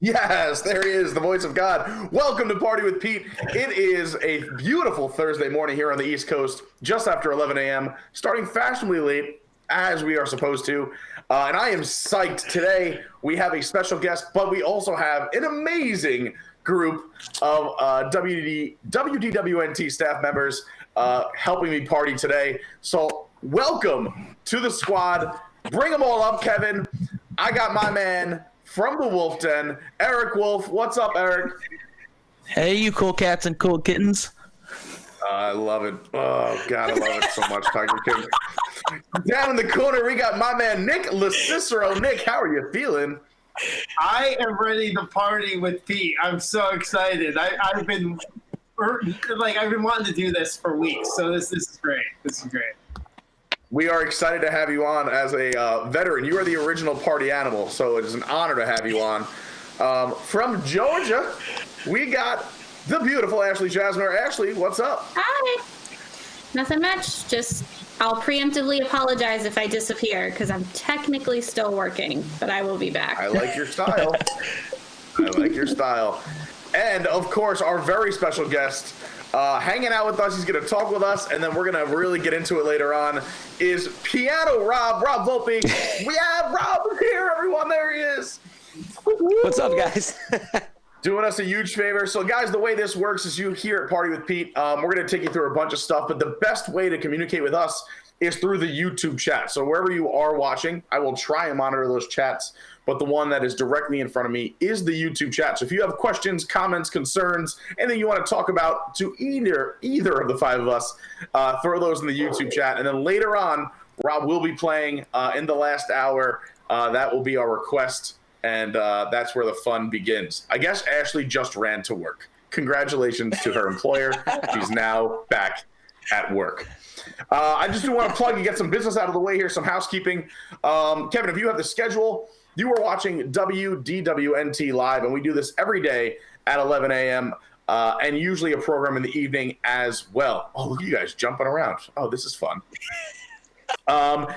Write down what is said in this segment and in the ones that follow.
Yes, there he is, the voice of God. Welcome to Party with Pete. It is a beautiful Thursday morning here on the East Coast, just after 11 a.m., starting fashionably late, as we are supposed to. And I am psyched. Today, we have a special guest, but we also have an amazing group of WDWNT staff members helping me party today. So welcome to the squad. Bring them all up, Kevin. I got my man from the Wolf Den, Eric Wolf. What's up, Eric? Hey, you cool cats and cool kittens. I love it. Oh, God, I love it so much, Tiger King. Down in the corner, we got my man, Nick LaCicero. Nick, how are you feeling? I am ready to party with Pete. I'm so excited. I've been wanting to do this for weeks, so this is great. This is great. We are excited to have you on as a veteran. You are the original party animal, so it is an honor to have you on. From Georgia, we got the beautiful Ashley Jasmine. Ashley, what's up? Hi. Nothing much. Just I'll preemptively apologize if I disappear because I'm technically still working, but I will be back. I like your style. I like your style. And, of course, our very special guest hanging out with us. He's going to talk with us, and then we're going to really get into it later on, is Piano Rob Volpe. We have Rob here, everyone. There he is. What's up, guys? Doing us a huge favor. So, guys, the way this works is you here at Party with Pete, we're going to take you through a bunch of stuff, but the best way to communicate with us is through the YouTube chat. So wherever you are watching, I will try and monitor those chats, but the one that is directly in front of me is the YouTube chat. So if you have questions, comments, concerns, anything you want to talk about to either of the five of us, throw those in the YouTube chat. And then later on, Rob will be playing in the last hour. That will be our request, and that's where the fun begins. I guess Ashley just ran to work. Congratulations to her employer. She's now back at work. I just do want to plug and get some business out of the way here, some housekeeping. Kevin, if you have the schedule, you are watching WDWNT live, and we do this every day at 11 a.m. And usually a program in the evening as well. Oh, look at you guys jumping around. Oh, this is fun.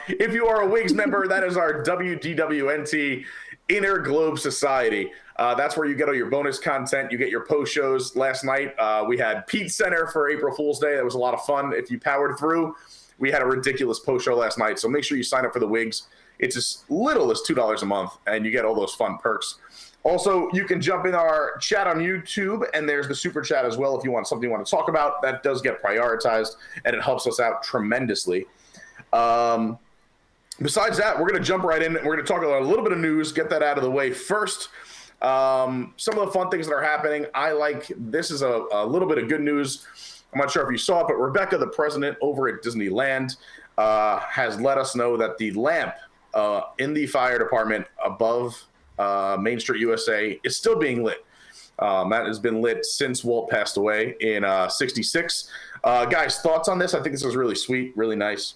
If you are a WIGS member, that is our WDWNT Inner Globe Society. That's where you get all your bonus content. You get your post shows. Last night, we had Pete Center for April Fool's Day. That was a lot of fun. If you powered through, we had a ridiculous post show last night. So make sure you sign up for the WIGS. It's as little as $2 a month, and you get all those fun perks. Also, you can jump in our chat on YouTube, and there's the super chat as well if you want something you want to talk about. That does get prioritized, and it helps us out tremendously. Besides that, we're going to jump right in. We're going to talk about a little bit of news, get that out of the way first. Some of the fun things that are happening. This is a little bit of good news. I'm not sure if you saw it, but Rebecca, the president over at Disneyland, has let us know that the lamp in the fire department above Main Street USA is still being lit. That has been lit since Walt passed away in 66. Guys, thoughts on this? I think this is really sweet, really nice.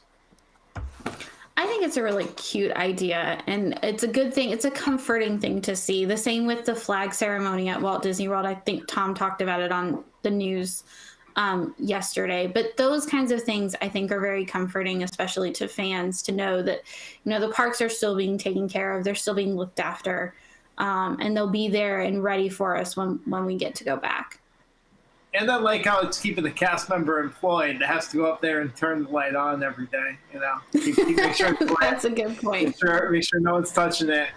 I think it's a really cute idea, and it's a good thing. It's a comforting thing to see. The same with the flag ceremony at Walt Disney World. I think Tom talked about it on the news yesterday. But those kinds of things I think are very comforting, especially to fans, to know that, the parks are still being taken care of. They're still being looked after, and they'll be there and ready for us when we get to go back. And I like how it's keeping the cast member employed that has to go up there and turn the light on every day. Make sure it's lit. That's a good point. Make sure no one's touching it.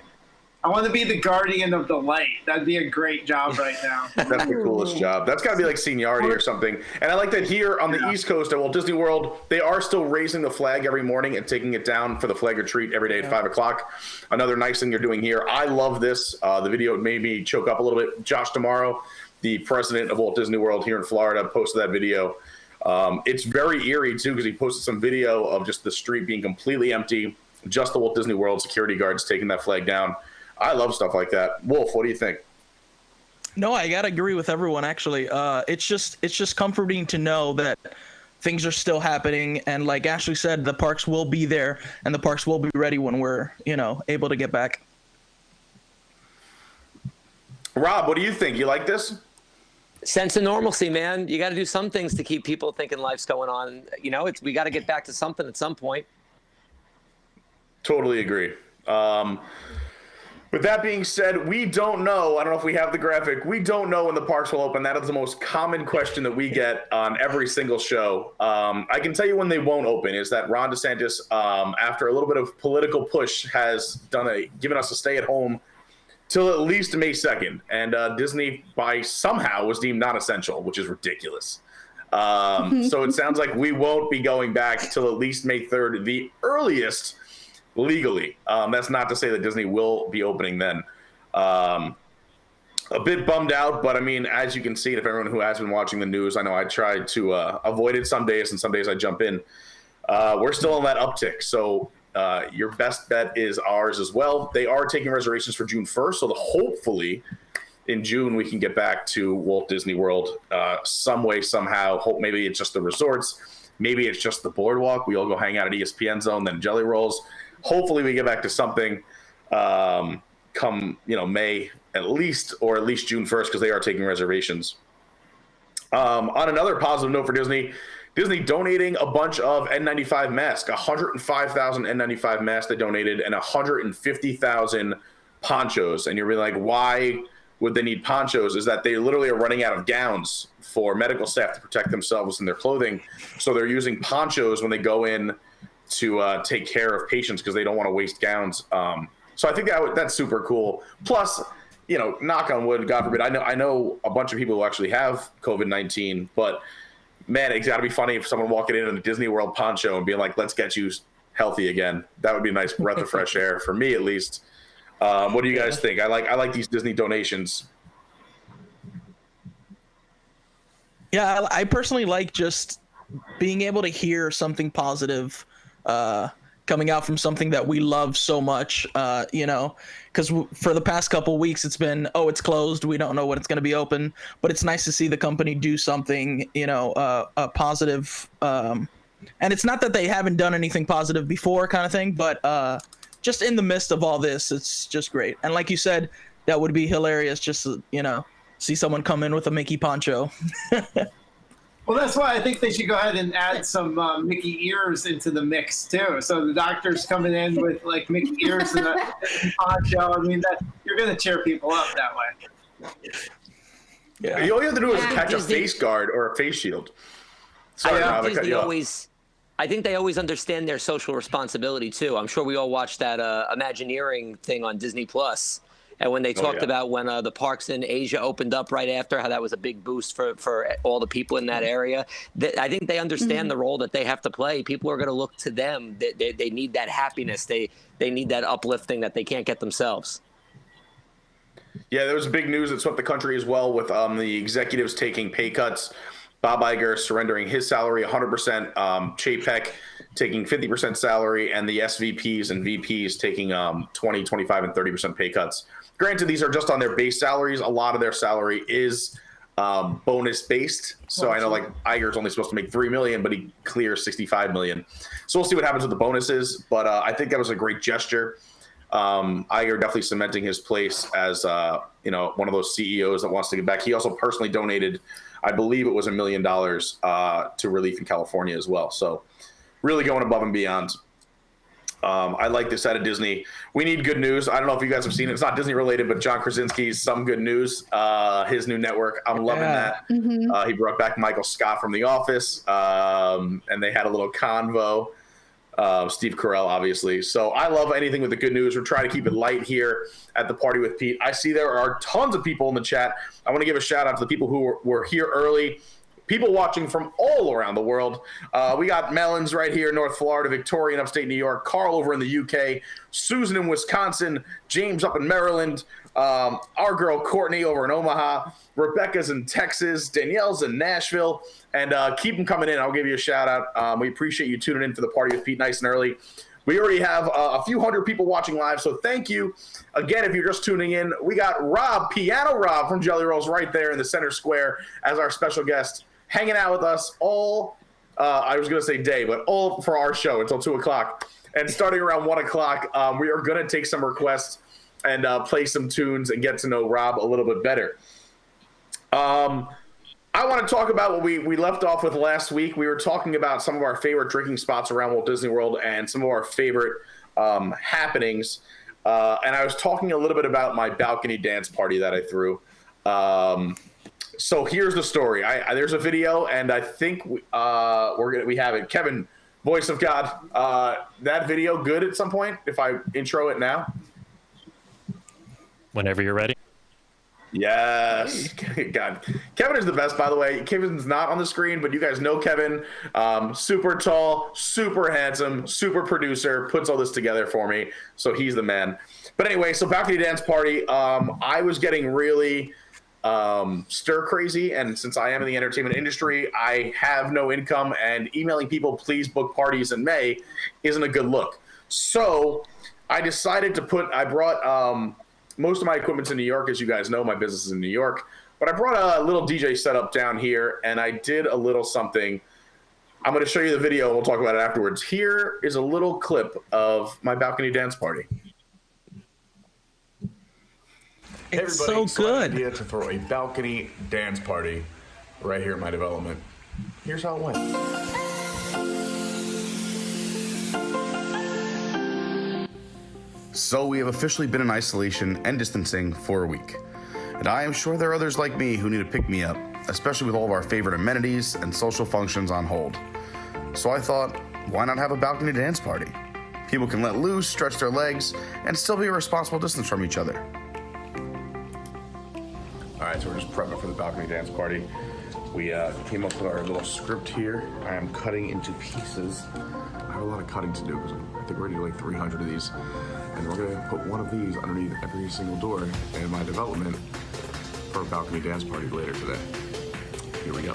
I want to be the guardian of the light. That'd be a great job right now. That's the coolest job. That's got to be like seniority or something. And I like that here on the East Coast at Walt Disney World, they are still raising the flag every morning and taking it down for the flag retreat every day at 5 o'clock. Another nice thing they're doing here. I love this. The video made me choke up a little bit. Josh Tomorrow, the president of Walt Disney World here in Florida, posted that video. It's very eerie, too, because he posted some video of just the street being completely empty, just the Walt Disney World security guards taking that flag down. I love stuff like that. Wolf, what do you think? No, I gotta agree with everyone. Actually, it's just comforting to know that things are still happening, and like Ashley said, the parks will be there, and the parks will be ready when we're able to get back. Rob, what do you think? You like this? Sense of normalcy, man. You got to do some things to keep people thinking life's going on. We got to get back to something at some point. Totally agree. With that being said, we don't know. I don't know if we have the graphic. We don't know when the parks will open. That is the most common question that we get on every single show. I can tell you when they won't open is that Ron DeSantis, after a little bit of political push, has given us a stay at home till at least May 2nd. And Disney, by somehow, was deemed not essential, which is ridiculous. So it sounds like we won't be going back till at least May 3rd, the earliest legally. That's not to say that Disney will be opening then. A bit bummed out, but I mean, as you can see, if everyone who has been watching the news, I know I tried to avoid it some days, and some days I jump in. We're still on that uptick, so your best bet is ours as well. They are taking reservations for June 1st, so hopefully in June we can get back to Walt Disney World some way, somehow. Hope maybe it's just the resorts, maybe it's just the boardwalk. We all go hang out at ESPN Zone, then Jelly Rolls. Hopefully we get back to something come May at least, or at least June 1st, because they are taking reservations. On another positive note for Disney donating a bunch of N95 masks, 105,000 N95 masks they donated, and 150,000 ponchos. And you're really like, why would they need ponchos? Is that they literally are running out of gowns for medical staff to protect themselves and their clothing. So they're using ponchos when they go in to take care of patients because they don't want to waste gowns. So I think that's super cool. Plus, knock on wood, God forbid, I know a bunch of people who actually have COVID-19, but man, it's got to be funny if someone walking in a Disney World poncho and being like, let's get you healthy again. That would be a nice breath of fresh air for me, at least. What do you guys think? I like these Disney donations. Yeah, I personally like just being able to hear something positive coming out from something that we love so much, because for the past couple weeks it's been, it's closed, we don't know when it's going to be open, but it's nice to see the company do something, positive. And it's not that they haven't done anything positive before kind of thing, but just in the midst of all this, it's just great. And like you said, that would be hilarious just to, see someone come in with a Mickey poncho. Well, that's why I think they should go ahead and add some Mickey ears into the mix too. So the doctor's coming in with like Mickey ears and a poncho. I mean, you're going to cheer people up that way. Yeah. All you have to do is catch a face guard or a face shield. Sorry, I think they always understand their social responsibility too. I'm sure we all watched that Imagineering thing on Disney Plus. And when they talked about when the parks in Asia opened up right after, how that was a big boost for all the people in that area, I think they understand the role that they have to play. People are going to look to them. They need that happiness. They need that uplifting that they can't get themselves. Yeah, there was big news that swept the country as well with the executives taking pay cuts. Bob Iger surrendering his salary 100%, Chapek taking 50% salary, and the SVPs and VPs taking 20, 25, and 30% pay cuts. Granted, these are just on their base salaries. A lot of their salary is bonus based. So I know like Iger's only supposed to make $3 million, but he clears $65 million. So we'll see what happens with the bonuses. But I think that was a great gesture. Iger definitely cementing his place as one of those CEOs that wants to get back. He also personally donated, I believe it was $1 million to relief in California as well. So really going above and beyond. I like this out of Disney. We need good news. I don't know if you guys have seen it. It's not Disney related, but John Krasinski's Some Good News, his new network. I'm loving that. He brought back Michael Scott from The Office, and they had a little convo. Steve Carell, obviously. So I love anything with the good news. We're trying to keep it light here at the Party with Pete. I see there are tons of people in the chat. I want to give a shout out to the people who were here early. People watching from all around the world. We got Melons right here in North Florida, Victoria in upstate New York, Carl over in the UK, Susan in Wisconsin, James up in Maryland, our girl Courtney over in Omaha, Rebecca's in Texas, Danielle's in Nashville, and keep them coming in. I'll give you a shout out. We appreciate you tuning in for the Party with Pete nice and early. We already have a few hundred people watching live, so thank you. Again, if you're just tuning in, we got Rob, Piano Rob from Jelly Rolls right there in the center square as our special guest, hanging out with us all, I was going to say day, but all for our show until 2 o'clock. And starting around 1 o'clock, we are going to take some requests and play some tunes and get to know Rob a little bit better. I want to talk about what we left off with last week. We were talking about some of our favorite drinking spots around Walt Disney World and some of our favorite happenings. and I was talking a little bit about my balcony dance party that I threw. So here's the story. There's a video, and I think we have it. Kevin, voice of God, that video good at some point if I intro it now? Whenever you're ready. Yes. God. Kevin is the best, by the way. Kevin's not on the screen, but you guys know Kevin. Super tall, super handsome, super producer, puts all this together for me. So he's the man. But anyway, so balcony dance party. I was getting really stir crazy, and since I am in the entertainment industry, I have no income, and emailing people, please book parties in May, isn't a good look. So I decided to I brought most of my equipment's in New York, as you guys know. My business is in New York, but I brought a little DJ setup down here, and I did a little something. I'm going to show you the video. We'll talk about it afterwards. Here is a little clip of my balcony dance party. It's so good. I had an idea to throw a balcony dance party right here in my development. Here's how it went. So we have officially been in isolation and distancing for a week. And I am sure there are others like me who need to pick me up, especially with all of our favorite amenities and social functions on hold. So I thought, why not have a balcony dance party? People can let loose, stretch their legs, and still be a responsible distance from each other. All right, so we're just prepping for the balcony dance party. We came up with our little script here. I am cutting into pieces. I have a lot of cutting to do because I think we're gonna do like 300 of these. And we're gonna put one of these underneath every single door in my development for a balcony dance party later today. Here we go.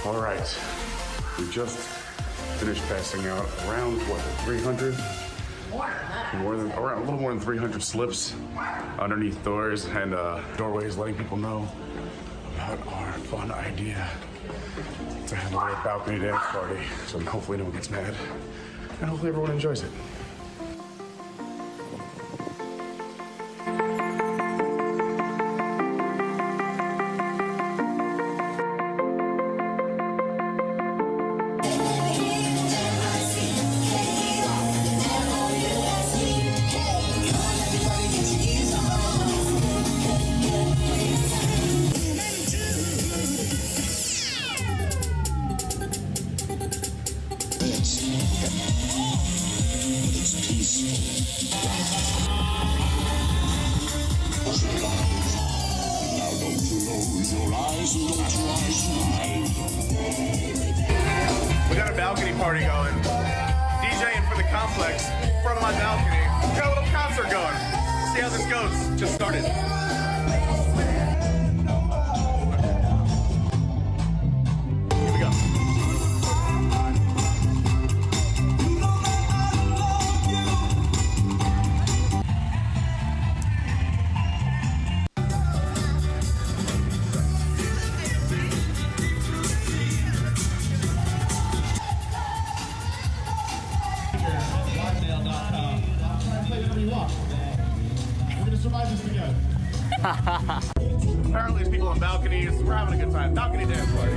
All right, we just finished passing out around, 300? A little more than 300 slips underneath doors and doorways, letting people know about our fun idea to have a little balcony dance party. So hopefully no one gets mad, and hopefully everyone enjoys it. We got a balcony party going. DJing for the complex in front of my balcony. We got a little concert going. See how this goes. Just started. Here we go. Apparently there's people on balconies. We're having a good time. Balcony dance party.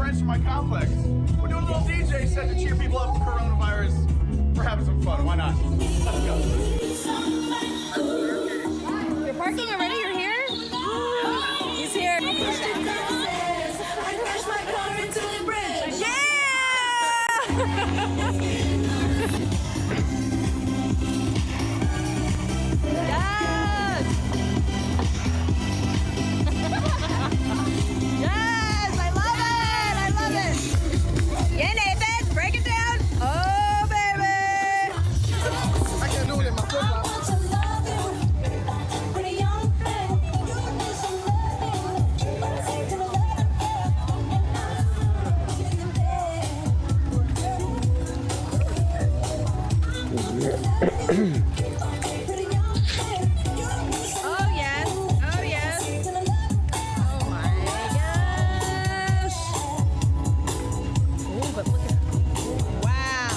friends from my complex. We're doing a little DJ set to cheer people up for coronavirus. We're having some fun. Why not? Let's go. You're parking already? You're here? He's here. Yes, I love it. I love it. Yeah, Nathan, break it down. Oh, baby. I can't do it in my flip-flop. Oh, yes. Oh, yes. Oh, my gosh. Oh, but look at wow.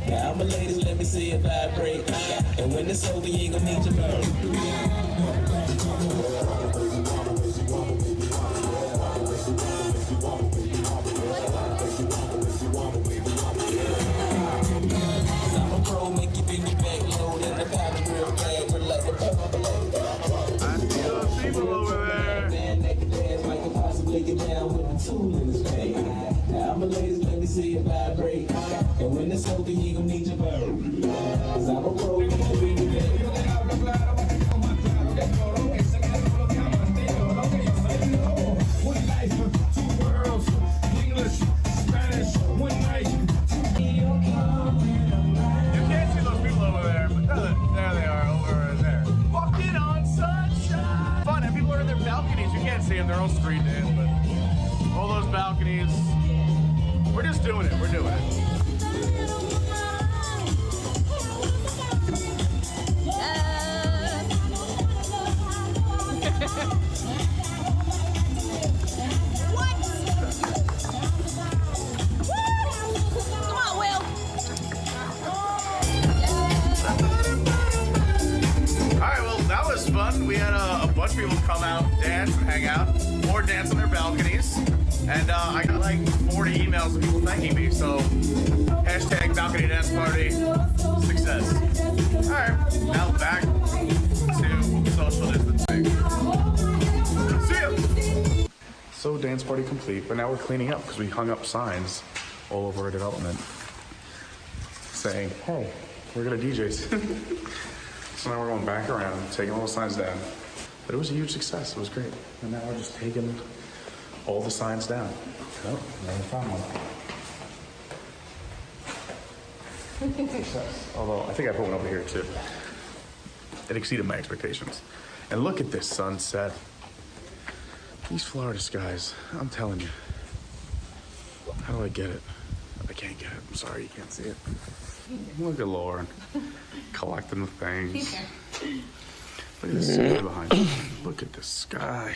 Now, my ladies, let me see it vibrate. And when it's over, you ain't gonna need your bird. I'm a pro, make you bring your back load and the power real bad. We're like a I see those people over there. man that can dance, might could possibly get down with the tool in his bag. Now, my ladies, let me see it vibrate. And when it's over, you ain't gonna need your bird. 'Cause I'm a pro, make you bring your back load. You can't see those people over there, but there they are over there. Walking on sunshine. Fun, and people are in their balconies. You can't see them, they're all screened in, but all those balconies. We're just doing it, we're doing it. Come on, Will. Alright, well, that was fun. We had a bunch of people come out, dance, and hang out, or dance on their balconies. And I got like 40 emails of people thanking me, so hashtag balcony dance party success. Alright, now back to social distancing. See ya! So dance party complete, but now we're cleaning up because we hung up signs all over our development saying, hey, we're gonna DJs. So now we're going back around, taking all the signs down. But it was a huge success. It was great. And now we're just taking all the signs down. Oh, never found one. Success. Although I think I put one over here too. It exceeded my expectations. And look at this sunset. These Florida skies, I'm telling you. How do I get it? I can't get it. I'm sorry you can't see it. Look at Lauren collecting the things. Look at the sky behind you. Look at the sky.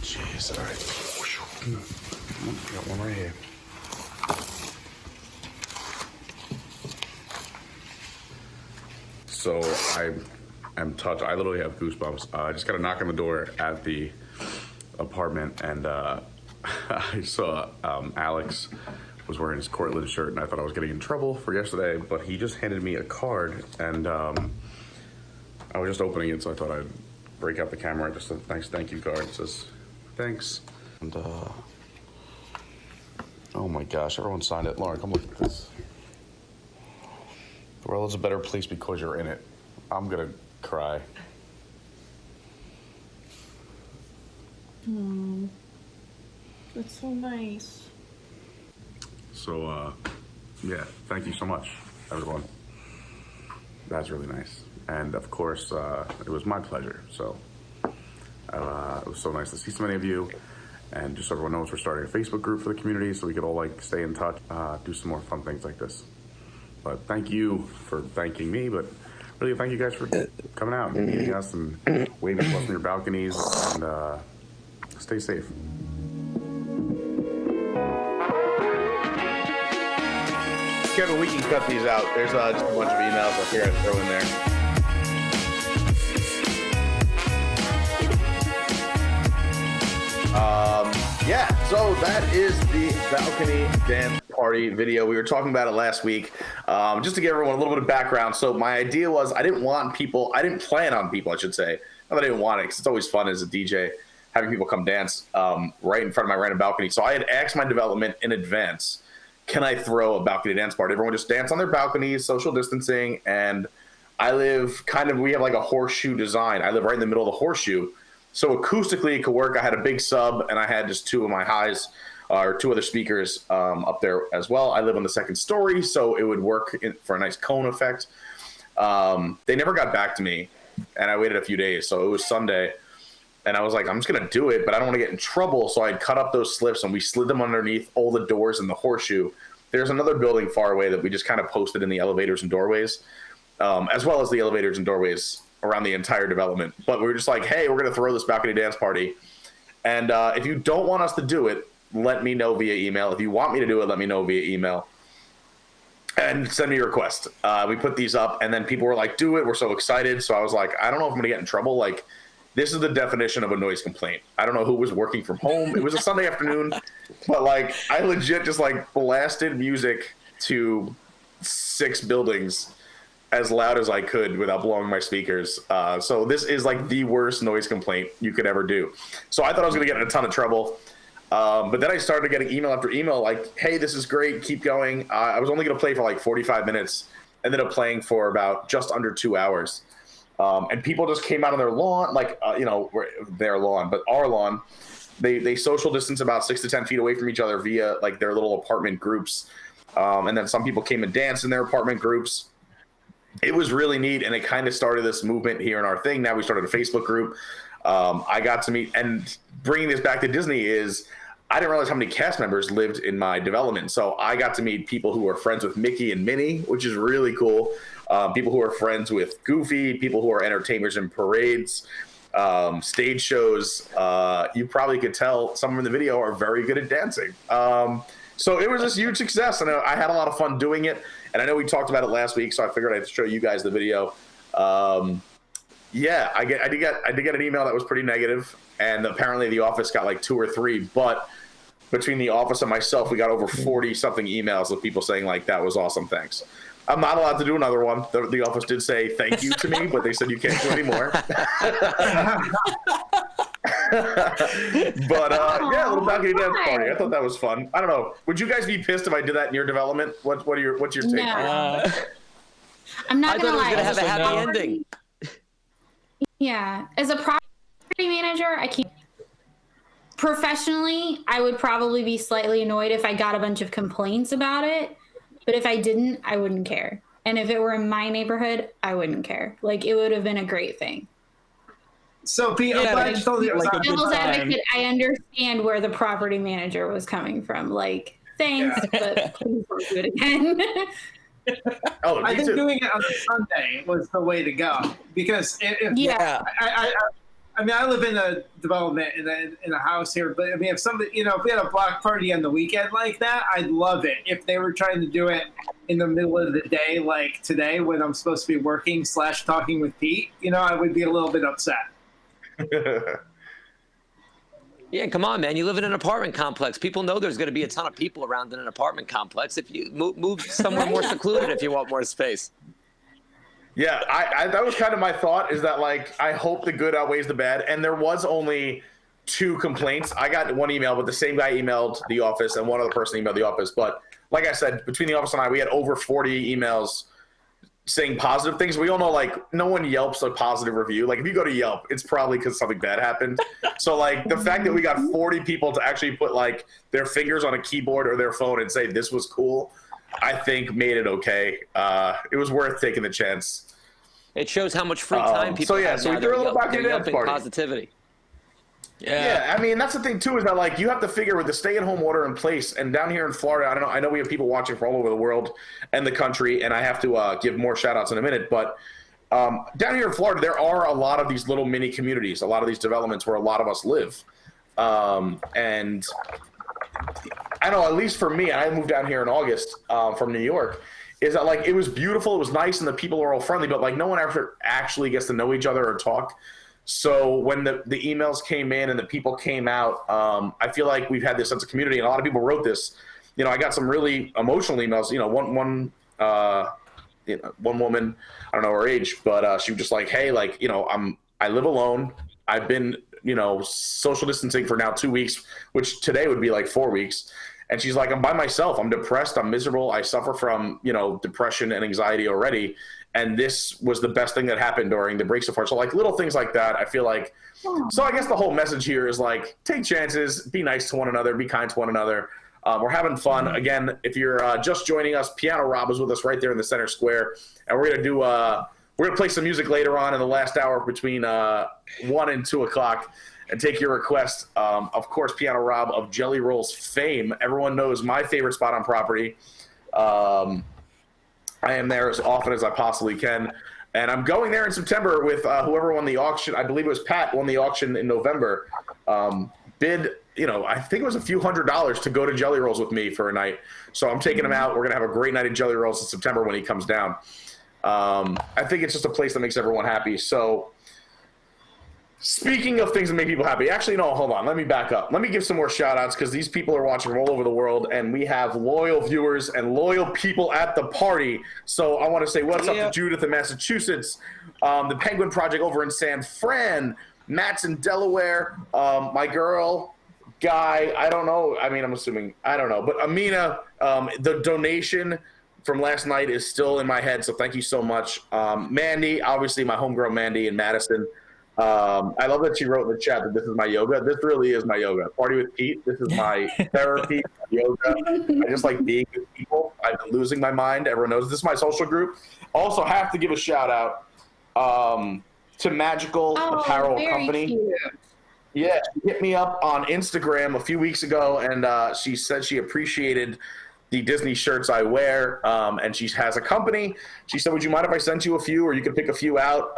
Jeez, all right. Got one right here. So I'm touched. I literally have goosebumps. I just got a knock on the door at the apartment, and I saw Alex was wearing his Cortland shirt, and I thought I was getting in trouble for yesterday, but he just handed me a card, and I was just opening it, so I thought I'd break out the camera. Just a nice thank you card. It says, thanks. And, oh my gosh, everyone signed it. Lauren, come look at this. The world is a better place because you're in it. I'm gonna cry. That's so nice. So, yeah, thank you so much, everyone. That's really nice. And of course, it was my pleasure. So, it was so nice to see so many of you. And just so everyone knows, we're starting a Facebook group for the community so we could all like stay in touch, do some more fun things like this. But thank you for thanking me, but really thank you guys for coming out and meeting us and waving to us on your balconies, and stay safe. Kevin, we can cut these out. There's just a bunch of emails up here I throw in there. Yeah, so that is the balcony dance party video. We were talking about it last week. Just to give everyone a little bit of background. So my idea was I didn't plan on people, I should say. Not that I didn't want it, because it's always fun as a DJ having people come dance right in front of my random balcony. So I had asked my development in advance, can I throw a balcony dance party? Everyone just dance on their balconies, social distancing, and I live we have like a horseshoe design. I live right in the middle of the horseshoe. So acoustically, it could work. I had a big sub, and I had just two of my highs, or two other speakers up there as well. I live on the second story, so it would work for a nice cone effect. They never got back to me, and I waited a few days. So it was Sunday, and I was like, I'm just going to do it, but I don't want to get in trouble. So I cut up those slips, and we slid them underneath all the doors in the horseshoe. There's another building far away that we just kind of posted in the elevators and doorways, as well as the elevators and doorways around the entire development. But we were just like, hey, we're going to throw this balcony dance party. And if you don't want us to do it, let me know via email. If you want me to do it, let me know via email. And send me a request. We put these up, and then people were like, do it. We're so excited. So I was like, I don't know if I'm going to get in trouble. Like, this is the definition of a noise complaint. I don't know who was working from home. It was a Sunday afternoon. But, like, I legit just, like, blasted music to 6 buildings as loud as I could without blowing my speakers. So this is like the worst noise complaint you could ever do. So I thought I was going to get in a ton of trouble. But then I started getting email after email like, hey, this is great. Keep going. I was only going to play for like 45 minutes. Ended up playing for about just under 2 hours. And people just came out on their lawn, like, their lawn, but our lawn. They social distance about 6 to 10 feet away from each other via like their little apartment groups. And then some people came and danced in their apartment groups. It was really neat, and it kind of started this movement here in our thing. Now we started a Facebook group. I got to meet, and bringing this back to Disney is, I didn't realize how many cast members lived in my development. So I got to meet people who are friends with Mickey and Minnie, which is really cool. People who are friends with Goofy, people who are entertainers in parades, stage shows. You probably could tell some in the video are very good at dancing. So it was this huge success, and I had a lot of fun doing it. And I know we talked about it last week, so I figured I'd show you guys the video. Yeah, I did get an email that was pretty negative, and apparently the office got like 2 or 3. But between the office and myself, we got over 40-something emails of people saying like, that was awesome, thanks. I'm not allowed to do another one. The office did say thank you to me, but they said you can't do any more. But yeah, a little balcony dance party. I thought that was fun. I don't know. Would you guys be pissed if I did that in your development? What's your take? No. I'm not gonna lie. I thought it was gonna have a happy ending. Yeah, as a property manager, I can't. Professionally, I would probably be slightly annoyed if I got a bunch of complaints about it. But if I didn't, I wouldn't care. And if it were in my neighborhood, I wouldn't care. Like, it would have been a great thing. So, Pete, I'm glad you told me it was on. Devil's advocate, I understand where the property manager was coming from. Like, thanks, but please don't do it again. I think doing it on Sunday was the way to go. Because I mean, I live in a development in a house here, but I mean, if somebody, if we had a block party on the weekend like that, I'd love it. If they were trying to do it in the middle of the day, like today, when I'm supposed to be working / talking with Pete, I would be a little bit upset. Yeah, come on, man. You live in an apartment complex. People know there's going to be a ton of people around in an apartment complex. If you move somewhere more secluded, if you want more space. Yeah, I that was kind of my thought, is that like, I hope the good outweighs the bad. And there was only 2 complaints. I got 1 email, but the same guy emailed the office and one other person emailed the office. But like I said, between the office and I, we had over 40 emails saying positive things. We all know, like, no one Yelps a positive review. Like, if you go to Yelp, it's probably because something bad happened. So like, the fact that we got 40 people to actually put like their fingers on a keyboard or their phone and say this was cool, I think made it okay. It was worth taking the chance. It shows how much free time people have. So we threw a little back in party. Positivity. Yeah, I mean, that's the thing too, is that like, you have to figure with the stay-at-home order in place, and down here in Florida, I know we have people watching from all over the world and the country, and I have to give more shout-outs in a minute, but down here in Florida, there are a lot of these little mini communities, a lot of these developments where a lot of us live, and I know, at least for me, I moved down here in August from New York, is that like it was beautiful, it was nice, and the people were all friendly, but like no one ever actually gets to know each other or talk. So when the emails came in and the people came out, I feel like we've had this sense of community, and a lot of people wrote this. You know, I got some really emotional emails. You know, one woman, I don't know her age, but she was just like, hey, like, you know, I live alone. I've been, you know, social distancing for now 2 weeks, which today would be like 4 weeks. And she's like, I'm by myself. I'm depressed. I'm miserable. I suffer from, you know, depression and anxiety already. And this was the best thing that happened during the break so far. So like little things like that, I feel like. So I guess the whole message here is like, take chances, be nice to one another, be kind to one another. We're having fun. Again, if you're just joining us, Piano Rob is with us right there in the center square. And we're going to we're going to play some music later on in the last hour between 1 and 2 o'clock and take your request. Of course, Piano Rob of Jelly Rolls fame. Everyone knows my favorite spot on property. I am there as often as I possibly can. And I'm going there in September with whoever won the auction. I believe it was Pat won the auction in November. Bid, you know, I think it was a few $100s to go to Jelly Rolls with me for a night. So I'm taking him out. We're going to have a great night at Jelly Rolls in September when he comes down. I think it's just a place that makes everyone happy. So speaking of things that make people happy, actually, no, hold on. Let me back up. Let me give some more shout outs because these people are watching from all over the world and we have loyal viewers and loyal people at the party. So I want to say what's up to Judith in Massachusetts, the Penguin Project over in San Fran, Matt's in Delaware, my girl, Guy, I don't know. I mean, I'm assuming, I don't know. But Amina, the donation from last night is still in my head, so thank you so much. Mandy, obviously my homegirl Mandy in Madison. I love that she wrote in the chat that this is my yoga. This really is my yoga. Party with Pete. This is my therapy, yoga. I just like being with people. I've been losing my mind. Everyone knows this is my social group. Also have to give a shout out to Magical Apparel Company. Cute. Yeah, she hit me up on Instagram a few weeks ago, and she said she appreciated the Disney shirts I wear, and she has a company. She said, would you mind if I sent you a few, or you could pick a few out?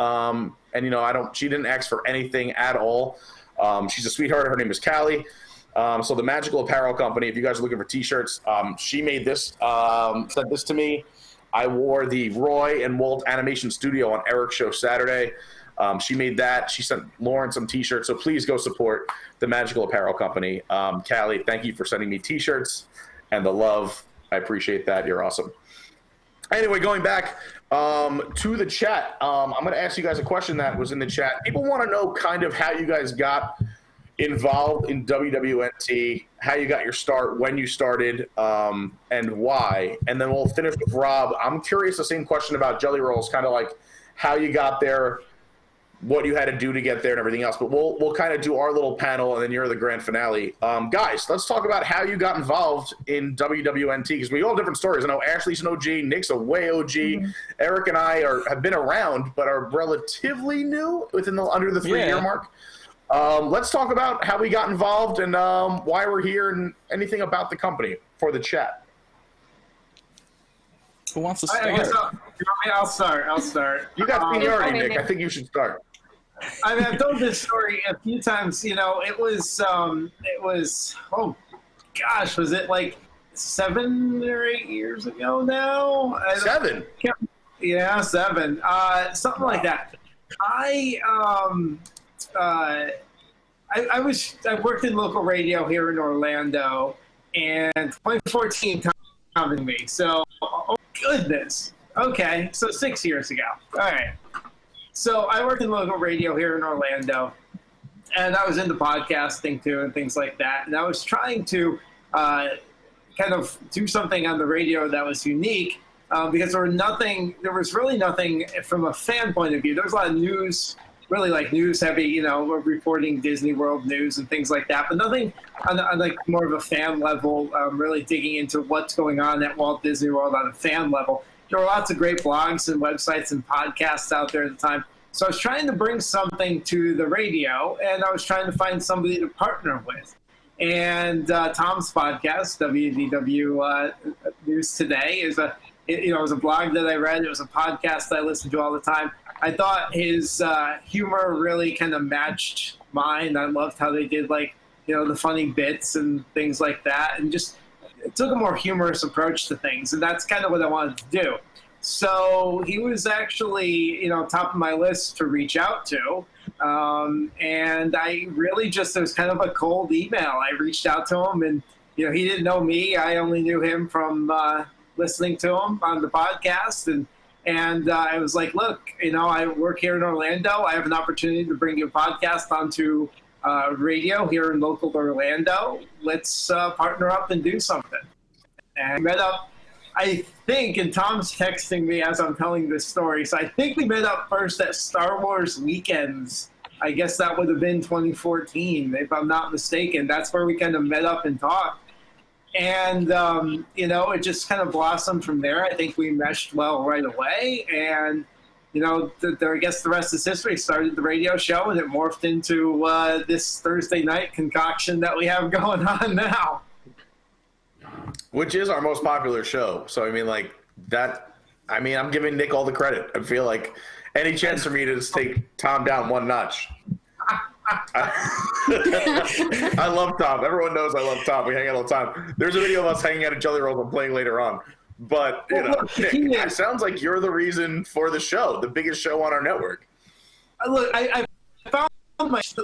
And, you know, she didn't ask for anything at all. She's a sweetheart. Her name is Callie. So the Magical Apparel Company, if you guys are looking for T-shirts, she made this, sent this to me. I wore the Roy and Walt Animation Studio on Eric's show Saturday. She made that. She sent Lauren some T-shirts. So please go support the Magical Apparel Company. Callie, thank you for sending me T-shirts and the love. I appreciate that. You're awesome. Anyway, going back to the chat, I'm going to ask you guys a question that was in the chat. People want to know kind of how you guys got involved in WDWNT, how you got your start, when you started, and why. And then we'll finish with Rob. I'm curious, the same question about Jelly Rolls, kind of like how you got there, what you had to do to get there and everything else. But we'll kind of do our little panel, and then you're the grand finale. Guys, let's talk about how you got involved in WDWNT, because we all have different stories. I know Ashley's an OG, Nick's a way OG. Mm-hmm. Eric and I have been around, but are relatively new under the 3-year mark. Let's talk about how we got involved and why we're here and anything about the company for the chat. Who wants to start? I'll start. You got seniority, Nick. I think you should start. I mean, I've told this story a few times. You know, it was, oh gosh, was it like 7 or 8 years ago now? 7? Yeah, 7. Something like that. I worked in local radio here in Orlando, and 2014 coming me. So, oh goodness. Okay, so 6 years ago. All right. So I worked in local radio here in Orlando, and I was into podcasting too and things like that. And I was trying to kind of do something on the radio that was unique because there was really nothing from a fan point of view. There was a lot of news, really like news heavy, you know, reporting Disney World news and things like that, but nothing on like more of a fan level, really digging into what's going on at Walt Disney World on a fan level. There were lots of great blogs and websites and podcasts out there at the time. So I was trying to bring something to the radio, and I was trying to find somebody to partner with. And Tom's podcast, WDW News Today, was a blog that I read. It was a podcast that I listened to all the time. I thought his humor really kind of matched mine. I loved how they did, like, you know, the funny bits and things like that, and just took a more humorous approach to things, and that's kind of what I wanted to do. So he was actually, top of my list to reach out to. And I really just, it was kind of a cold email. I reached out to him, and, he didn't know me. I only knew him from listening to him on the podcast. And I was like, look, I work here in Orlando. I have an opportunity to bring your podcast onto radio here in local Orlando. Let's partner up and do something. And we met up, I think, and Tom's texting me as I'm telling this story, so I think we met up first at Star Wars Weekends. I guess that would have been 2014, if I'm not mistaken. That's where we kind of met up and talked. And, it just kind of blossomed from there. I think we meshed well right away. And, I guess the rest is history. Started the radio show, and it morphed into this Thursday night concoction that we have going on now. Which is our most popular show. So, I'm giving Nick all the credit. I feel like any chance for me to just take Tom down one notch. I love Tom. Everyone knows I love Tom. We hang out all the time. There's a video of us hanging out at Jelly Rolls and playing later on. But, Nick, it sounds like you're the reason for the show, the biggest show on our network. Look, I found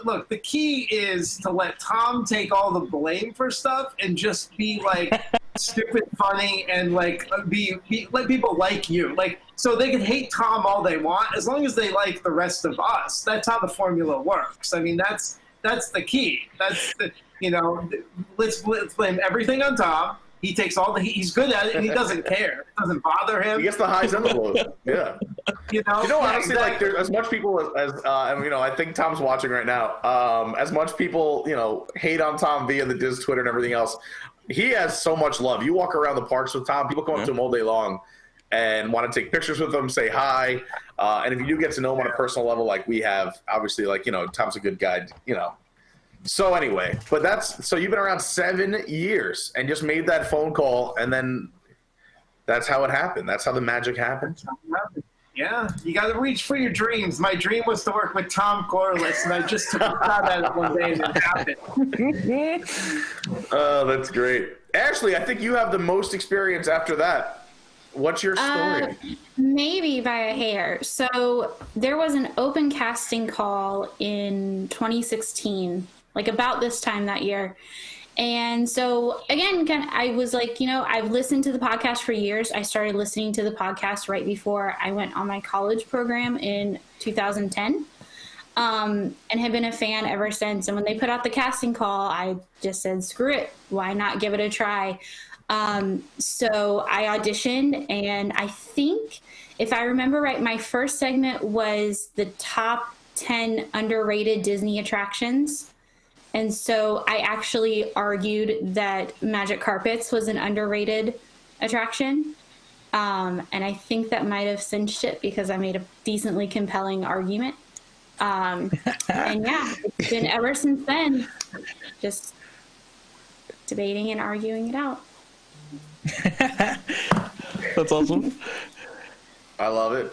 look, the key is to let Tom take all the blame for stuff and just be stupid funny and let people like you. So they can hate Tom all they want as long as they like the rest of us. That's how the formula works. That's the key. That's the let's blame everything on Tom. He takes all the he's good at it, and he doesn't care. It doesn't bother him. He gets the highs and the lows. Yeah. Honestly, exactly. There's as much people as I think Tom's watching right now. As much people, hate on Tom via the Diz Twitter and everything else. He has so much love. You walk around the parks with Tom, people come up to him all day long and want to take pictures with him, say hi. And if you do get to know him on a personal level like we have, obviously, Tom's a good guy, So anyway, so you've been around 7 years and just made that phone call, and then that's how it happened. That's how the magic happened. Yeah, you got to reach for your dreams. My dream was to work with Tom Corliss, and I just took a shot at it one day, and it happened. Oh, that's great. Ashley, I think you have the most experience after that. What's your story? Maybe by a hair. So there was an open casting call in 2016. About this time that year. And so again, I was I've listened to the podcast for years. I started listening to the podcast right before I went on my college program in 2010, and have been a fan ever since. And when they put out the casting call, I just said, screw it. Why not give it a try? So I auditioned, and I think if I remember right, my first segment was the top 10 underrated Disney attractions. And so I actually argued that Magic Carpets was an underrated attraction. And I think that might have cinched it because I made a decently compelling argument. And yeah, it's been ever since then, just debating and arguing it out. That's awesome. I love it.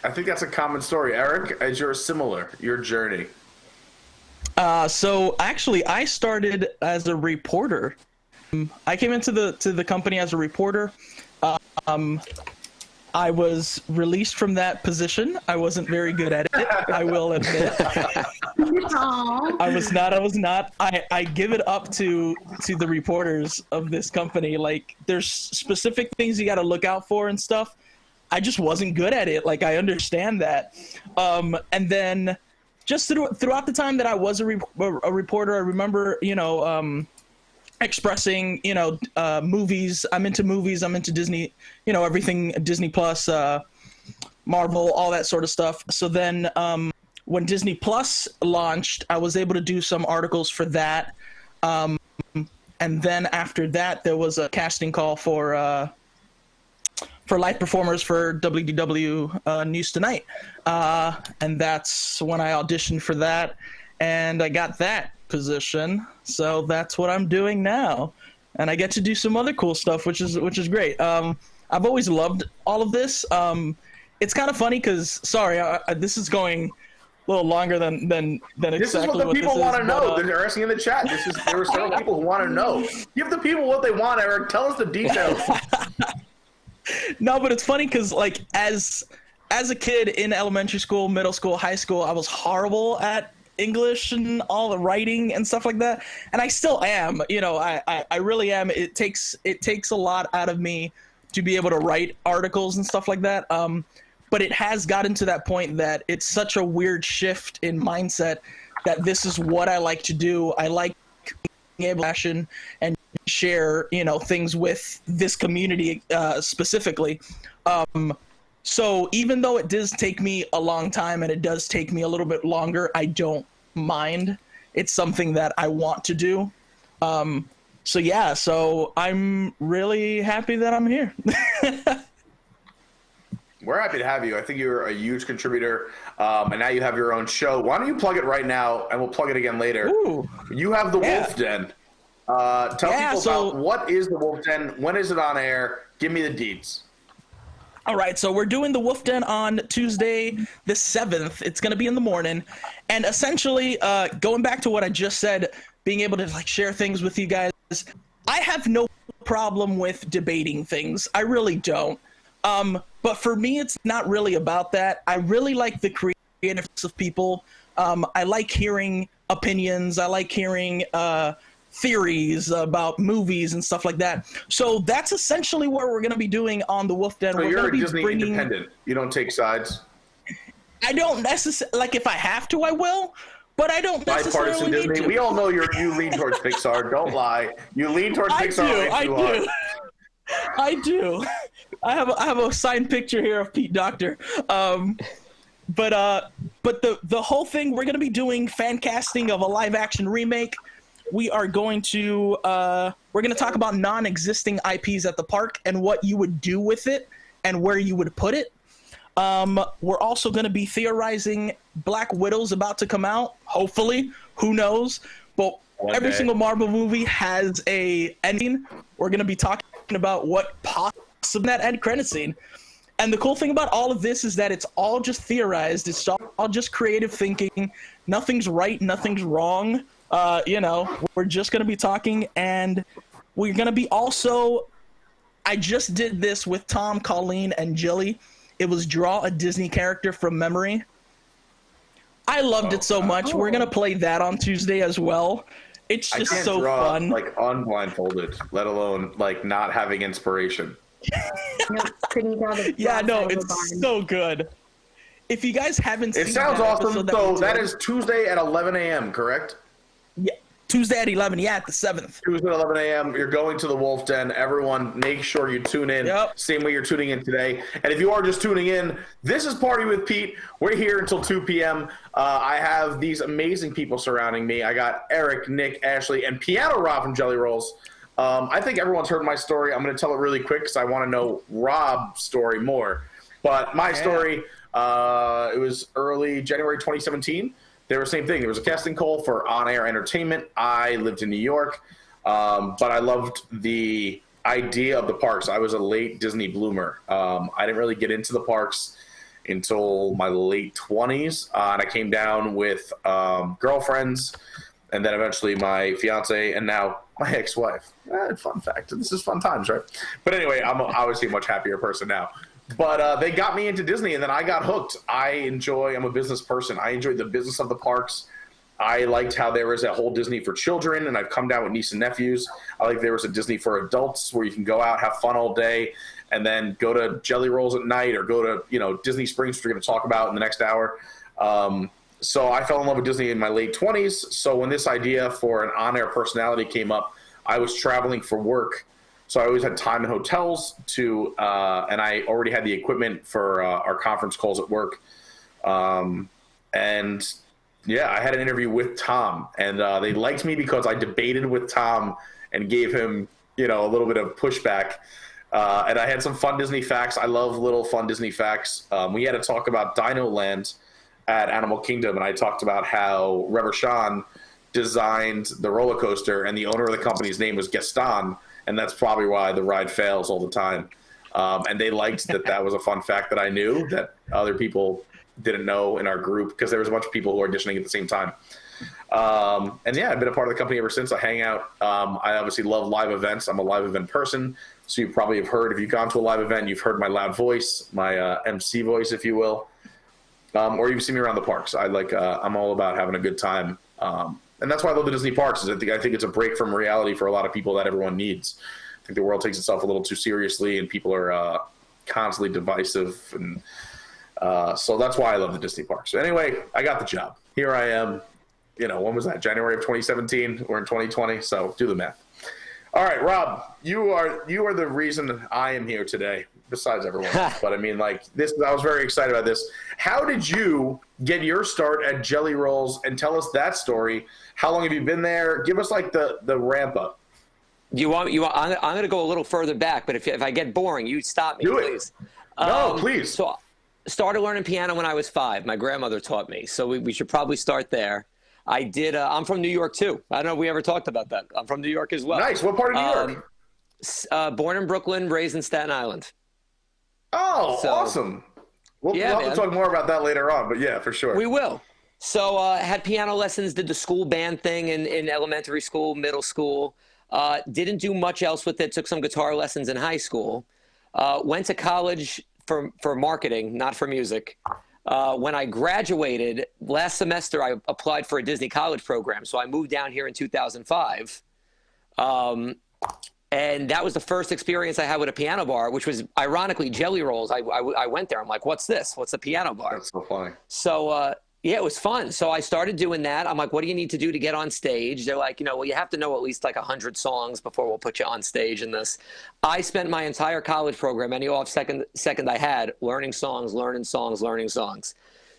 I think that's a common story. Eric, as you're similar, your journey. So actually, I started as a reporter. I came into the company as a reporter. I was released from that position. I wasn't very good at it, I will admit. I was not. I give it up to the reporters of this company. Like, there's specific things you got to look out for and stuff. I just wasn't good at it. Like, I understand that. And then just throughout the time that I was a reporter, I remember, expressing, movies. I'm into movies. I'm into Disney, everything Disney Plus, Marvel, all that sort of stuff. So then when Disney Plus launched, I was able to do some articles for that. And then after that, there was a casting call for live performers for WDW News Tonight. And that's when I auditioned for that, and I got that position. So that's what I'm doing now. And I get to do some other cool stuff, which is great. I've always loved all of this. It's kind of funny because, sorry, this is going little longer than This exactly is what the people want to know. but, They're asking in the chat. There were several people who want to know. Give the people what they want, Eric. Tell us the details. No, but it's funny because like as a kid in elementary school, middle school, high school, I was horrible at English and all the writing and stuff like that, and I still am. You know, I really am. It takes a lot out of me to be able to write articles and stuff like that. But it has gotten to that point that it's such a weird shift in mindset that this is what I like to do. I like being able to passion and share, you know, things with this community specifically. So even though it does take me a long time and it does take me a little bit longer, I don't mind. It's something that I want to do. So yeah, so I'm really happy that I'm here. We're happy to have you. I think you're a huge contributor, and now you have your own show. Why don't you plug it right now, and we'll plug it again later. Ooh, you have the Wolf Den. Tell people about what is the Wolf Den, when is it on air? Give me the deets. All right, so we're doing the Wolf Den on Tuesday the 7th. It's going to be in the morning. And essentially, going back to what I just said, being able to like share things with you guys, I have no problem with debating things. I really don't. But for me, it's not really about that. I really like the creativeness of people. I like hearing opinions. I like hearing theories about movies and stuff like that. So that's essentially what we're going to be doing on the Wolf Den. So you're a Disney independent. You don't take sides. I don't necessarily, like if I have to, I will, but I don't necessarily need to. We all know you lean towards Pixar. Don't lie. You lean towards Pixar. I do. I have a signed picture here of Pete Docter. But the whole thing, we're going to be doing fan casting of a live action remake. We are going to we're going to talk about non-existing IPs at the park and what you would do with it and where you would put it. We're also going to be theorizing Black Widow's about to come out. Hopefully, who knows? But every single Marvel movie has a ending. We're going to be talking about what possibly that end credit scene. And the cool thing about all of this is that it's all just theorized. It's all just creative thinking. Nothing's right. Nothing's wrong. You know, we're just going to be talking, and we're going to be also, I just did this with Tom, Colleen, and Jilly. It was draw a Disney character from memory. I loved it so much. We're going to play that on Tuesday as well. It's just so fun. Like unblindfolded, let alone like not having inspiration. Yeah, no, it's so good. If you guys haven't seen it, sounds awesome. So that is Tuesday at 11 a.m., correct? Yeah, Tuesday at 11. Yeah, at the 7th. Tuesday at 11 a.m. You're going to the Wolf Den. Everyone, make sure you tune in. Yep. Same way you're tuning in today. And if you are just tuning in, this is Party with Pete. We're here until 2 p.m. I have these amazing people surrounding me. I got Eric, Nick, Ashley, and Piano Rob from Jelly Rolls. I think everyone's heard my story. I'm going to tell it really quick because I want to know Rob's story more. But my story, it was early January 2017. They were the same thing. There was a casting call for on-air entertainment. I lived in New York, but I loved the idea of the parks. I was a late Disney bloomer. I didn't really get into the parks until my late 20s, and I came down with girlfriends, and then eventually my fiance, and now my ex-wife. Fun fact. This is fun times, right? But anyway, I'm obviously a much happier person now. But they got me into Disney, and then I got hooked. I'm a business person. I enjoyed the business of the parks. I liked how there was a whole Disney for children, and I've come down with niece and nephews. I like there was a Disney for adults where you can go out, have fun all day, and then go to Jelly Rolls at night or go to Disney Springs, which we're going to talk about in the next hour. So I fell in love with Disney in my late 20s. So when this idea for an on-air personality came up, I was traveling for work. So I always had time in hotels and I already had the equipment for our conference calls at work. And yeah, I had an interview with Tom, and they liked me because I debated with Tom and gave him, a little bit of pushback. And I had some fun Disney facts. I love little fun Disney facts. We had to talk about Dino Land at Animal Kingdom, and I talked about how Reverchon designed the roller coaster, and the owner of the company's name was Gaston, and that's probably why the ride fails all the time. And they liked that was a fun fact that I knew that other people didn't know in our group, because there was a bunch of people who were auditioning at the same time. And yeah, I've been a part of the company ever since. I hang out. I obviously love live events. I'm a live event person. So you probably have heard, if you've gone to a live event, you've heard my loud voice, my MC voice, if you will. Or you've seen me around the parks. I'm all about having a good time. And that's why I love the Disney parks. Is I think it's a break from reality for a lot of people that everyone needs. I think the world takes itself a little too seriously, and people are constantly divisive. And so that's why I love the Disney parks. So anyway, I got the job. Here I am. When was that? January of 2017. We're in 2020. So do the math. All right, Rob, you are the reason I am here today, besides everyone else. But I mean, I was very excited about this. How did you get your start at Jelly Rolls? And tell us that story. How long have you been there? Give us the ramp up. I'm going to go a little further back, but if I get boring, you stop me, please. No, please. So started learning piano when I was 5. My grandmother taught me, so we should probably start there. I did. I'm from New York too. I don't know if we ever talked about that. I'm from New York as well. Nice. What part of New York? Born in Brooklyn, raised in Staten Island. Oh, awesome. We'll have to talk more about that later on, but yeah, for sure. We will. So had piano lessons, did the school band thing in elementary school, middle school. Didn't do much else with it. Took some guitar lessons in high school. Went to college for marketing, not for music. When I graduated last semester, I applied for a Disney college program. So I moved down here in 2005. And that was the first experience I had with a piano bar, which was ironically Jelly Rolls. I went there. I'm like, what's this? What's a piano bar? That's so funny. So, yeah, it was fun. So I started doing that. I'm like, what do you need to do to get on stage? They're like, well, you have to know at least 100 songs before we'll put you on stage in this. I spent my entire college program, any off second I had, learning songs.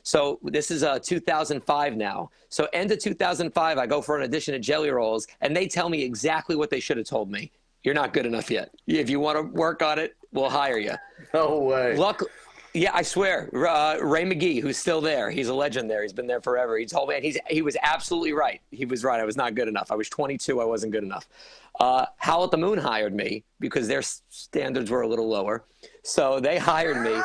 So this is 2005 now. So end of 2005, I go for an audition at Jelly Rolls, and they tell me exactly what they should have told me. You're not good enough yet. If you want to work on it, we'll hire you. No way. Yeah, I swear. Ray McGee, who's still there, he's a legend there. He's been there forever. He told me, and he was absolutely right. He was right. I was not good enough. I was 22. I wasn't good enough. Howl at the Moon hired me because their standards were a little lower. So they hired me.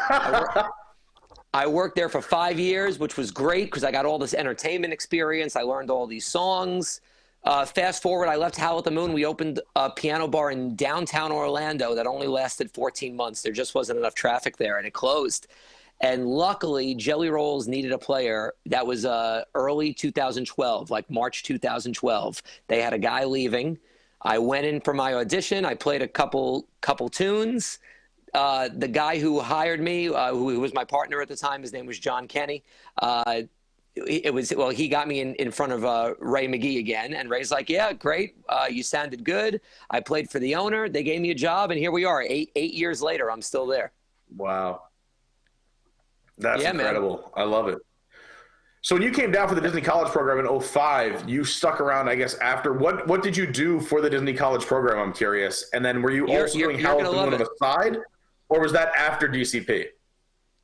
I worked there for 5 years, which was great because I got all this entertainment experience. I learned all these songs. Fast forward, I left Howl at the Moon. We opened a piano bar in downtown Orlando that only lasted 14 months. There just wasn't enough traffic there, and it closed. And luckily, Jelly Rolls needed a player. That was early 2012, like March 2012. They had a guy leaving. I went in for my audition. I played a couple tunes. The guy who hired me, who was my partner at the time, his name was John Kenny. He got me in front of Ray McGee again, and Ray's like, yeah, great. You sounded good. I played for the owner. They gave me a job, and here we are. Eight years later, I'm still there. Wow. That's incredible. Man. I love it. So when you came down for the Disney College program in 2005, you stuck around, I guess, after. What did you do for the Disney College program? I'm curious. And then were you also doing Howl at the Moon on the side, or was that after DCP?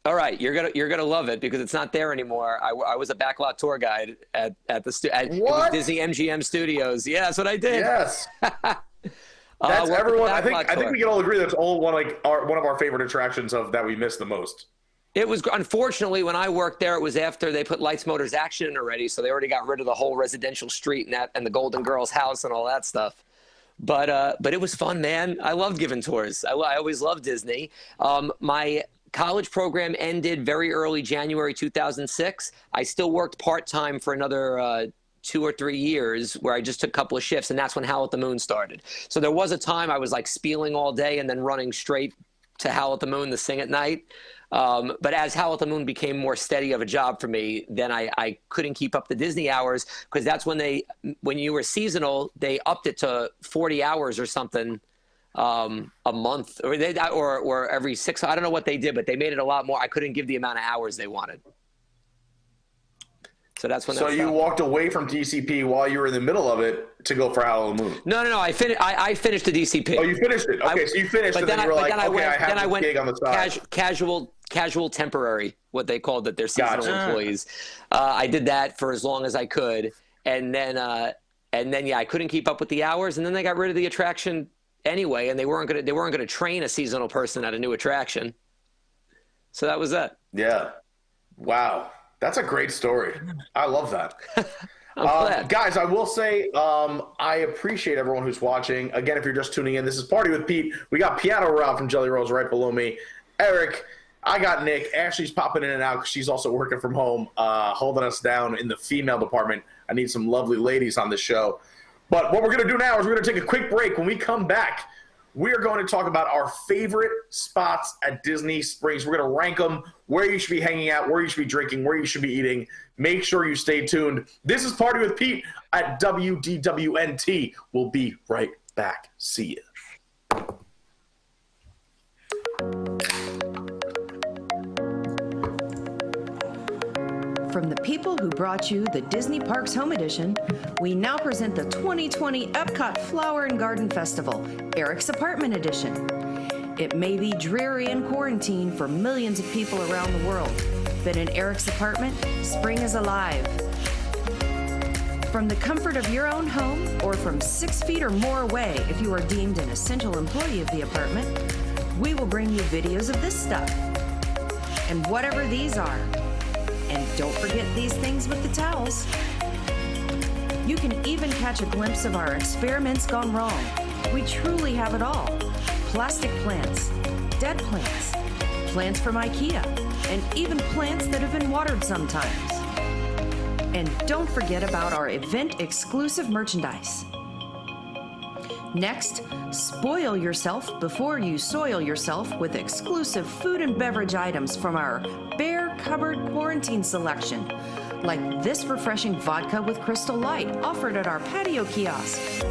All right, you're gonna love it because it's not there anymore. I was a backlot tour guide at Disney MGM Studios. Yeah, that's what I did. Yes, that's everyone. I think we can all agree that's all one of our favorite attractions that we miss the most. It was, unfortunately, when I worked there, it was after they put Lights, Motors, Action in already, so they already got rid of the whole residential street and the Golden Girls house and all that stuff. But it was fun, man. I loved giving tours. I always loved Disney. My college program ended very early January 2006. I still worked part-time for another 2 or 3 years where I just took a couple of shifts, and that's when Howl at the Moon started. So there was a time I was spieling all day and then running straight to Howl at the Moon to sing at night. But as Howl at the Moon became more steady of a job for me, then I couldn't keep up the Disney hours because that's when you were seasonal, they upped it to 40 hours or something. A month or every 6. I don't know what they did, but they made it a lot more. I couldn't give the amount of hours they wanted. So that's when. So you walked away from DCP while you were in the middle of it to go for Howl at the Moon. No. I finished the DCP. Oh, you finished it. Okay, so you finished, and then you were like, okay, I have a gig on the side. Casual, temporary, what they called it, their seasonal employees. I did that for as long as I could, and then I couldn't keep up with the hours, and then they got rid of the attraction anyway, and they weren't gonna train a seasonal person at a new attraction. So that was that. Yeah. Wow. That's a great story. I love that. glad. Guys, I will say I appreciate everyone who's watching. Again, if you're just tuning in, this is Party with Pete. We got Piano Rob from Jelly Rolls right below me. Eric, I got Nick. Ashley's popping in and out because she's also working from home, holding us down in the female department. I need some lovely ladies on this show. But what we're going to do now is we're going to take a quick break. When we come back, we are going to talk about our favorite spots at Disney Springs. We're going to rank them, where you should be hanging out, where you should be drinking, where you should be eating. Make sure you stay tuned. This is Party with Pete at WDWNT. We'll be right back. See ya. From the people who brought you the Disney Parks Home Edition, we now present the 2020 Epcot Flower and Garden Festival, Eric's Apartment Edition. It may be dreary in quarantine for millions of people around the world, but in Eric's apartment, spring is alive. From the comfort of your own home, or from 6 feet or more away if you are deemed an essential employee of the apartment, we will bring you videos of this stuff. And whatever these are. And don't forget these things with the towels. You can even catch a glimpse of our experiments gone wrong. We truly have it all. Plastic plants, dead plants, plants from IKEA, and even plants that have been watered sometimes. And don't forget about our event-exclusive merchandise. Next, spoil yourself before you soil yourself with exclusive food and beverage items from our Bear Cupboard Quarantine selection, like this refreshing vodka with Crystal Light offered at our patio kiosk.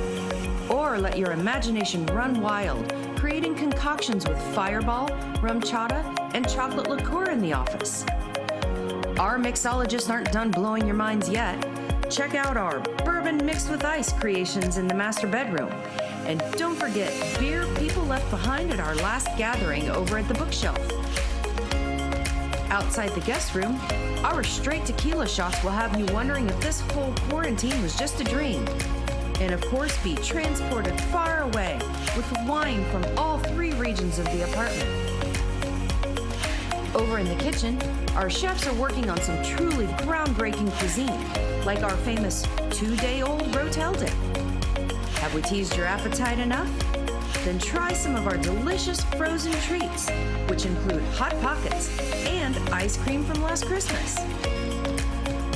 Or let your imagination run wild, creating concoctions with Fireball, rum chata, and chocolate liqueur in the office. Our mixologists aren't done blowing your minds yet. Check out our bourbon mixed with ice creations in the master bedroom. And don't forget beer people left behind at our last gathering over at the bookshelf. Outside the guest room, our straight tequila shots will have you wondering if this whole quarantine was just a dream. And of course, be transported far away with wine from all 3 regions of the apartment. Over in the kitchen, our chefs are working on some truly groundbreaking cuisine, like our famous 2-day-old Rotel Dip. Have we teased your appetite enough? Then try some of our delicious frozen treats, which include Hot Pockets and ice cream from last Christmas.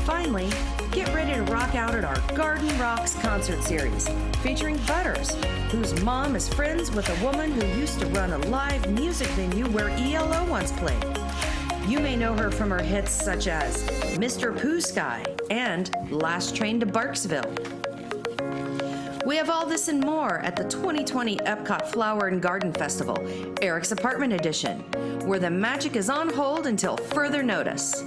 Finally, get ready to rock out at our Garden Rocks concert series, featuring Butters, whose mom is friends with a woman who used to run a live music venue where ELO once played. You may know her from her hits such as Mr. Pooh Sky and Last Train to Barksville. We have all this and more at the 2020 Epcot Flower and Garden Festival, Eric's Apartment Edition, where the magic is on hold until further notice.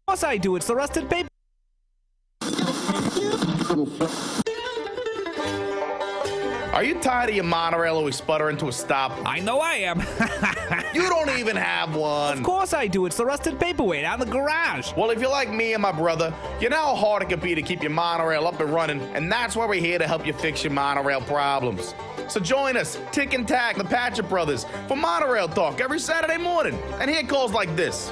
Of course I do. It's the rusted paper. Are you tired of your monorail always sputtering to a stop? I know I am. You don't even have one. Of course I do. It's the rusted paperweight out in the garage. Well, if you're like me and my brother, you know how hard it can be to keep your monorail up and running, and that's why we're here to help you fix your monorail problems. So join us, Tick and Tack, the Patchett Brothers, for Monorail Talk every Saturday morning. And hear calls like this.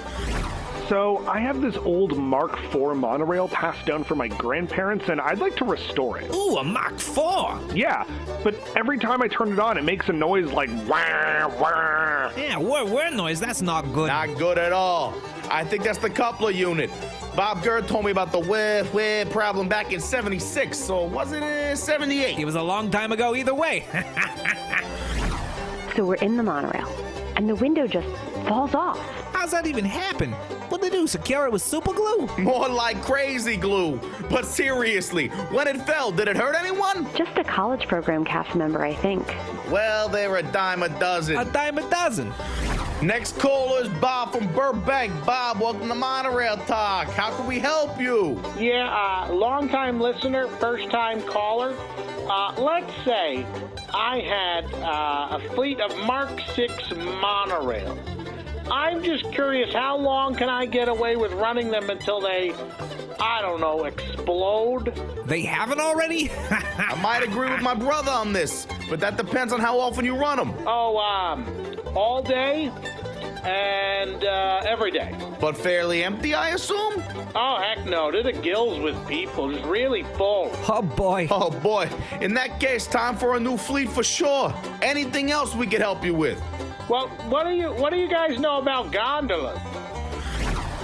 So, I have this old Mark IV monorail passed down from my grandparents, and I'd like to restore it. Ooh, a Mark IV? Yeah, but every time I turn it on, it makes a noise like wah, wah. Yeah, whir noise, that's not good. Not good at all. I think that's the coupler unit. Bob Gurr told me about the whir problem back in 76, so was it 78? It was a long time ago either way. So we're in the monorail, and the window just falls off. How's that even happen? What'd they do, secure it with super glue? More like crazy glue. But seriously, when it fell, did it hurt anyone? Just a college program cast member, I think. Well, they're a dime a dozen. A dime a dozen. Next caller is Bob from Burbank. Bob, welcome to Monorail Talk. How can we help you? Yeah, long-time listener, first-time caller. Let's say I had a fleet of Mark VI monorails. I'm just curious, how long can I get away with running them until they, I don't know, explode? They haven't already? I might agree with my brother on this, but that depends on how often you run them. Oh, all day and every day. But fairly empty, I assume? Oh, heck no. They're the gills with people. It's really full. Oh, boy. Oh, boy. In that case, time for a new fleet for sure. Anything else we could help you with? Well, what do you guys know about gondolas?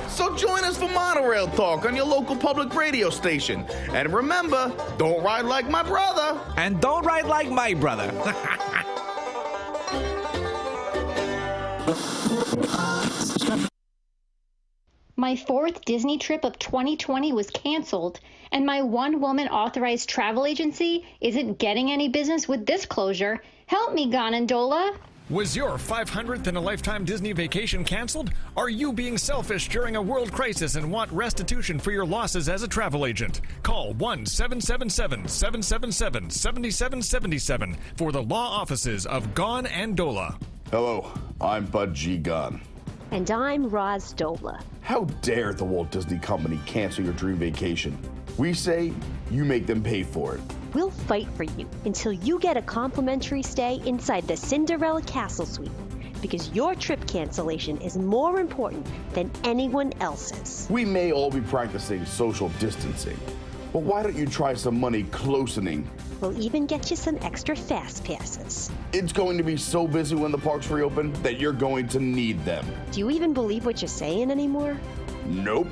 So join us for Monorail Talk on your local public radio station. And remember, don't ride like my brother. And don't ride like my brother. My fourth Disney trip of 2020 was canceled, and my one-woman authorized travel agency isn't getting any business with this closure. Help me, Ganondola. Was your 500th in a lifetime Disney vacation canceled? Are you being selfish during a world crisis and want restitution for your losses as a travel agent? Call 1-777-777-7777 for the law offices of Gon and Dola. Hello, I'm Bud G. Gunn. And I'm Roz Dola. How dare the Walt Disney Company cancel your dream vacation? We say you make them pay for it. We'll fight for you until you get a complimentary stay inside the Cinderella Castle Suite, because your trip cancellation is more important than anyone else's. We may all be practicing social distancing, but why don't you try some money closening? We'll even get you some extra fast passes. It's going to be so busy when the parks reopen that you're going to need them. Do you even believe what you're saying anymore? Nope.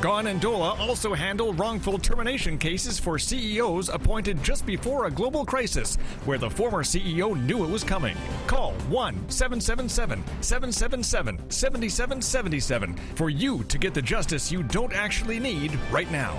Gon and Dola also handle wrongful termination cases for CEOs appointed just before a global crisis, where the former CEO knew it was coming. Call 1-777-777-7777 for you to get the justice you don't actually need right now.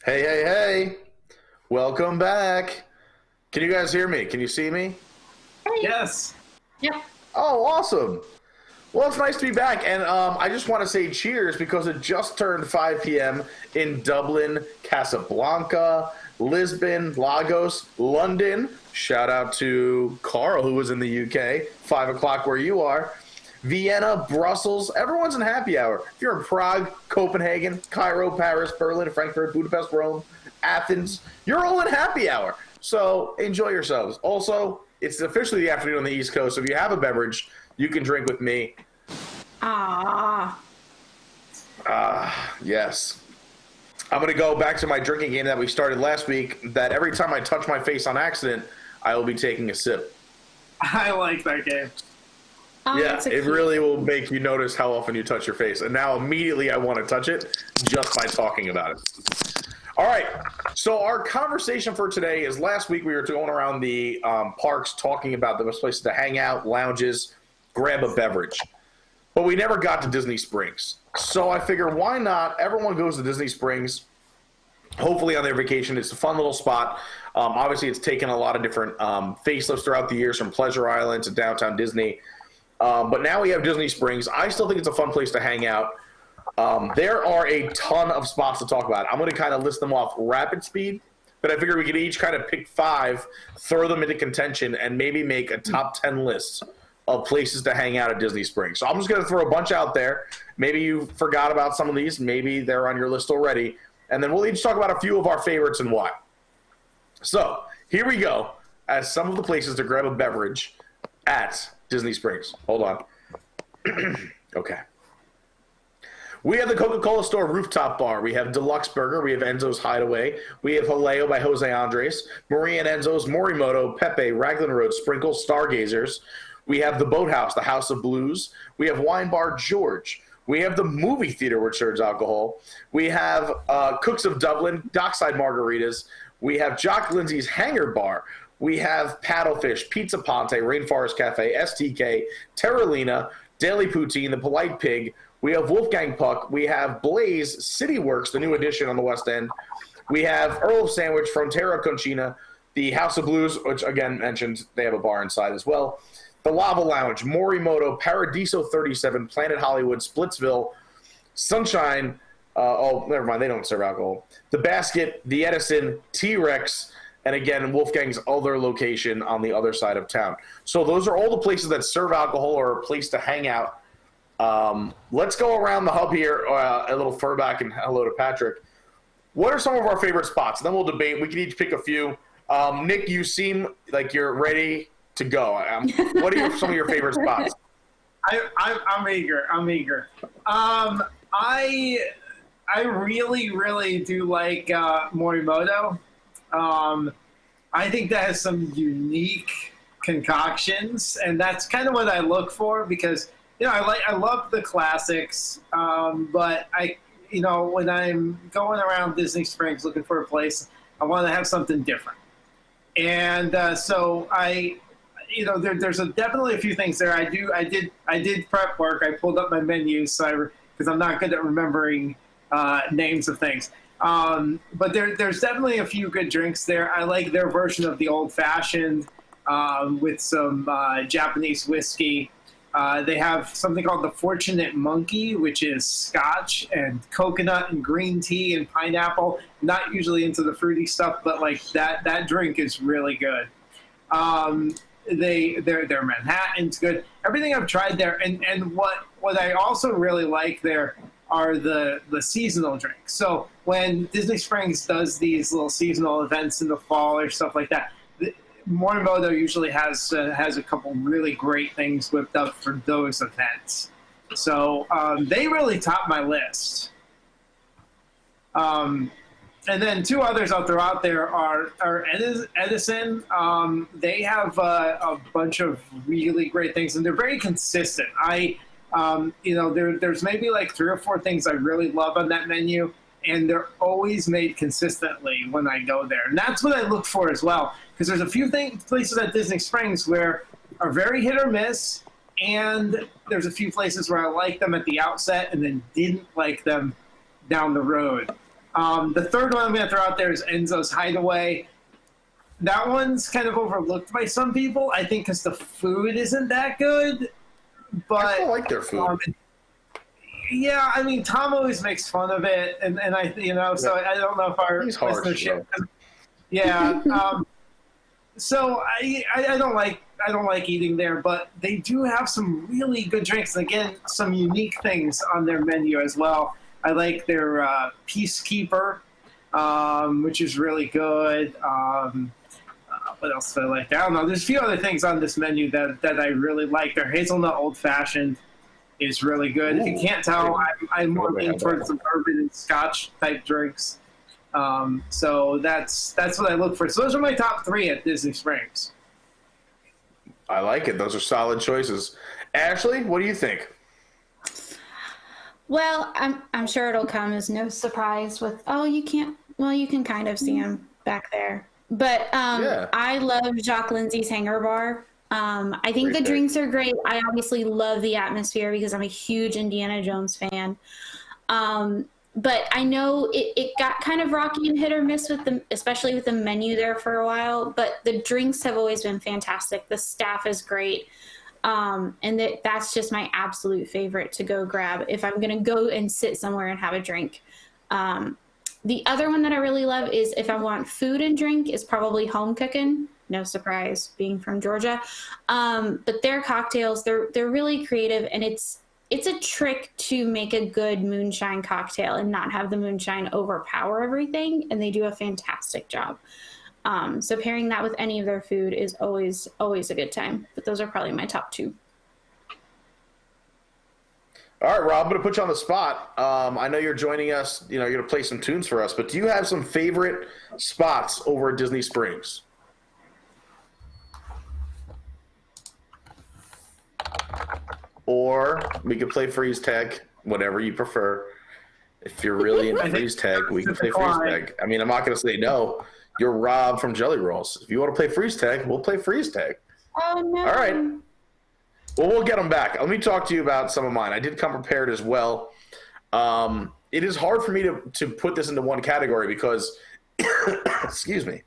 Hey, hey, hey. Welcome back. Can you guys hear me? Can you see me? Yes. Yep. Oh, awesome. Well, it's nice to be back. And I just want to say cheers because it just turned 5 p.m. in Dublin, Casablanca, Lisbon, Lagos, London. Shout out to Carl, who was in the UK, 5 o'clock where you are. Vienna, Brussels, everyone's in happy hour. If you're in Prague, Copenhagen, Cairo, Paris, Berlin, Frankfurt, Budapest, Rome, Athens, you're all in happy hour. So enjoy yourselves. Also, it's officially the afternoon on the East Coast, so if you have a beverage, you can drink with me. Yes. I'm going to go back to my drinking game that we started last week, that every time I touch my face on accident, I will be taking a sip. I like that game. Yeah, it really will make you notice how often you touch your face. And now immediately I want to touch it just by talking about it. All right, so our conversation for today is last week we were going around the parks talking about the best places to hang out, lounges, grab a beverage. But we never got to Disney Springs. So I figured why not? Everyone goes to Disney Springs, hopefully on their vacation. It's a fun little spot. Obviously, it's taken a lot of different facelifts throughout the years, from Pleasure Island to Downtown Disney. But now we have Disney Springs. I still think it's a fun place to hang out. There are a ton of spots to talk about. I'm going to kind of list them off rapid speed, but I figured we could each kind of pick 5, throw them into contention, and maybe make a top 10 list of places to hang out at Disney Springs. So I'm just going to throw a bunch out there. Maybe you forgot about some of these. Maybe they're on your list already. And then we'll each talk about a few of our favorites and why. So here we go as some of the places to grab a beverage at Disney Springs. Hold on. Okay. We have the Coca-Cola Store Rooftop Bar. We have Deluxe Burger. We have Enzo's Hideaway. We have Haleo by Jose Andres. Marie and Enzo's, Morimoto, Pepe, Raglan Road, Sprinkle, Stargazers. We have the Boathouse, the House of Blues. We have Wine Bar George. We have the movie theater, which serves alcohol. We have Cooks of Dublin, Dockside Margaritas. We have Jock Lindsay's Hangar Bar. We have Paddlefish, Pizza Ponte, Rainforest Cafe, STK, Terralina, Daily Poutine, The Polite Pig. We have Wolfgang Puck. We have Blaze, City Works, the new addition on the West End. We have Earl of Sandwich, Frontera Conchina, the House of Blues, which again mentioned they have a bar inside as well. The Lava Lounge, Morimoto, Paradiso 37, Planet Hollywood, Splitsville, Sunshine. Never mind, they don't serve alcohol. The Basket, the Edison, T-Rex, and again, Wolfgang's other location on the other side of town. So those are all the places that serve alcohol or a place to hang out. Let's go around the hub here, a little further back, and hello to Patrick. What are some of our favorite spots? And then we'll debate. We can each pick a few. Nick, you seem like you're ready to go. What are some of your favorite spots? I'm eager. I really, really do like Morimoto. I think that has some unique concoctions, and that's kind of what I look for because I love the classics, but when I'm going around Disney Springs looking for a place, I want to have something different, and so there's definitely a few things there. I did prep work. I pulled up my menus because I'm not good at remembering names of things. But there's definitely a few good drinks there. I like their version of the old fashioned with some Japanese whiskey. They have something called the Fortunate Monkey, which is scotch and coconut and green tea and pineapple. Not usually into the fruity stuff, but like that drink is really good. Their Manhattan's good. Everything I've tried there, and what I also really like there are the seasonal drinks. So when Disney Springs does these little seasonal events in the fall or stuff like that, Morimoto usually has a couple really great things whipped up for those events. So they really top my list. And then 2 others I'll throw out there are Edison. They have a bunch of really great things, and they're very consistent. There's maybe like 3 or 4 things I really love on that menu, and they're always made consistently when I go there. And that's what I look for as well, because there's a few places at Disney Springs where are very hit or miss, and there's a few places where I like them at the outset and then didn't like them down the road. The third one I'm going to throw out there is Enzo's Hideaway. That one's kind of overlooked by some people, I think, because the food isn't that good. But I still like their food. Yeah, I mean, Tom always makes fun of it, and I, so I don't know if our listenership. Yeah. So I don't like eating there, but they do have some really good drinks. And again, some unique things on their menu as well. I like their Peacekeeper, which is really good. What else do I like? I don't know. There's a few other things on this menu that I really like. Their Hazelnut Old Fashioned is really good. Ooh, if you can't tell, I'm more leaning towards some bourbon and scotch type drinks. So that's what I look for. So those are my top 3 at Disney Springs. I like it. Those are solid choices. Ashley, what do you think? Well, I'm sure it'll come as no surprise with, you can kind of see him back there. But I love Jacques Lindsay's Hangar Bar. I think the drinks are great. I obviously love the atmosphere because I'm a huge Indiana Jones fan. But I know it got kind of rocky and hit or miss especially with the menu there for a while. But the drinks have always been fantastic. The staff is great. And that's just my absolute favorite to go grab if I'm going to go and sit somewhere and have a drink. The other one that I really love is if I want food and drink is probably Home Cookin'. No surprise, being from Georgia. But their cocktails, they're really creative, and it's a trick to make a good moonshine cocktail and not have the moonshine overpower everything, and they do a fantastic job. So pairing that with any of their food is always a good time. But those are probably my top two. All right, Rob, I'm going to put you on the spot. I know you're joining us. You're going to play some tunes for us, but do you have some favorite spots over at Disney Springs? Or we could play freeze tag, whatever you prefer. If you're really into freeze tag, we can play freeze tag. I mean, I'm not going to say no. You're Rob from Jelly Rolls. If you want to play freeze tag, we'll play freeze tag. Oh, no. All right. Well, we'll get them back. Let me talk to you about some of mine. I did come prepared as well. It is hard for me to put this into one category because, excuse me,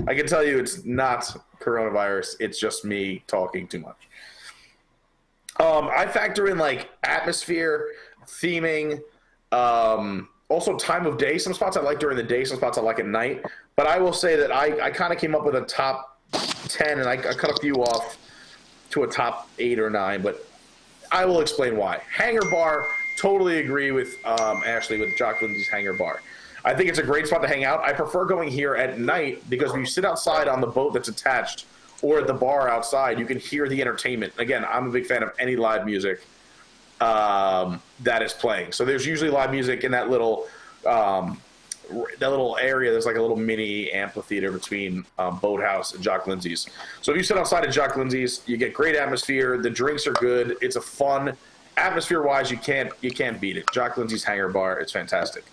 I can tell you it's not coronavirus. It's just me talking too much. I factor in like atmosphere, theming, also time of day. Some spots I like during the day, some spots I like at night. But I will say that I kind of came up with a top 10, and I cut a few off to a top 8 or 9. But I will explain why. Hangar Bar, totally agree with Ashley with Jock Lindsay's Hangar Bar. I think it's a great spot to hang out. I prefer going here at night because when you sit outside on the boat that's attached, or at the bar outside, you can hear the entertainment. Again, I'm a big fan of any live music that is playing. So there's usually live music in that little area. There's like a little mini amphitheater between Boathouse and Jock Lindsay's. So if you sit outside of Jock Lindsay's, you get great atmosphere. The drinks are good. It's a fun atmosphere-wise. You can't beat it. Jock Lindsay's Hangar Bar. It's fantastic.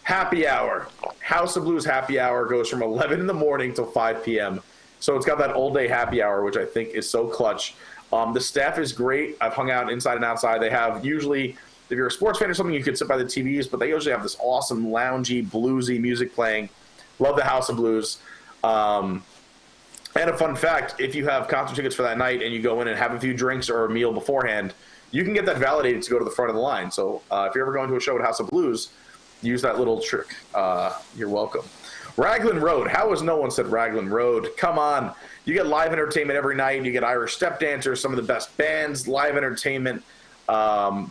Happy hour. House of Blues happy hour goes from 11 in the morning till 5 p.m. So it's got that all-day happy hour, which I think is so clutch. The staff is great. I've hung out inside and outside. They have usually, if you're a sports fan or something, you could sit by the TVs, but they usually have this awesome loungy, bluesy music playing. Love the House of Blues. And a fun fact, if you have concert tickets for that night and you go in and have a few drinks or a meal beforehand, you can get that validated to go to the front of the line. So if you're ever going to a show at House of Blues, use that little trick. You're welcome. Raglan Road. How has no one said Raglan Road? Come on. You get live entertainment every night. You get Irish step dancers, some of the best bands, live entertainment,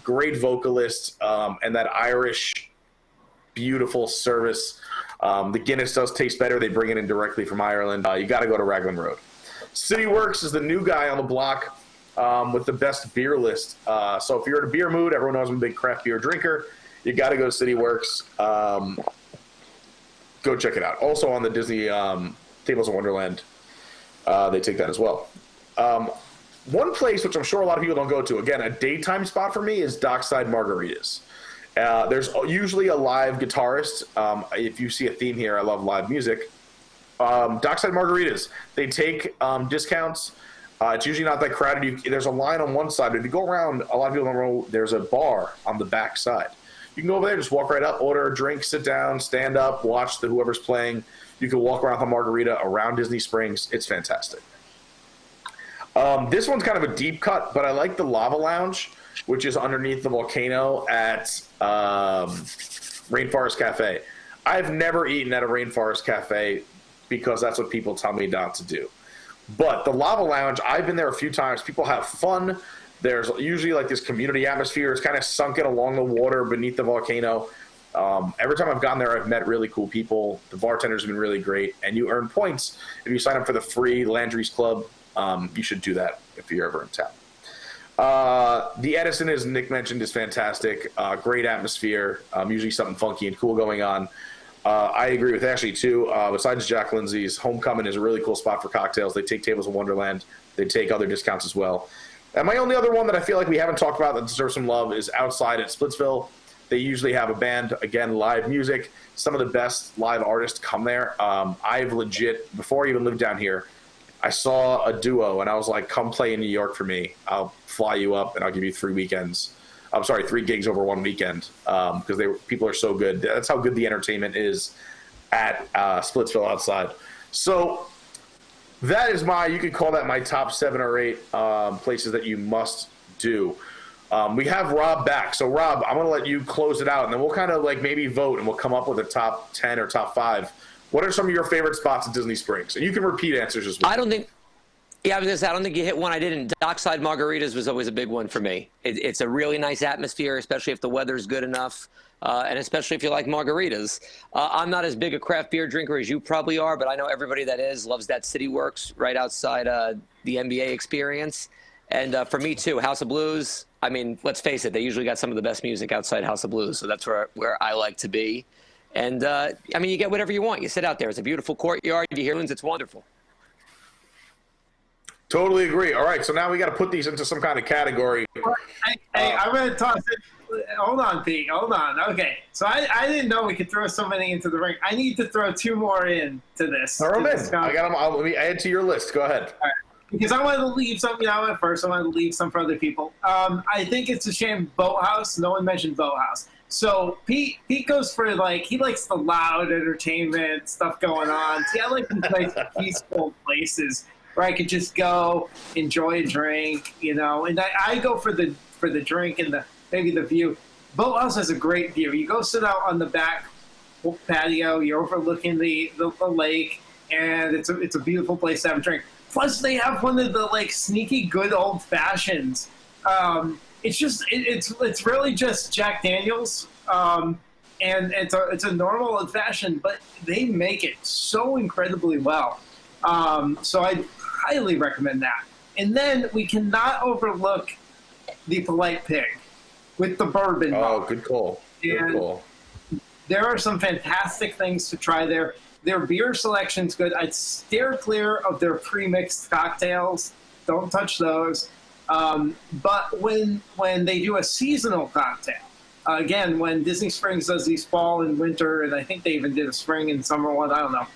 great vocalists, and that Irish beautiful service. The Guinness does taste better. They bring it in directly from Ireland. You got to go to Raglan Road. City Works is the new guy on the block with the best beer list. So if you're in a beer mood, everyone knows I'm a big craft beer drinker. You got to go to City Works. Go check it out. Also on the Disney Tables of Wonderland, they take that as well. One place which I'm sure a lot of people don't go to, again, a daytime spot for me is Dockside Margaritas. There's usually a live guitarist. If you see a theme here, I love live music. Dockside Margaritas, they take discounts. It's usually not that crowded. There's a line on one side, but if you go around, a lot of people don't know there's a bar on the back side. You can go over there, just walk right up, order a drink, sit down, stand up, watch whoever's playing. You can walk around the margarita around Disney Springs. It's fantastic. This one's kind of a deep cut, but I like the Lava Lounge, which is underneath the volcano at Rainforest Cafe. I've never eaten at a Rainforest Cafe because that's what people tell me not to do. But the Lava Lounge, I've been there a few times. People have fun. There's usually like this community atmosphere. It's kind of sunken along the water beneath the volcano. Every time I've gone there, I've met really cool people. The bartenders have been really great. And you earn points if you sign up for the free Landry's Club. You should do that if you're ever in town. The Edison, as Nick mentioned, is fantastic. Great atmosphere. Usually something funky and cool going on. I agree with Ashley, too. Besides Jack Lindsay's, Homecoming is a really cool spot for cocktails. They take Tables of Wonderland. They take other discounts as well. And my only other one that I feel like we haven't talked about that deserves some love is outside at Splitsville. They usually have a band, again, live music. Some of the best live artists come there. I've legit, before I even lived down here, I saw a duo, and I was like, come play in New York for me. I'll fly you up, and I'll give you 3 gigs over one weekend, because people are so good. That's how good the entertainment is at Splitsville outside. So That is you could call that my top 7 or 8 places that you must do. We have Rob back. So, Rob, I'm going to let you close it out, and then we'll kind of like maybe vote, and we'll come up with a top 10 or top 5. What are some of your favorite spots at Disney Springs? And you can repeat answers as well. I was going to say, I don't think you hit one I didn't. Dockside Margaritas was always a big one for me. It's a really nice atmosphere, especially if the weather's good enough, and especially if you like margaritas. I'm not as big a craft beer drinker as you probably are, but I know everybody that loves that City Works right outside the NBA experience. And for me, too, House of Blues. I mean, let's face it, they usually got some of the best music outside House of Blues, so that's where I like to be. And, I mean, you get whatever you want. You sit out there. It's a beautiful courtyard. You hear tunes. It's wonderful. Totally agree. All right, so now we got to put these into some kind of category. Hey, I'm going to toss it. Hold on, Pete. Hold on. Okay, so I didn't know we could throw so many into the ring. I need to throw 2 more in to this. Throw them in. I got them. Let me add to your list. Go ahead. All right. Because I wanted to leave some, I went first. I wanted to leave some for other people. I think it's a shame Boathouse. No one mentioned Boathouse. So Pete goes for he likes the loud entertainment stuff going on. See, I like these nice peaceful places where I could just go enjoy a drink, and I go for the drink and maybe the view. Boathouse has a great view. You go sit out on the back patio. You're overlooking the lake, and it's a beautiful place to have a drink. Plus, they have one of the sneaky good old fashions. It's really just Jack Daniels, and it's a normal old fashioned, but they make it so incredibly well. So I highly recommend that. And then we cannot overlook the Polite Pig with the bourbon. Oh, good call. Good call. There are some fantastic things to try there. Their beer selection's good. I'd steer clear of their pre-mixed cocktails. Don't touch those. But when they do a seasonal cocktail, again, when Disney Springs does these fall and winter, and I think they even did a spring and summer one, I don't know.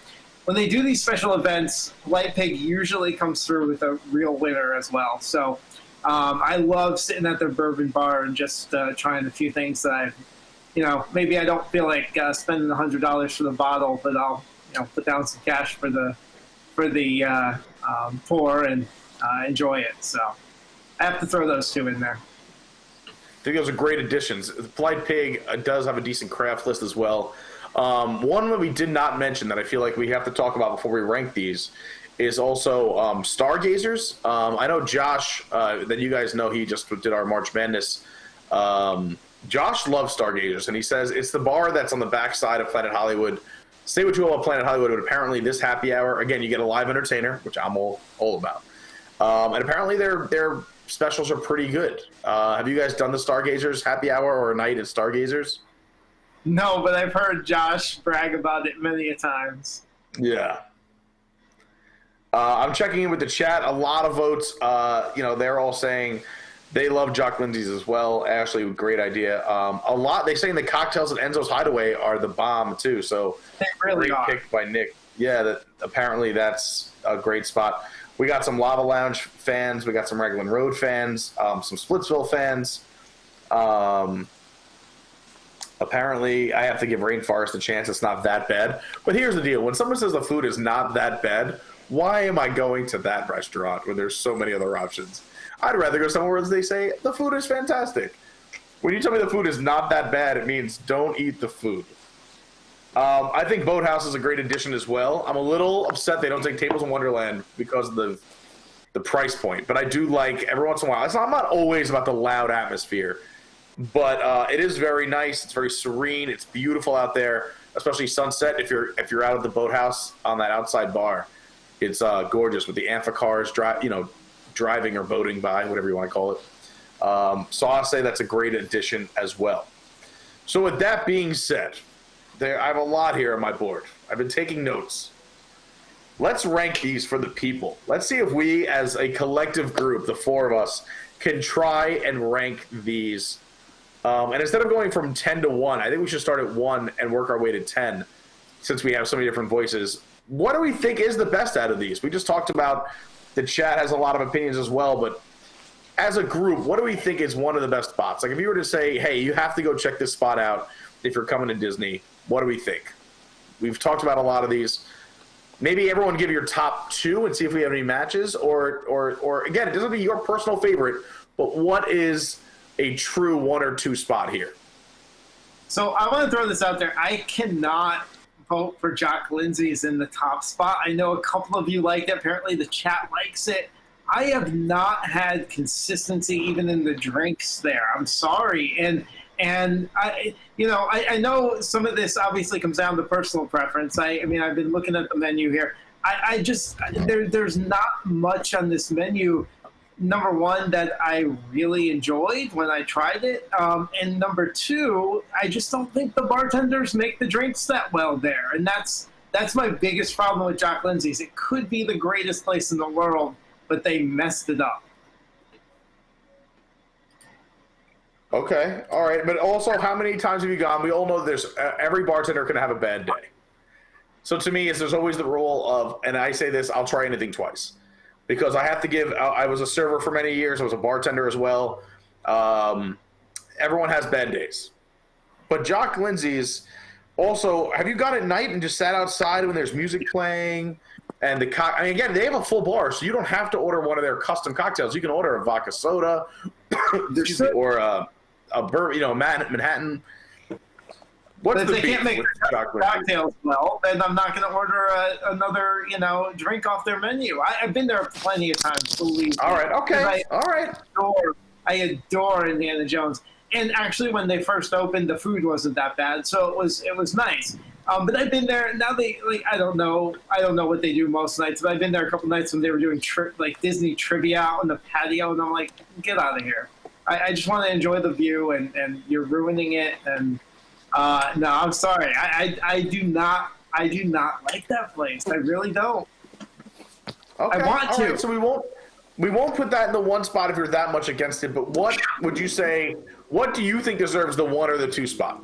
When they do these special events, Light Pig usually comes through with a real winner as well. So I love sitting at their bourbon bar and just trying a few things that maybe I don't feel like spending $100 for the bottle, but I'll put down some cash for the pour and enjoy it. So I have to throw those 2 in there. I think those are great additions. The Polite Pig does have a decent craft list as well. One that we did not mention that I feel like we have to talk about before we rank these is also Stargazers. I know Josh, that you guys know, he just did our March Madness. Josh loves Stargazers, and he says it's the bar that's on the backside of Planet Hollywood. Say what you will about Planet Hollywood, but apparently this happy hour, again, you get a live entertainer, which I'm all about. And apparently their specials are pretty good. Have you guys done the Stargazers happy hour or a night at Stargazers? No, but I've heard Josh brag about it many a times. Yeah. I'm checking in with the chat. A lot of votes. They're all saying they love Jock Lindsay's as well. Ashley, great idea. A lot. They saying the cocktails at Enzo's Hideaway are the bomb too. So they really great are. Pick by Nick. Yeah, apparently that's a great spot. We got some Lava Lounge fans. We got some Raglan Road fans. Some Splitsville fans. Apparently, I have to give Rainforest a chance. It's not that bad. But here's the deal. When someone says the food is not that bad, why am I going to that restaurant when there's so many other options? I'd rather go somewhere where they say the food is fantastic. When you tell me the food is not that bad, it means don't eat the food. I think Boathouse is a great addition as well. I'm a little upset they don't take Tables in Wonderland because of the price point. But I do like every once in a while. I'm not always about the loud atmosphere. But it is very nice. It's very serene. It's beautiful out there, especially sunset. If you're out at the Boathouse on that outside bar, it's gorgeous with the amphicars driving or boating by, whatever you want to call it. So I'll say that's a great addition as well. So with that being said, I have a lot here on my board. I've been taking notes. Let's rank these for the people. Let's see if we, as a collective group, the 4 of us, can try and rank these. And instead of going from 10 to 1, I think we should start at 1 and work our way to 10, since we have so many different voices. What do we think is the best out of these? We just talked about the chat has a lot of opinions as well, but as a group, what do we think is one of the best spots? Like if you were to say, hey, you have to go check this spot out if you're coming to Disney, what do we think? We've talked about a lot of these. maybe everyone give your top 2 and see if we have any matches, or again, it doesn't be your personal favorite, but what is a true 1 or 2 spot here? So I want to throw this out there. I cannot vote for Jock Lindsay's in the top spot. I know a couple of you like it. Apparently the chat likes it. I have not had consistency even in the drinks there. I'm sorry. And I know some of this obviously comes down to personal preference. I mean, I've been looking at the menu here. There's not much on this menu, number one, that I really enjoyed when I tried it. And number 2, I just don't think the bartenders make the drinks that well there. And that's my biggest problem with Jock Lindsay's. It could be the greatest place in the world, but they messed it up. Okay, all right, but also, how many times have you gone? We all know there's every bartender can have a bad day. So to me, there's always the rule of, and I say this, I'll try anything twice, because I have to give. I was a server for many years. I was a bartender as well. Everyone has bad days, but Jock Lindsay's also. Have you gone at night and just sat outside when there's music playing? And I mean, again, they have a full bar, so you don't have to order one of their custom cocktails. You can order a vodka soda, or a Manhattan. But if they can't make cocktails well, then I'm not going to order another, drink off their menu. I've been there plenty of times, believe me. All right, okay, all right. I adore Indiana Jones. And actually, when they first opened, the food wasn't that bad, so it was nice. But I've been there. Now I don't know what they do most nights, but I've been there a couple nights when they were doing Disney trivia out on the patio, and I'm like, get out of here. I just want to enjoy the view, and you're ruining it. And no, I'm sorry. I do not like that place. I really don't. Okay, I want to. Right, so we won't put that in the 1 spot if you're that much against it. But what would you say? What do you think deserves the 1 or the 2 spot?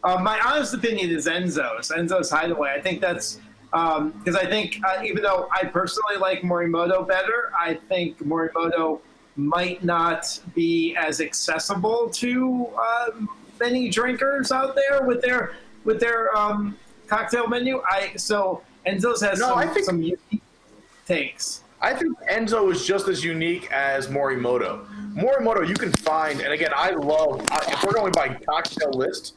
My honest opinion is Enzo's Hideaway. I think that's because I think even though I personally like Morimoto better, I think Morimoto might not be as accessible to many drinkers out there with their cocktail menu. So Enzo's has some unique takes. I think Enzo is just as unique as Morimoto. Morimoto, you can find, and again, if we're going by cocktail list,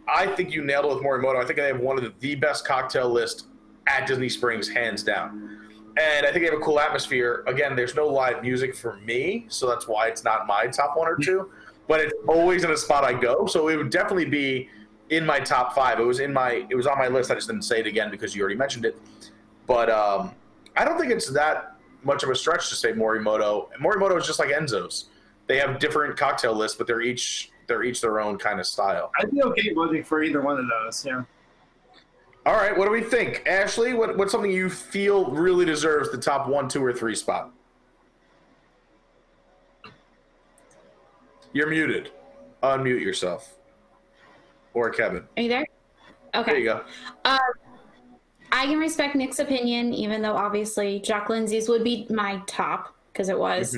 I think you nailed it with Morimoto. I think they have one of the best cocktail lists at Disney Springs, hands down. And I think they have a cool atmosphere. Again, there's no live music for me, so that's why it's not my top 1 or 2. But it's always in a spot I go, so it would definitely be in my top 5. It was on my list. I just didn't say it again because you already mentioned it. But I don't think it's that much of a stretch to say Morimoto. Morimoto is just like Enzo's. They have different cocktail lists, but they're each their own kind of style. I'd be okay voting for either one of those, yeah. All right, what do we think? Ashley, what's something you feel really deserves the top 1, 2, or 3 spot? You're muted. Unmute yourself. Or Kevin. Are you there? Okay. There you go. I can respect Nick's opinion, even though obviously Jock Lindsay's would be my top, because it was.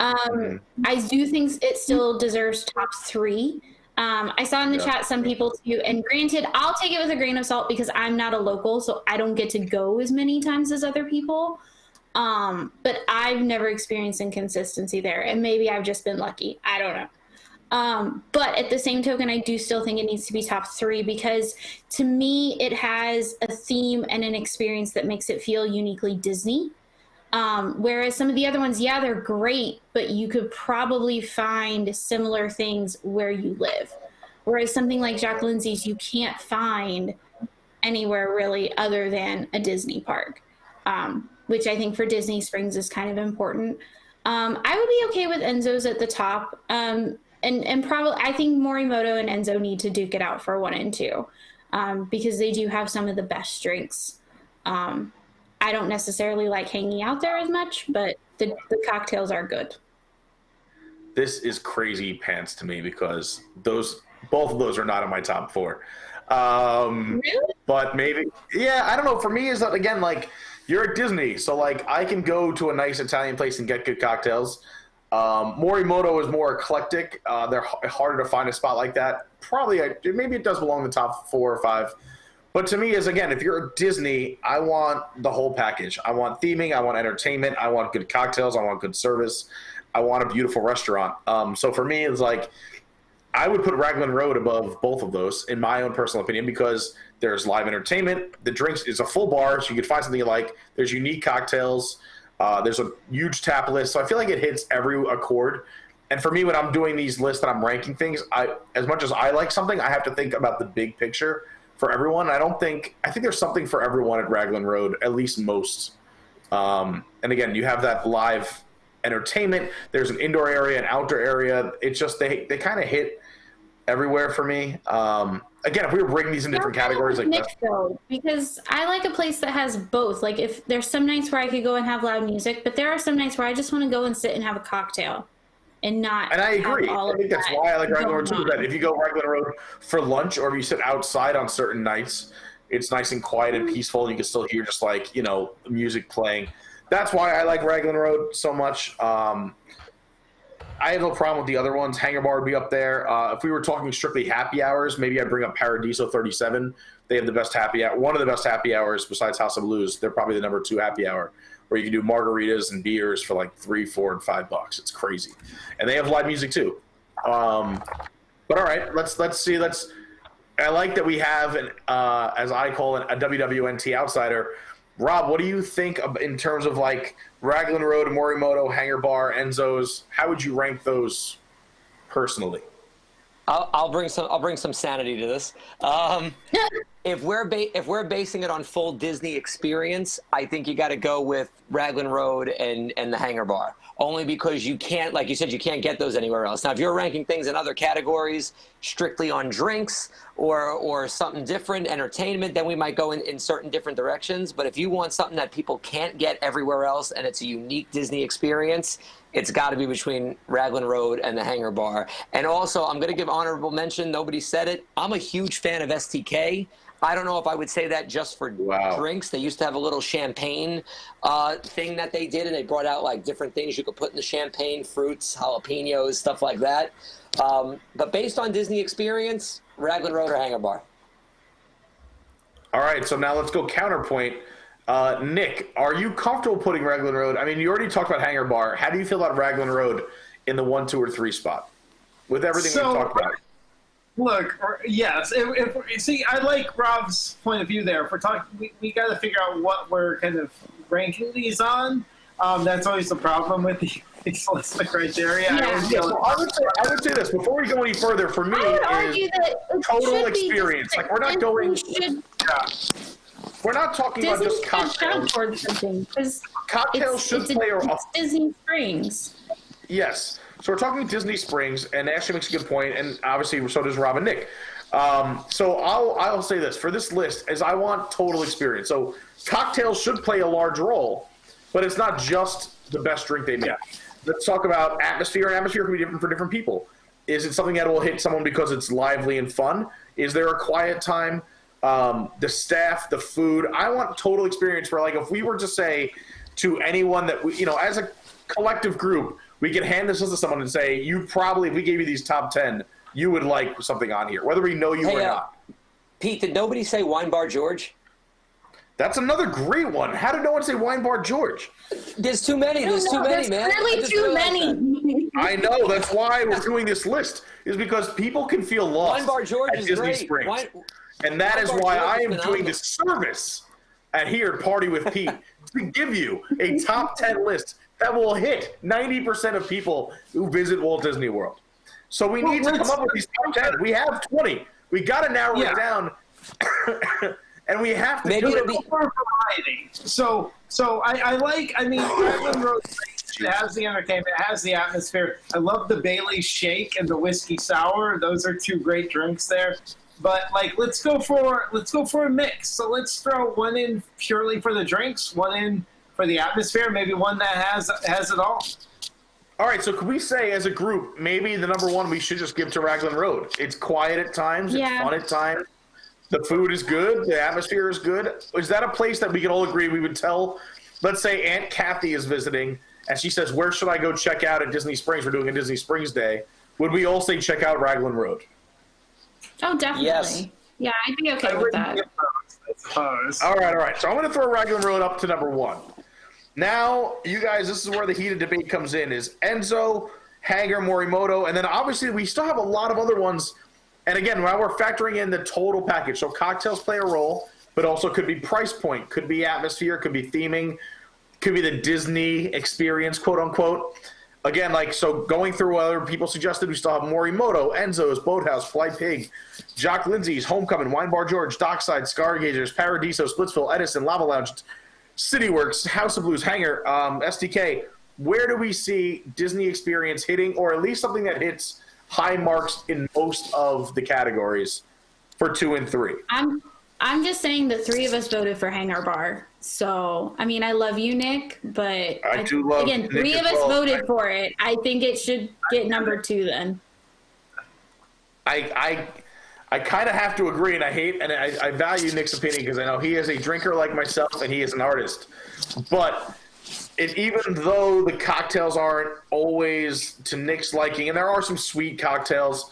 I do think it still deserves top 3. I saw in the chat some people too, and granted, I'll take it with a grain of salt because I'm not a local, so I don't get to go as many times as other people. But I've never experienced inconsistency there, and maybe I've just been lucky. I don't know. But at the same token, I do still think it needs to be top 3 because to me, it has a theme and an experience that makes it feel uniquely Disney. Whereas some of the other ones, yeah, they're great, but you could probably find similar things where you live. Whereas something like Jock Lindsay's, you can't find anywhere really other than a Disney park, which I think for Disney Springs is kind of important. I would be okay with Enzo's at the top. And probably, I think Morimoto and Enzo need to duke it out for 1 and 2 because they do have some of the best drinks. I don't necessarily like hanging out there as much, but the cocktails are good. This is crazy pants to me because both of those are not in my top 4. Really? But maybe, yeah, I don't know. For me, is that again, like you're at Disney, so like I can go to a nice Italian place and get good cocktails. Morimoto is more eclectic. They're harder to find a spot like that. Probably, maybe it does belong in the top 4 or 5. But to me, is again, if you're Disney, I want the whole package. I want theming, I want entertainment, I want good cocktails, I want good service, I want a beautiful restaurant. So for me, it's like I would put Raglan Road above both of those, in my own personal opinion, because there's live entertainment, the drinks is a full bar, so you can find something you like. There's unique cocktails, there's a huge tap list, so I feel like it hits every accord. And for me, when I'm doing these lists and I'm ranking things, as much as I like something, I have to think about the big picture for everyone. I think there's something for everyone at Raglan Road, at least most. And again, you have that live entertainment. There's an indoor area, an outdoor area. It's just they kind of hit everywhere for me. Again, if we were breaking these in different categories, like mixed though, because I like a place that has both. Like if there's some nights where I could go and have loud music, but there are some nights where I just want to go and sit and have a cocktail. And I agree. I think that's why I like Raglan Road too. That if you go Raglan Road for lunch, or if you sit outside on certain nights, it's nice and quiet and peaceful. You can still hear just like the music playing. That's why I like Raglan Road so much. I have no problem with the other ones. Hangar Bar would be up there. If we were talking strictly happy hours, maybe I'd bring up Paradiso 37. They have the best happy hour, one of the best happy hours besides House of Blues. They're probably the number 2 happy hour, where you can do margaritas and beers for like $3, $4, and $5. It's crazy, and they have live music too. But all right, let's see. I like that we have an as I call it, a WDWNT outsider. Rob, what do you think in terms of like Raglan Road, Morimoto, Hangar Bar, Enzo's? How would you rank those personally? I'll bring some sanity to this. If we're basing it on full Disney experience, I think you got to go with Raglan Road and the Hangar Bar, only because you can't, like you said, you can't get those anywhere else. Now, if you're ranking things in other categories, strictly on drinks or something different, entertainment, then we might go in certain different directions. But if you want something that people can't get everywhere else and it's a unique Disney experience, it's got to be between Raglan Road and the Hangar Bar. And also, I'm going to give honorable mention. Nobody said it. I'm a huge fan of STK. I don't know if I would say that just for drinks. They used to have a little champagne thing that they did, and they brought out like different things you could put in the champagne, fruits, jalapenos, stuff like that. But based on Disney experience, Raglan Road or Hangar Bar. All right, so now let's go counterpoint. Nick, are you comfortable putting Raglan Road? I mean, you already talked about Hangar Bar. How do you feel about Raglan Road in the 1, 2, or 3 spot with everything we've talked about? Look, yes. See, I like Rob's point of view there. If we're talking, we got to figure out what we're kind of ranking these on. That's always the problem with these lists of criteria. Yeah. I would say this before we go any further. For me, is total experience. Like we're not going. We're not talking about just cocktails. Cocktails should play a Disney Springs. Yes. So we're talking Disney Springs, and Ashley makes a good point, and obviously so does Rob and Nick. So I'll say this. For this list, is I want total experience. So cocktails should play a large role, but it's not just the best drink they make. Let's talk about atmosphere, and atmosphere can be different for different people. Is it something that will hit someone because it's lively and fun? Is there a quiet time? The staff, the food. I want total experience where, like, if we were to say to anyone that we, as a collective group, we can hand this to someone and say, you probably, if we gave you these top 10, you would like something on here, whether we know you or not. Pete, did nobody say Wine Bar George? That's another great one. How did no one say Wine Bar George? There's too many. There's too many, man. Really too many. I know. That's why we're doing this list, is because people can feel lost Wine Bar George at is Disney great. Springs. And that is why I am doing this service at here at Party with Pete to give you a top 10 list that will hit 90% of people who visit Walt Disney World. So we need to come up with these top 10. We have 20. We got to narrow it down. And we have to do it. More variety. So I mean, Raglan Road, it has the entertainment, it has the atmosphere. I love the Bailey's Shake and the Whiskey Sour. Those are 2 great drinks there. But let's go for a mix. So let's throw one in purely for the drinks, one in for the atmosphere, maybe one that has it all. All right, so can we say as a group, maybe the number 1 we should just give to Raglan Road? It's quiet at times, it's fun at times, the food is good, the atmosphere is good. Is that a place that we can all agree we would tell? Let's say Aunt Kathy is visiting, and she says, where should I go check out at Disney Springs? We're doing a Disney Springs Day. Would we all say check out Raglan Road? Oh, definitely. Yes. Yeah, I'd be okay with that. suppose. All right. So I'm going to throw Raglan Road up to number 1. Now, you guys, this is where the heated debate comes in, is Enzo, Hanger, Morimoto, and then obviously we still have a lot of other ones. And again, now we're factoring in the total package. So cocktails play a role, but also could be price point, could be atmosphere, could be theming, could be the Disney experience, quote unquote. Again, so going through what other people suggested, we still have Morimoto, Enzo's, Boathouse, Fly Pig, Jock Lindsay's, Homecoming, Wine Bar George, Dockside, Stargazers, Paradiso, Splitsville, Edison, Lava Lounge, CityWorks, House of Blues, Hanger, SDK. Where do we see Disney experience hitting, or at least something that hits high marks in most of the categories for 2 and 3? I'm just saying the 3 of us voted for Hangar Bar. So, I mean, I love you, Nick, but I do love again, Nick 3 of as us well. voted for it. I think it should get number 2 then. I kind of have to agree, and I value Nick's opinion because I know he is a drinker like myself and he is an artist. But even though the cocktails aren't always to Nick's liking, and there are some sweet cocktails,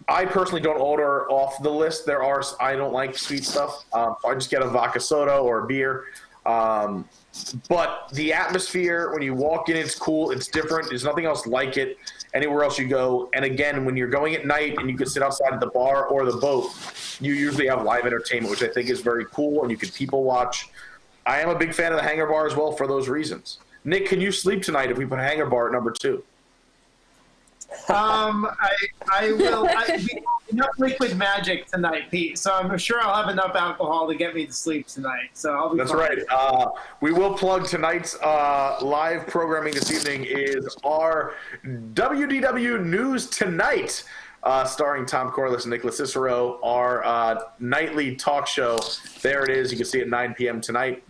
I personally don't order off the list. I don't like sweet stuff. So I just get a vodka soda or a beer. But the atmosphere, when you walk in, it's cool. It's different. There's nothing else like it anywhere else you go. And again, when you're going at night and you can sit outside at the bar or the boat, you usually have live entertainment, which I think is very cool, and you can people watch. I am a big fan of the Hangar Bar as well for those reasons. Nick, can you sleep tonight if we put Hangar Bar at number 2? I will. We have enough liquid magic tonight, Pete. So I'm sure I'll have enough alcohol to get me to sleep tonight. So I'll be. That's fine. right. We will plug tonight's live programming this evening is our WDW News Tonight, starring Tom Corliss and Nicholas Cicero, our nightly talk show. There it is. You can see it at 9 p.m. tonight.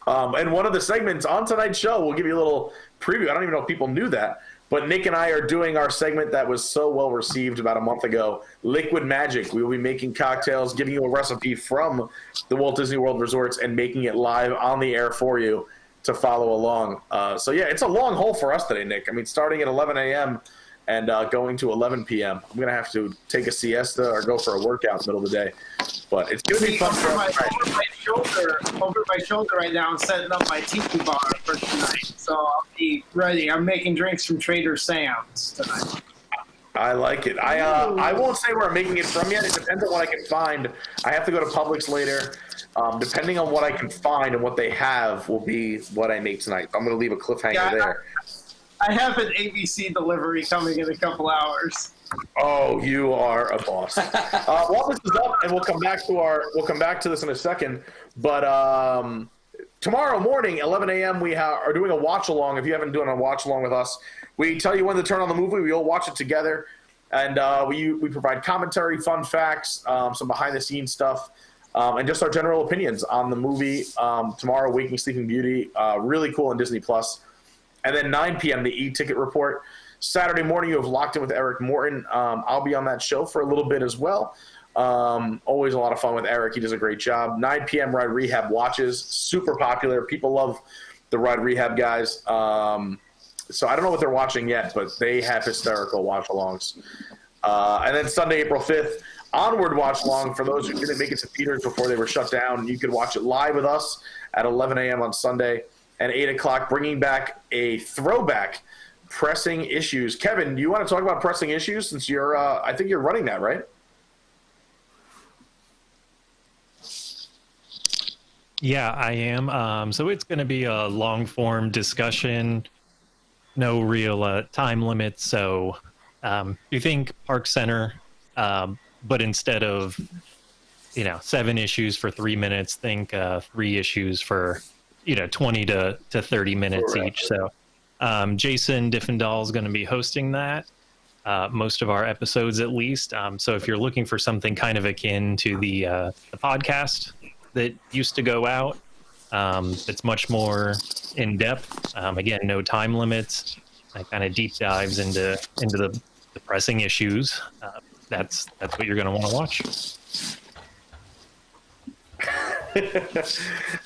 And one of the segments on tonight's show, we'll give you a little preview. I don't even know if people knew that. But Nick and I are doing our segment that was so well received about a month ago, Liquid Magic. We will be making cocktails, giving you a recipe from the Walt Disney World Resorts and making it live on the air for you to follow along. So, yeah, it's a long haul for us today, Nick. I mean, starting at 11 a.m. and going to 11 p.m. I'm going to have to take a siesta or go for a workout in the middle of the day. But it's going to be fun for us. Over my shoulder right now, I'm setting up my tiki bar for tonight. So I'll be ready. I'm making drinks from Trader Sam's tonight. I like it. I won't say where I'm making it from yet. It depends on what I can find. I have to go to Publix later. Depending on what I can find and what they have will be what I make tonight. I'm going to leave a cliffhanger there. I have an ABC delivery coming in a couple hours. Oh, you are a boss. Well, this is up, and we'll come back to this in a second. But tomorrow morning, 11 a.m., we are doing a watch along. If you haven't done a watch along with us, we tell you when to turn on the movie. We all watch it together, and we provide commentary, fun facts, some behind the scenes stuff, and just our general opinions on the movie. Tomorrow, Waking Sleeping Beauty, really cool on Disney Plus. And then 9 p.m., the e-ticket report. Saturday morning, you have Locked In with Eric Morton. I'll be on that show for a little bit as well. Always a lot of fun with Eric. He does a great job. 9 p.m. Ride Rehab Watches. Super popular. People love the Ride Rehab guys. So I don't know what they're watching yet, but they have hysterical watch-alongs. And then Sunday, April 5th, Onward watch-along. For those who didn't make it to theaters before they were shut down, you can watch it live with us at 11 a.m. on Sunday. And 8 o'clock, bringing back a throwback, Pressing Issues. Kevin, do you want to talk about Pressing Issues since you're, I think you're running that, right? Yeah, I am. So it's going to be a long-form discussion, no real time limit. So you think Park Center, but instead of, 7 issues for 3 minutes, think 3 issues for 20 to 30 minutes each. So Jason Diffendahl is going to be hosting that, most of our episodes at least. So if you're looking for something kind of akin to the podcast that used to go out, it's much more in depth. Again, no time limits. It kind of deep dives into the pressing issues. That's what you're going to want to watch.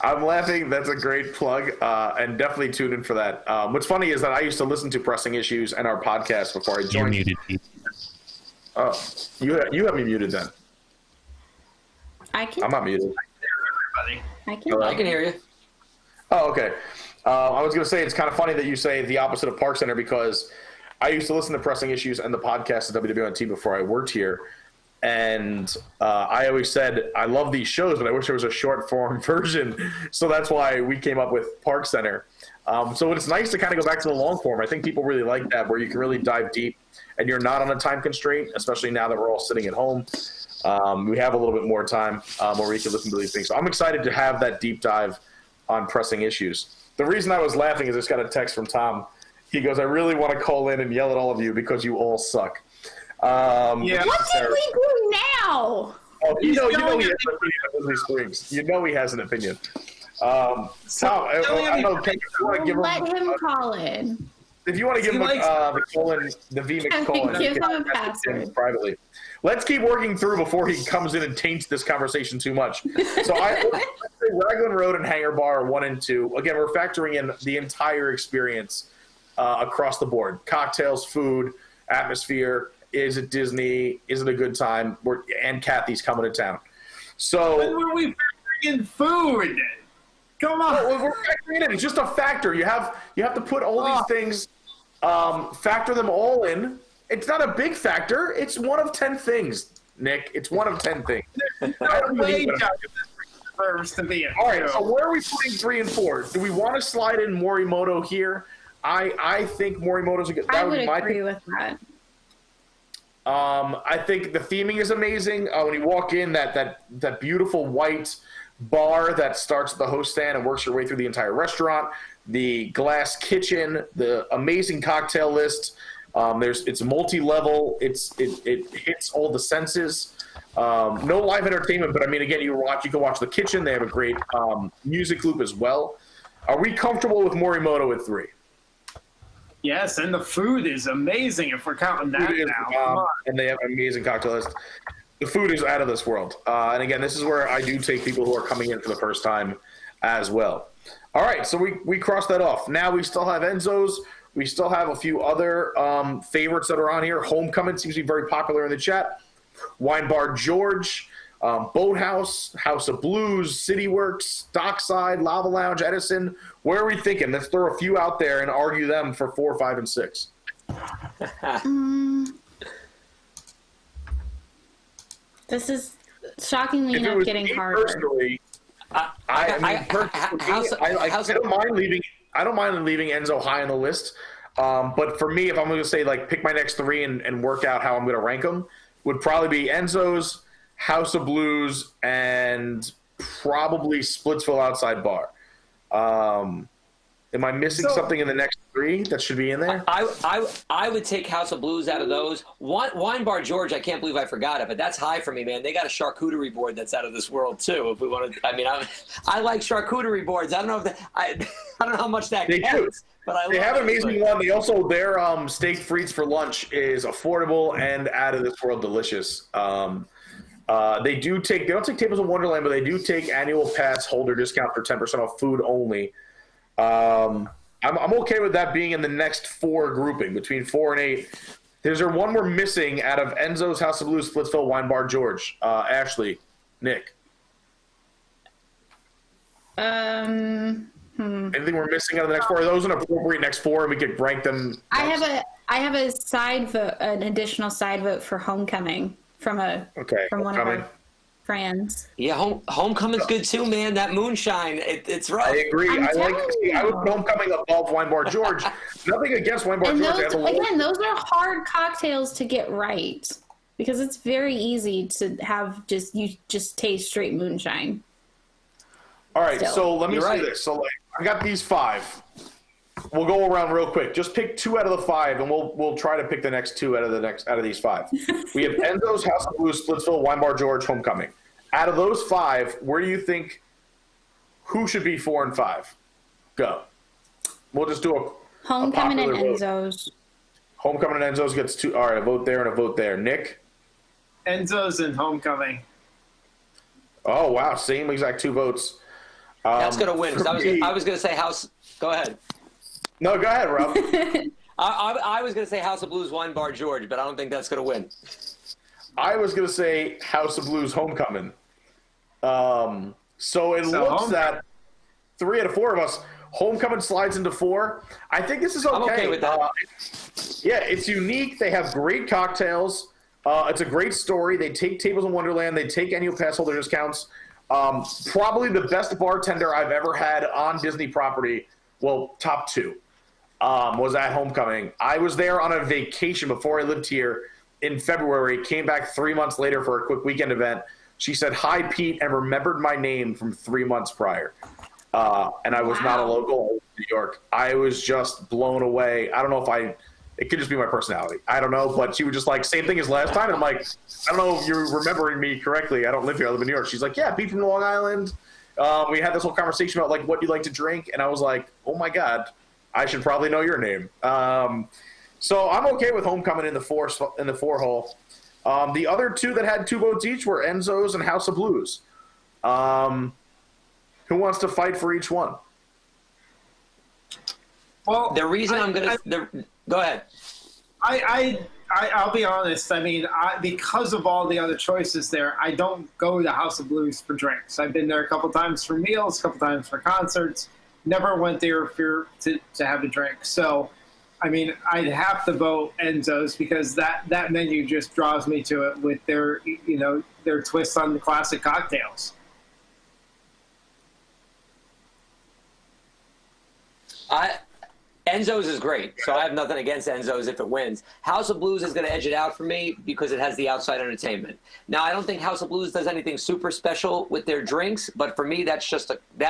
I'm laughing. That's a great plug, and definitely tune in for that. What's funny is that I used to listen to Pressing Issues and our podcast before I joined. You're muted. Oh, you have me muted then. I can. I'm not muted. everybody. I can hear you. Oh, okay. I was going to say it's kind of funny that you say the opposite of Park Center because I used to listen to Pressing Issues and the podcast at WDWNT before I worked here. And I always said, I love these shows, but I wish there was a short form version. So that's why we came up with Park Center. So it's nice to kind of go back to the long form. I think people really like that, where you can really dive deep and you're not on a time constraint, especially now that we're all sitting at home. We have a little bit more time where we can listen to these things. So I'm excited to have that deep dive on Pressing Issues. The reason I was laughing is I just got a text from Tom. He goes, I really want to call in and yell at all of you because you all suck. What did we do now? Oh, you know he has an opinion on Disney Springs. You know he has an opinion. Tom, I don't know, if you want to give him call in. If you want to give him the VMix call in, give him a password privately. Let's keep working through before he comes in and taints this conversation too much. So Raglan Road and Hangar Bar 1 and 2. Again, we're factoring in the entire experience across the board: cocktails, food, atmosphere. Is it Disney? Is it a good time? And Kathy's coming to town. So when were we factoring in food? Come on. We're factoring in. It's just a factor. You have to put all these things, factor them all in. It's not a big factor. It's one of 10 things, Nick. It's one of 10 things. To be all right. So where are we putting 3 and 4? Do we want to slide in Morimoto here? I think Morimoto's a good. I would agree with that. I think the theming is amazing. When you walk in, that beautiful white bar that starts at the host stand and works your way through the entire restaurant, the glass kitchen, the amazing cocktail list. It's multi-level. It hits all the senses. No live entertainment, but I mean, again, you can watch the kitchen. They have a great music loop as well. Are we comfortable with Morimoto at 3? Yes, and the food is amazing if we're counting that now. And they have an amazing cocktail list. The food is out of this world. And again, this is where I do take people who are coming in for the first time as well. All right, so we crossed that off. Now we still have Enzo's. We still have a few other favorites that are on here. Homecoming seems to be very popular in the chat. Wine Bar George, Boathouse, House of Blues, City Works, Dockside, Lava Lounge, Edison. Where are we thinking? Let's throw a few out there and argue them for 4, 5, and 6. This is shockingly enough getting harder. Personally, I don't mind leaving Enzo high on the list. But for me, if I'm going to say pick my next 3 and work out how I'm going to rank them, would probably be Enzo's, House of Blues, and probably Splitsville Outside Bar. Am I missing something in the next 3 that should be in there? I would take House of Blues out of those. Wine Bar George, I can't believe I forgot it, but that's high for me, man. They got a charcuterie board that's out of this world too. If we want to, I like charcuterie boards. I don't know if I don't know how much that counts. But they have an amazing one. They also their steak frites for lunch is affordable and out of this world delicious. They don't take Tables of Wonderland, but they do take annual pass holder discount for 10% off food only. I'm okay with that being in the next 4 grouping between 4 and 8. Is there one we're missing out of Enzo's, House of Blues, Splitsville, Wine Bar George? Ashley, Nick. Anything we're missing out of the next 4? Are those an appropriate next 4, and we could rank them? I have a side vote, an additional side vote for Homecoming from one of our friends. Yeah, Homecoming's good too, man. That moonshine, it's rough. I agree. I would put Homecoming above Wine Bar George. Nothing against Wine Bar George. Those are hard cocktails to get right because it's very easy to have just taste straight moonshine. All right, so let me say this. So I got these 5. We'll go around real quick. Just pick 2 out of the 5, and we'll try to pick the next 2 out of these 5. We have Enzo's, House of Blues, Splitsville, Wine Bar George, Homecoming. Out of those 5, where do you think who should be 4 and 5? Go. We'll just do a Homecoming and vote. Enzo's. Homecoming and Enzo's gets 2. All right, a vote there and a vote there. Nick? Enzo's and Homecoming. Oh, wow. Same exact 2 votes. That's going to win. I was going to say House. Go ahead. No, go ahead, Rob. I was going to say House of Blues, Wine Bar George, but I don't think that's going to win. I was going to say House of Blues, Homecoming. So it looks that 3 out of 4 of us, Homecoming slides into 4. I think this is okay. I'm okay with that. Yeah, it's unique. They have great cocktails. It's a great story. They take Tables in Wonderland. They take annual pass holder discounts. Probably the best bartender I've ever had on Disney property, well, top 2, was at Homecoming. I was there on a vacation before I lived here in February, came back 3 months later for a quick weekend event. She said, "Hi, Pete," and remembered my name from 3 months prior. And I was not a local in New York. I was just blown away. I don't know if it could just be my personality. I don't know, but she was just like, same thing as last time. And I'm like, I don't know if you're remembering me correctly. I don't live here. I live in New York. She's like, yeah, Pete from Long Island. We had this whole conversation about like what you like to drink. And I was like, oh my God, I should probably know your name. So I'm okay with Homecoming in the 4 hole. The other 2 that had 2 votes each were Enzo's and House of Blues. Who wants to fight for each one? Well, the reason I'm going to go ahead. I'll be honest. I mean, because of all the other choices there, I don't go to House of Blues for drinks. I've been there a couple times for meals, a couple times for concerts. Never went there to have a drink. So, I mean, I'd have to vote Enzo's because that menu just draws me to it with their twist on the classic cocktails. Enzo's is great, so I have nothing against Enzo's if it wins. House of Blues is going to edge it out for me because it has the outside entertainment. Now, I don't think House of Blues does anything super special with their drinks, but for me, that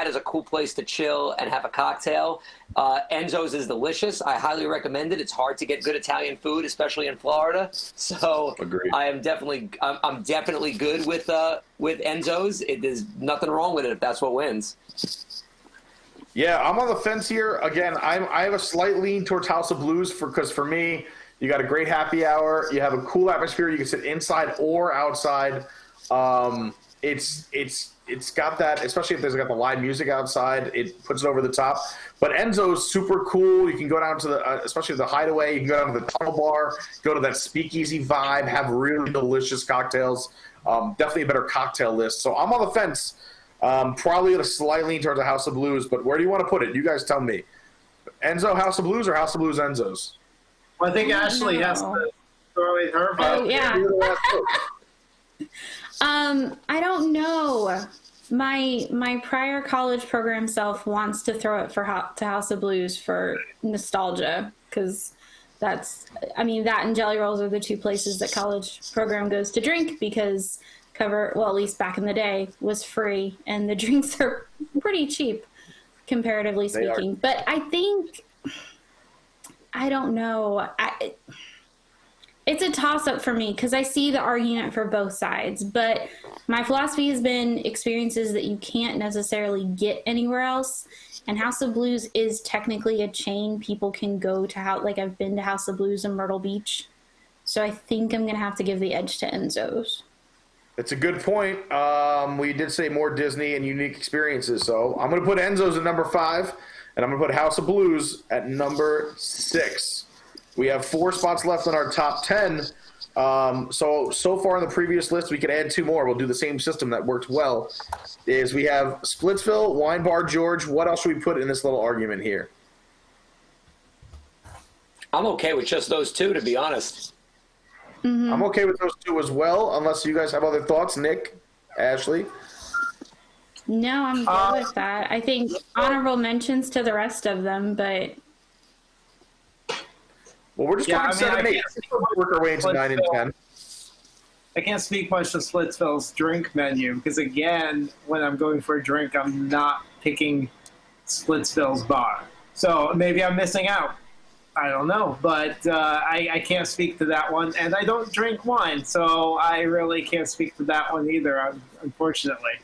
is a cool place to chill and have a cocktail. Enzo's is delicious. I highly recommend it. It's hard to get good Italian food, especially in Florida. So agreed. I'm definitely good with Enzo's. There's nothing wrong with it if that's what wins. Yeah, I'm on the fence here. Again, I have a slight lean towards House of Blues because for me, you got a great happy hour. You have a cool atmosphere. You can sit inside or outside. It's got that, especially if there's got the live music outside, it puts it over the top. But Enzo's super cool. You can go down to especially the Hideaway. You can go down to the Tunnel Bar, go to that speakeasy vibe, have really delicious cocktails. Definitely a better cocktail list. So I'm on the fence. Probably a slight lean towards the House of Blues, but where do you want to put it? You guys tell me. Enzo, House of Blues, or House of Blues, Enzo's? Well, I think Ashley has to throw in her vote. Oh, yeah. I don't know. My prior college program self wants to throw it to House of Blues for nostalgia, because that and Jelly Rolls are the 2 places that college program goes to drink because at least back in the day, was free, and the drinks are pretty cheap, comparatively speaking. But I think, I don't know. It's a toss-up for me because I see the argument for both sides. But my philosophy has been experiences that you can't necessarily get anywhere else. And House of Blues is technically a chain. People can go to I've been to House of Blues in Myrtle Beach. So I think I'm going to have to give the edge to Enzo's. It's a good point. We did say more Disney and unique experiences. So I'm going to put Enzo's at number 5, and I'm going to put House of Blues at number 6. We have 4 spots left in our top 10. So far in the previous list, we could add 2 more. We'll do the same system that worked well. Is we have Splitsville, Wine Bar George. What else should we put in this little argument here? I'm okay with just those 2, to be honest. Mm-hmm. I'm okay with those 2 as well, unless you guys have other thoughts. Nick, Ashley? No, I'm good with that. I think honorable mentions to the rest of them, but... Well, we're just talking 7 and 8. Work our way into 9 and 10. I can't speak much to Splitsville's drink menu, because again, when I'm going for a drink, I'm not picking Splitsville's bar. So maybe I'm missing out. I don't know, but I can't speak to that one, and I don't drink wine, so I really can't speak to that one either, unfortunately.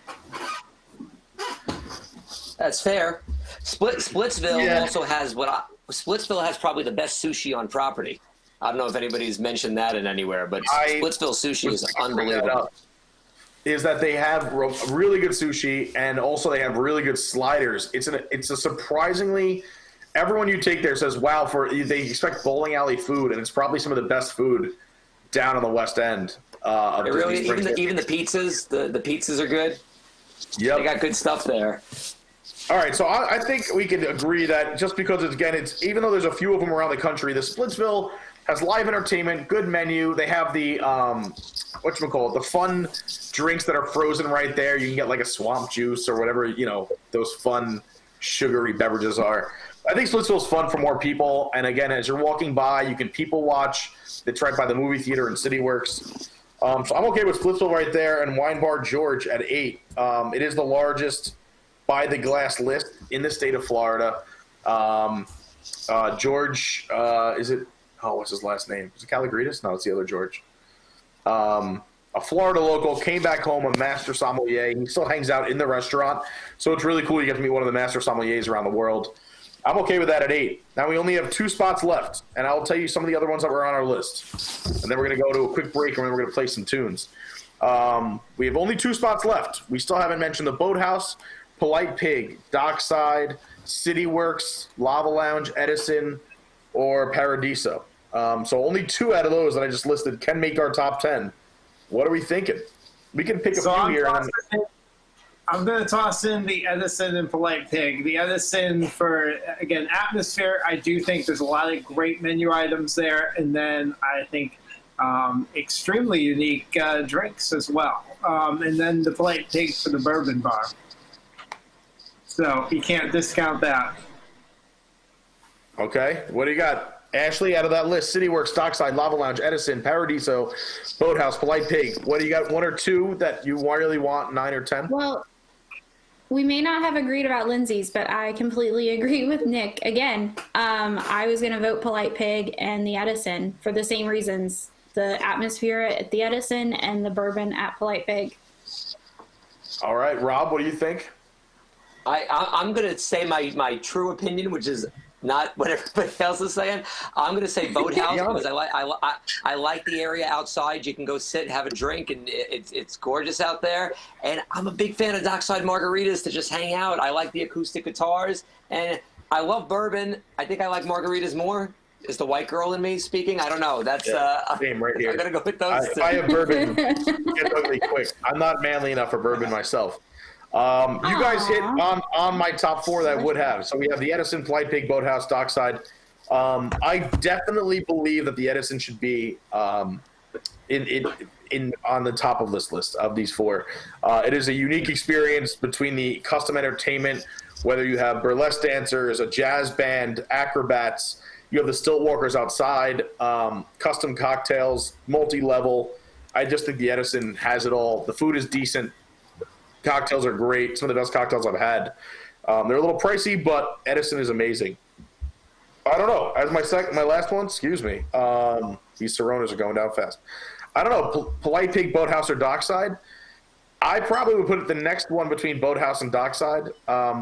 That's fair. Splitsville also has Splitsville has probably the best sushi on property. I don't know if anybody's mentioned that in anywhere, but Splitsville sushi is unbelievable. Is that they have really good sushi, and also they have really good sliders. It's a surprisingly... Everyone you take there says, wow, they expect bowling alley food, and it's probably some of the best food down on the West End. Even the pizzas, the pizzas are good. Yep. They got good stuff there. All right, so I think we can agree that just because it's even though there's a few of them around the country, the Splitsville has live entertainment, good menu. They have the whatchamacallit, the fun drinks that are frozen right there. You can get like a swamp juice or whatever, those fun sugary beverages are. I think Splitsville's fun for more people. And again, as you're walking by, you can people watch. It's right by the movie theater and CityWorks. So I'm okay with Splitsville right there and Wine Bar George at 8. It is the largest by the glass list in the state of Florida. George, what's his last name? Is it Calagritas? No, it's the other George. A Florida local, came back home, a master sommelier. He still hangs out in the restaurant. So it's really cool. You get to meet one of the master sommeliers around the world. I'm okay with that at 8. Now we only have 2 spots left, and I'll tell you some of the other ones that were on our list. And then we're going to go to a quick break, and then we're going to play some tunes. We have only 2 spots left. We still haven't mentioned the Boathouse, Polite Pig, Dockside, CityWorks, Lava Lounge, Edison, or Paradiso. So only 2 out of those that I just listed can make our top 10. What are we thinking? We can pick a few here. I'm going to toss in the Edison and Polite Pig. The Edison for, again, atmosphere. I do think there's a lot of great menu items there. And then I think extremely unique drinks as well. And then the Polite Pig for the bourbon bar. So you can't discount that. Okay. What do you got? Ashley, out of that list, CityWorks, Dockside, Lava Lounge, Edison, Paradiso, Boathouse, Polite Pig. What do you got? 1 or 2 that you really want, 9 or 10? Well, we may not have agreed about Lindsay's, but I completely agree with Nick. Again, I was going to vote Polite Pig and the Edison for the same reasons. The atmosphere at the Edison and the bourbon at Polite Pig. All right, Rob, what do you think? I'm going to say my true opinion, which is not what everybody else is saying. I'm going to say Boathouse because I like the area outside. You can go sit and have a drink, and it's gorgeous out there. And I'm a big fan of Dockside margaritas to just hang out. I like the acoustic guitars, and I love bourbon. I think I like margaritas more. Is the white girl in me speaking? I don't know. That's same right here. I'm going to go with those two. I have bourbon. Get ugly quick. I'm not manly enough for bourbon myself. You guys hit on my top 4 that I would have. So we have the Edison, Polite Pig, Boathouse, Dockside. I definitely believe that the Edison should be on the top of this list of these 4. It is a unique experience between the custom entertainment, whether you have burlesque dancers, a jazz band, acrobats, you have the stilt walkers outside, custom cocktails, multi-level. I just think the Edison has it all. The food is decent. Cocktails are great. Some of the best cocktails I've had. They're a little pricey, but Edison is amazing. I don't know. As my last one, excuse me. These Coronas are going down fast. I don't know. Polite Pig, Boathouse, or Dockside. I probably would put it the next one between Boathouse and Dockside.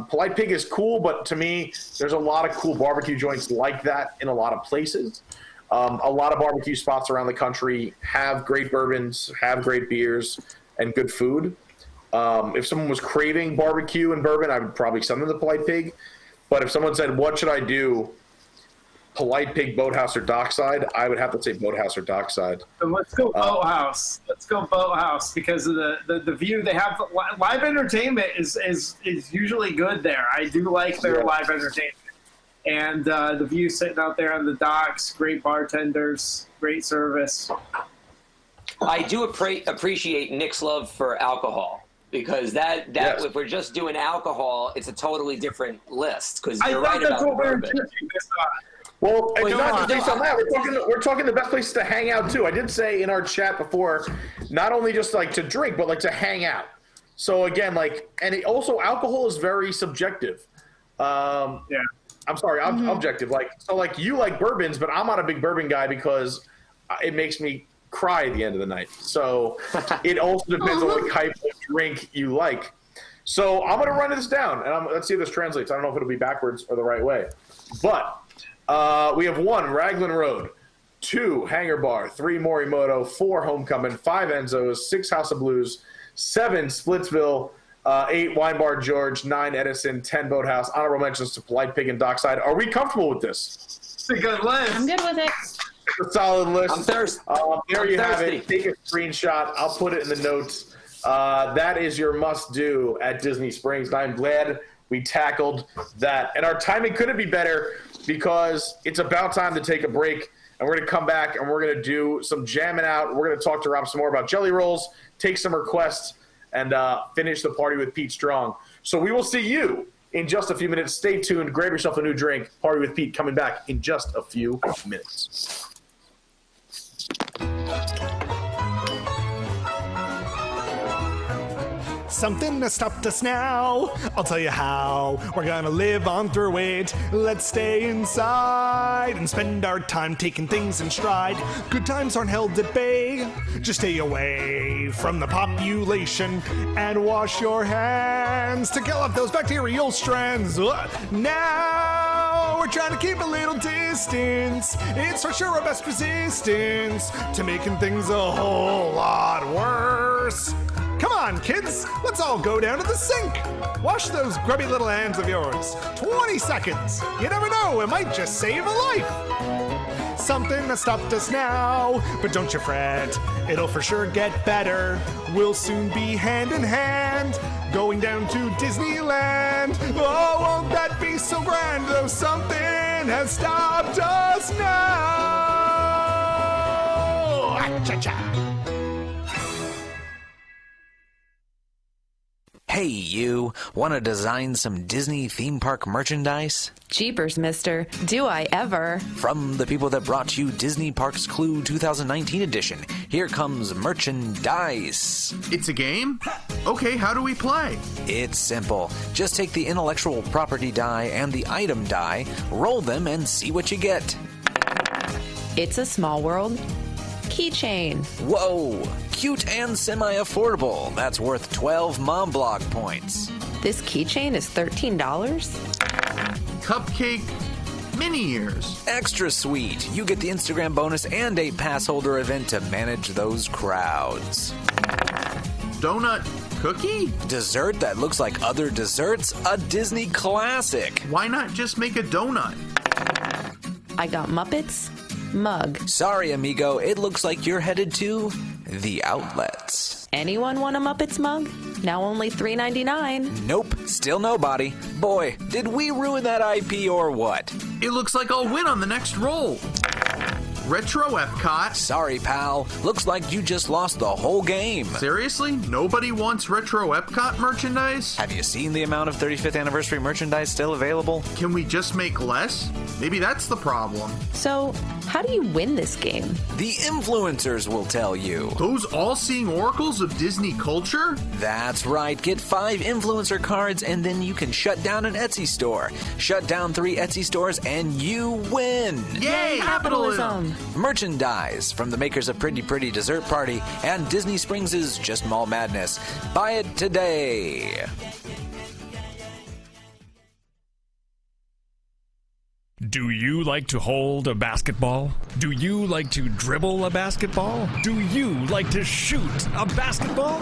Polite Pig is cool, but to me, there's a lot of cool barbecue joints like that in a lot of places. A lot of barbecue spots around the country have great bourbons, have great beers, and good food. If someone was craving barbecue and bourbon, I would probably send them to Polite Pig. But if someone said, what should I do? Polite Pig, Boathouse, or Dockside? I would have to say Boathouse or Dockside. So let's go Boathouse. Let's go Boathouse because of the view they have. Live entertainment is usually good there. I do like their live entertainment. And the view sitting out there on the docks, great bartenders, great service. I do appreciate Nick's love for alcohol. Because that if we're just doing alcohol, it's a totally different list. Because you're right about the bourbon. Well, it's not just based on that. We're talking the best places to hang out too. I did say in our chat before, not only just like to drink, but like to hang out. So again, also alcohol is very subjective. I'm sorry, objective. Like you like bourbons, but I'm not a big bourbon guy because it makes me cry at the end of the night. So it also depends on what type of drink you like. So I'm going to run this down, and let's see if this translates. I don't know if it'll be backwards or the right way. But we have 1, Raglan Road, 2, Hangar Bar, 3, Morimoto, 4, Homecoming, 5, Enzo's, 6, House of Blues, 7, Splitsville, 8, Wine Bar George, 9, Edison, 10, Boathouse. Honorable mentions to Polite Pig and Dockside. Are we comfortable with this? It's a good list. I'm good with it. It's a solid list. I'm thirsty. There you have it. Take a screenshot. I'll put it in the notes. that is your must-do at Disney Springs. And I'm glad we tackled that. And our timing couldn't be better because it's about time to take a break. And we're going to come back and we're going to do some jamming out. We're going to talk to Rob some more about jelly rolls, take some requests, and finish the party with Pete Strong. So we will see you in just a few minutes. Stay tuned. Grab yourself a new drink. Party with Pete coming back in just a few minutes. Something has stopped us now. I'll tell you how. We're gonna live on through it. Let's stay inside and spend our time taking things in stride. Good times aren't held at bay. Just stay away from the population and wash your hands to kill off those bacterial strands. Now we're trying to keep a little distance. It's for sure our best resistance to making things a whole lot worse. Come on, kids, let's all go down to the sink. Wash those grubby little hands of yours. 20 seconds. You never know, it might just save a life. Something has stopped us now, but don't you fret, it'll for sure get better. We'll soon be hand in hand, going down to Disneyland. Oh, won't that be so grand, though something has stopped us now. Ah-cha-cha. Hey, you. Want to design some Disney theme park merchandise? Jeepers, mister. Do I ever. From the people that brought you Disney Parks Clue 2019 edition, here comes merchandise. It's a game? Okay, how do we play? It's simple. Just take the intellectual property die and the item die, roll them, and see what you get. It's a small world. Keychain. Whoa! Cute and semi-affordable. That's worth 12 Mom Blog points. This keychain is $13? Cupcake mini ears. Extra sweet. You get the Instagram bonus and a pass holder event to manage those crowds. Donut cookie? Dessert that looks like other desserts? A Disney classic. Why not just make a donut? I got Muppets. Mug. Sorry, amigo. It looks like you're headed to the outlets. Anyone want a Muppets mug? Now only $3.99. Nope. Still nobody. Boy, did we ruin that IP or what? It looks like I'll win on the next roll. Retro Epcot. Sorry, pal. Looks like you just lost the whole game. Seriously? Nobody wants Retro Epcot merchandise? Have you seen the amount of 35th anniversary merchandise still available? Can we just make less? Maybe that's the problem. So, how do you win this game? The influencers will tell you. Those all-seeing oracles of Disney culture? That's right. Get 5 influencer cards and then you can shut down an Etsy store. Shut down 3 Etsy stores and you win. Yay, capitalism! Merchandise from the makers of Pretty Pretty Dessert Party and Disney Springs' Just Mall Madness. Buy it today. Do you like to hold a basketball? Do you like to dribble a basketball? Do you like to shoot a basketball?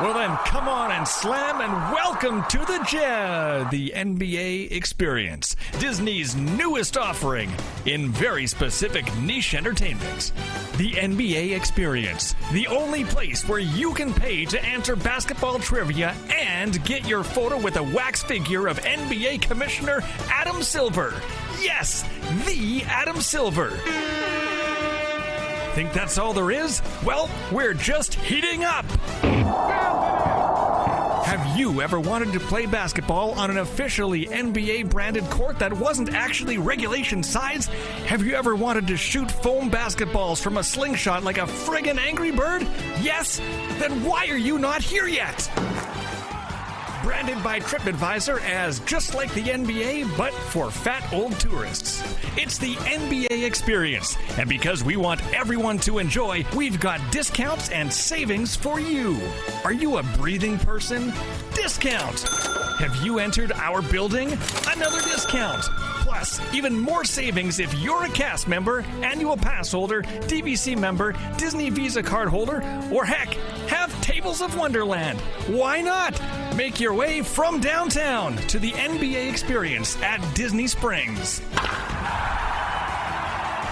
Well then, come on and slam and welcome to the NBA Experience, Disney's newest offering in very specific niche entertainment. The NBA Experience, the only place where you can pay to answer basketball trivia and get your photo with a wax figure of NBA Commissioner Adam Silver. Yes, the Adam Silver. Think that's all there is? Well, we're just heating up. Have you ever wanted to play basketball on an officially NBA branded court that wasn't actually regulation size? Have you ever wanted to shoot foam basketballs from a slingshot like a friggin' Angry Bird? Yes? Then why are you not here yet? Branded by TripAdvisor as just like the NBA, but for fat old tourists. It's the NBA Experience, and because we want everyone to enjoy, we've got discounts and savings for you. Are you a breathing person? Discount! Have you entered our building? Another discount! Plus, even more savings if you're a cast member, annual pass holder, DVC member, Disney Visa card holder, or heck, have Tables of Wonderland. Why not? Make your way from downtown to the NBA Experience at Disney Springs.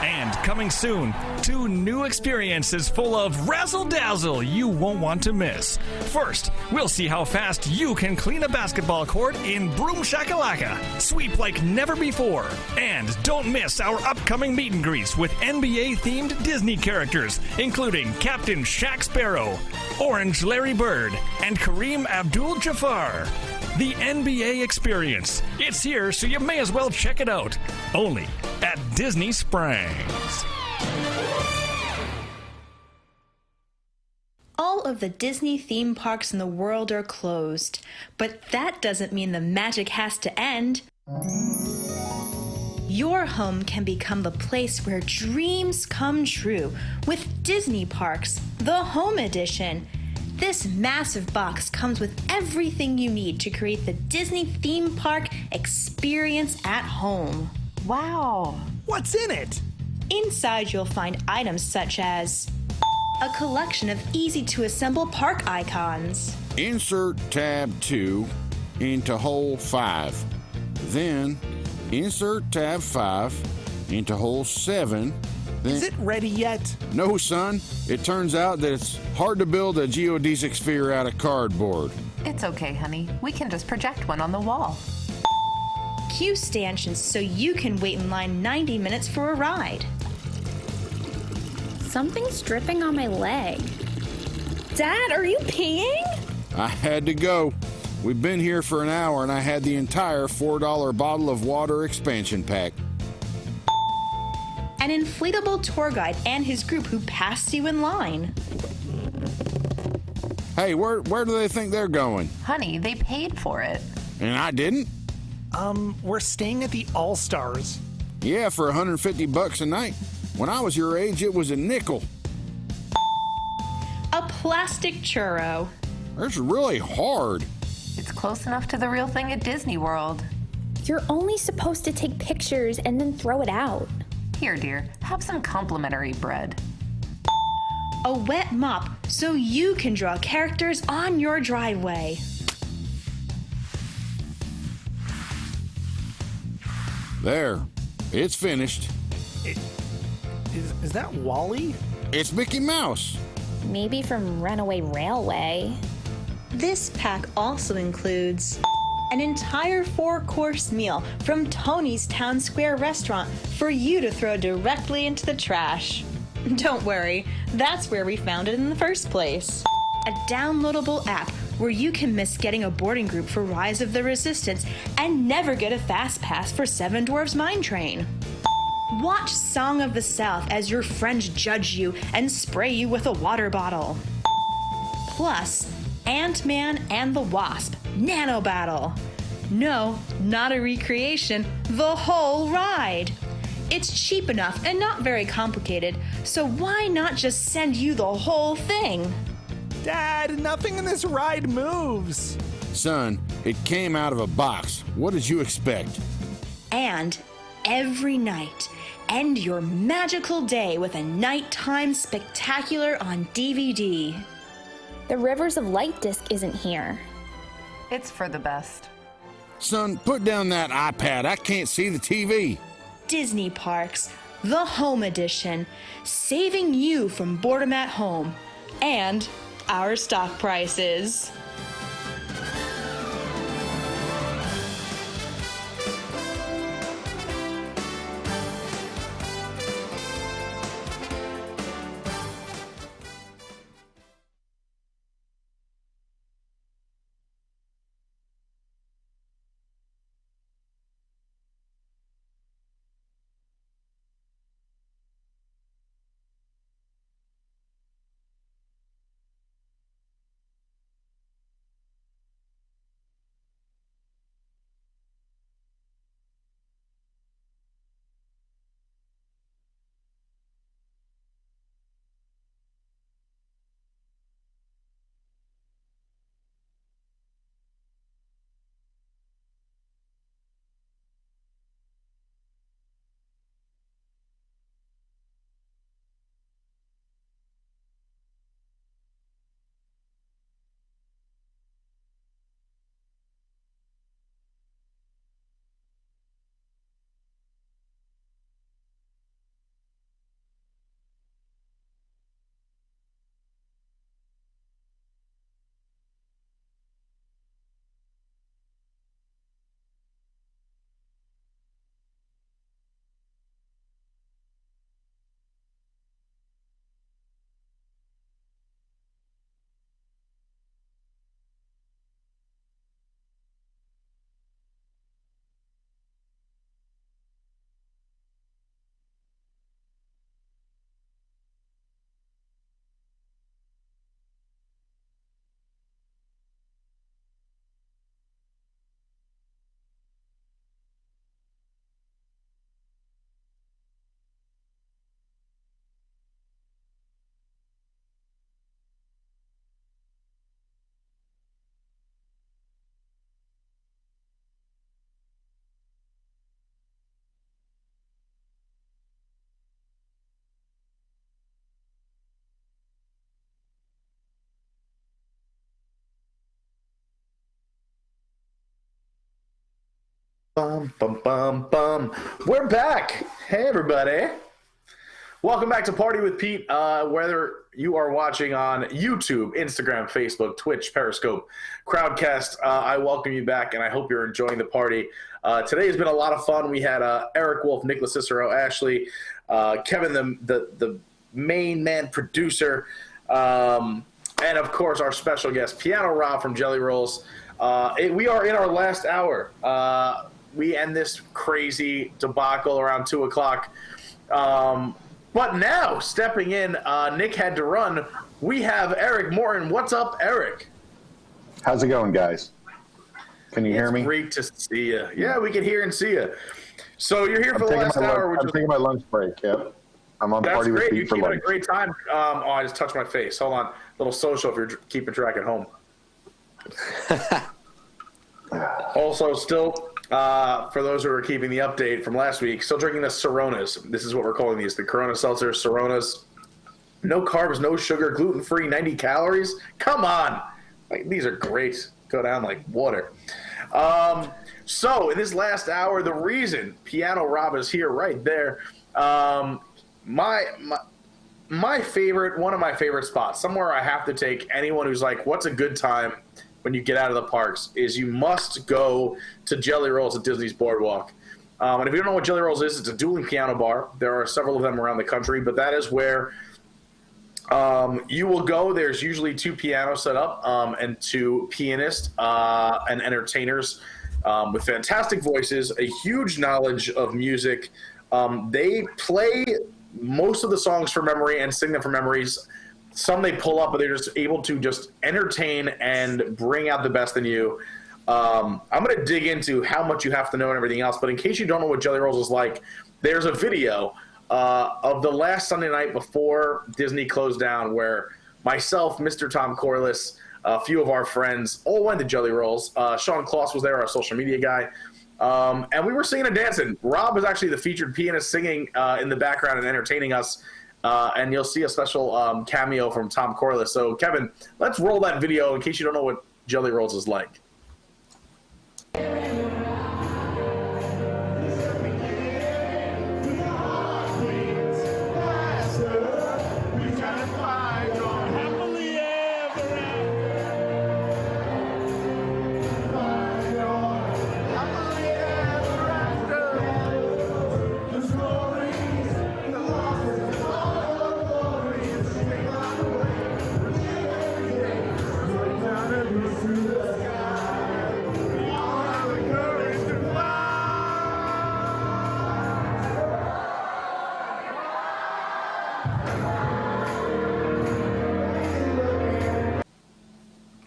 And coming soon, 2 new experiences full of razzle-dazzle you won't want to miss. First, we'll see how fast you can clean a basketball court in Broom Shakalaka. Sweep like never before. And don't miss our upcoming meet and greets with NBA-themed Disney characters, including Captain Shaq Sparrow, Orange Larry Bird, and Kareem Abdul-Jabbar. The NBA experience. It's here, so you may as well check it out. Only at Disney Springs. All of the Disney theme parks in the world are closed, but that doesn't mean the magic has to end. Your home can become the place where dreams come true with Disney Parks, the Home Edition. This massive box comes with everything you need to create the Disney theme park experience at home. Wow. What's in it? Inside you'll find items such as a collection of easy-to-assemble park icons. Insert tab 2 into hole 5. Then insert tab 5 into hole 7. Then, is it ready yet? No, son. It turns out that it's hard to build a geodesic sphere out of cardboard. It's okay, honey. We can just project one on the wall. Queue stanchions so you can wait in line 90 minutes for a ride. Something's dripping on my leg. Dad, are you peeing? I had to go. We've been here for an hour and I had the entire $4 bottle of water expansion pack. An inflatable tour guide and his group who passed you in line. Hey, where do they think they're going? Honey, they paid for it. And I didn't? We're staying at the All-Stars. Yeah, for $150 a night. When I was your age, it was a nickel. A plastic churro. That's really hard. It's close enough to the real thing at Disney World. You're only supposed to take pictures and then throw it out. Here, dear, have some complimentary bread. A wet mop so you can draw characters on your driveway. There. It's finished. Is that Wally? It's Mickey Mouse. Maybe from Runaway Railway. This pack also includes an entire 4-course meal from Tony's Town Square restaurant for you to throw directly into the trash. Don't worry, that's where we found it in the first place. A downloadable app where you can miss getting a boarding group for Rise of the Resistance and never get a fast pass for Seven Dwarfs Mine Train. Watch Song of the South as your friends judge you and spray you with a water bottle. Plus, Ant-Man and the Wasp Nano Battle. No, not a recreation, the whole ride. It's cheap enough and not very complicated, so why not just send you the whole thing? Dad, nothing in this ride moves. Son, it came out of a box. What did you expect? And every night, end your magical day with a nighttime spectacular on DVD. The Rivers of Light disc isn't here. It's for the best. Son, put down that iPad. I can't see the TV. Disney Parks, the Home Edition, saving you from boredom at home and our stock prices. Bum, bum, bum, bum. We're back. Hey, everybody. Welcome back to Party with Pete. Whether you are watching on YouTube, Instagram, Facebook, Twitch, Periscope, Crowdcast, I welcome you back, and I hope you're enjoying the party. Today has been a lot of fun. We had Eric Wolf, Nicholas Cicero, Ashley, Kevin, the main man producer, and, of course, our special guest, Piano Rob from Jelly Rolls. We are in our last hour. We end this crazy debacle around 2 o'clock. But now, stepping in, Nick had to run. We have Eric Morton. What's up, Eric? How's it going, guys? Can you hear me? Great to see you. Yeah, we can hear and see you. So you're here for the last hour. I'm taking my lunch break, yep. I'm on Party with Pete for lunch. That's great. You keep having a great time. I just touched my face. Hold on. Little social if you're keeping track at home. Also, still... for those who are keeping the update from last week, still drinking the Coronas. This is what we're calling these, the Corona Seltzer Coronas. No carbs, no sugar, gluten-free, 90 calories. Come on. Like, these are great. Go down like water. So in this last hour, the reason Piano Rob is here right there, my favorite, one of my favorite spots, somewhere I have to take anyone who's like, what's a good time when you get out of the parks, is you must go to Jelly Rolls at Disney's Boardwalk. And if you don't know what Jelly Rolls is, it's a dueling piano bar. There are several of them around the country, but that is where you will go. There's usually 2 pianos set up and 2 pianists and entertainers with fantastic voices, a huge knowledge of music. They play most of the songs from memory and sing them from memories. Some they pull up, but they're just able to just entertain and bring out the best in you. I'm going to dig into how much you have to know and everything else, but in case you don't know what Jelly Rolls is like, there's a video of the last Sunday night before Disney closed down where myself, Mr. Tom Corliss, a few of our friends all went to Jelly Rolls. Sean Kloss was there, our social media guy, and we were singing and dancing. Rob is actually the featured pianist singing in the background and entertaining us. And you'll see a special cameo from Tom Corliss. So, Kevin, let's roll that video in case you don't know what Jelly Rolls is like.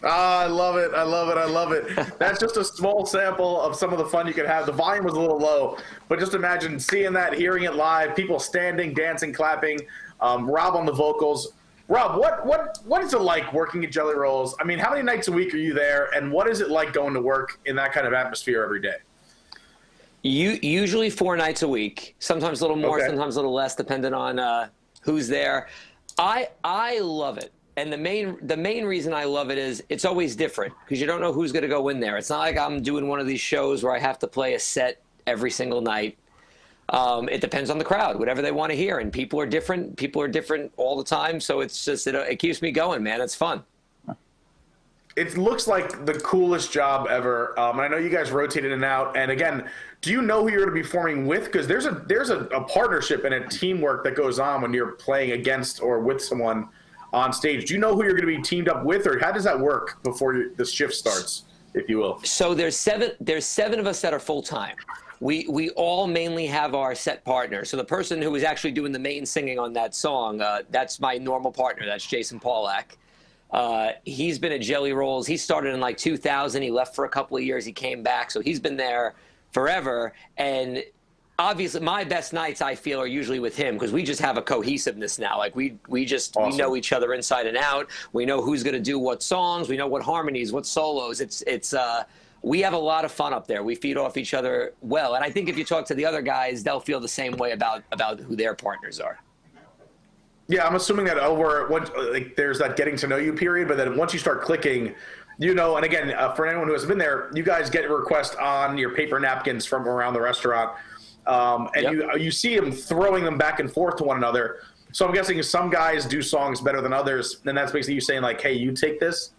I love it. I love it. I love it. That's just a small sample of some of the fun you could have. The volume was a little low, but just imagine seeing that, hearing it live, people standing, dancing, clapping, Rob on the vocals. Rob, what is it like working at Jelly Rolls? I mean, how many nights a week are you there, and what is it like going to work in that kind of atmosphere every day? Usually 4 nights a week, sometimes a little more, sometimes a little less, depending on who's there. I love it. And the main reason I love it is it's always different because you don't know who's going to go in there. It's not like I'm doing one of these shows where I have to play a set every single night. It depends on the crowd, whatever they want to hear. And people are different. People are different all the time. So it's just, it keeps me going, man. It's fun. It looks like the coolest job ever. I know you guys rotate in and out. And again, do you know who you're going to be forming with? Because there's a partnership and a teamwork that goes on when you're playing against or with someone on stage. Do you know who you're going to be teamed up with, or how does that work before the shift starts, if you will? So there's seven of us that are full time. We all mainly have our set partners. So the person who is actually doing the main singing on that song, that's my normal partner. That's Jason Paulak. He's been at Jelly Rolls. He started in like 2000. He left for a couple of years. He came back. So he's been there forever. And obviously my best nights, I feel, are usually with him because we just have a cohesiveness now. Like we Awesome. We know each other inside and out. We know who's going to do what songs. We know what harmonies, what solos. We have a lot of fun up there. We feed off each other well. And I think if you talk to the other guys, they'll feel the same way about who their partners are. Yeah, I'm assuming that there's that getting to know you period, but then once you start clicking, you know, and again, for anyone who has been there, you guys get a request on your paper napkins from around the restaurant, and you see them throwing them back and forth to one another. So I'm guessing some guys do songs better than others, and that's basically you saying like, "Hey, you take this."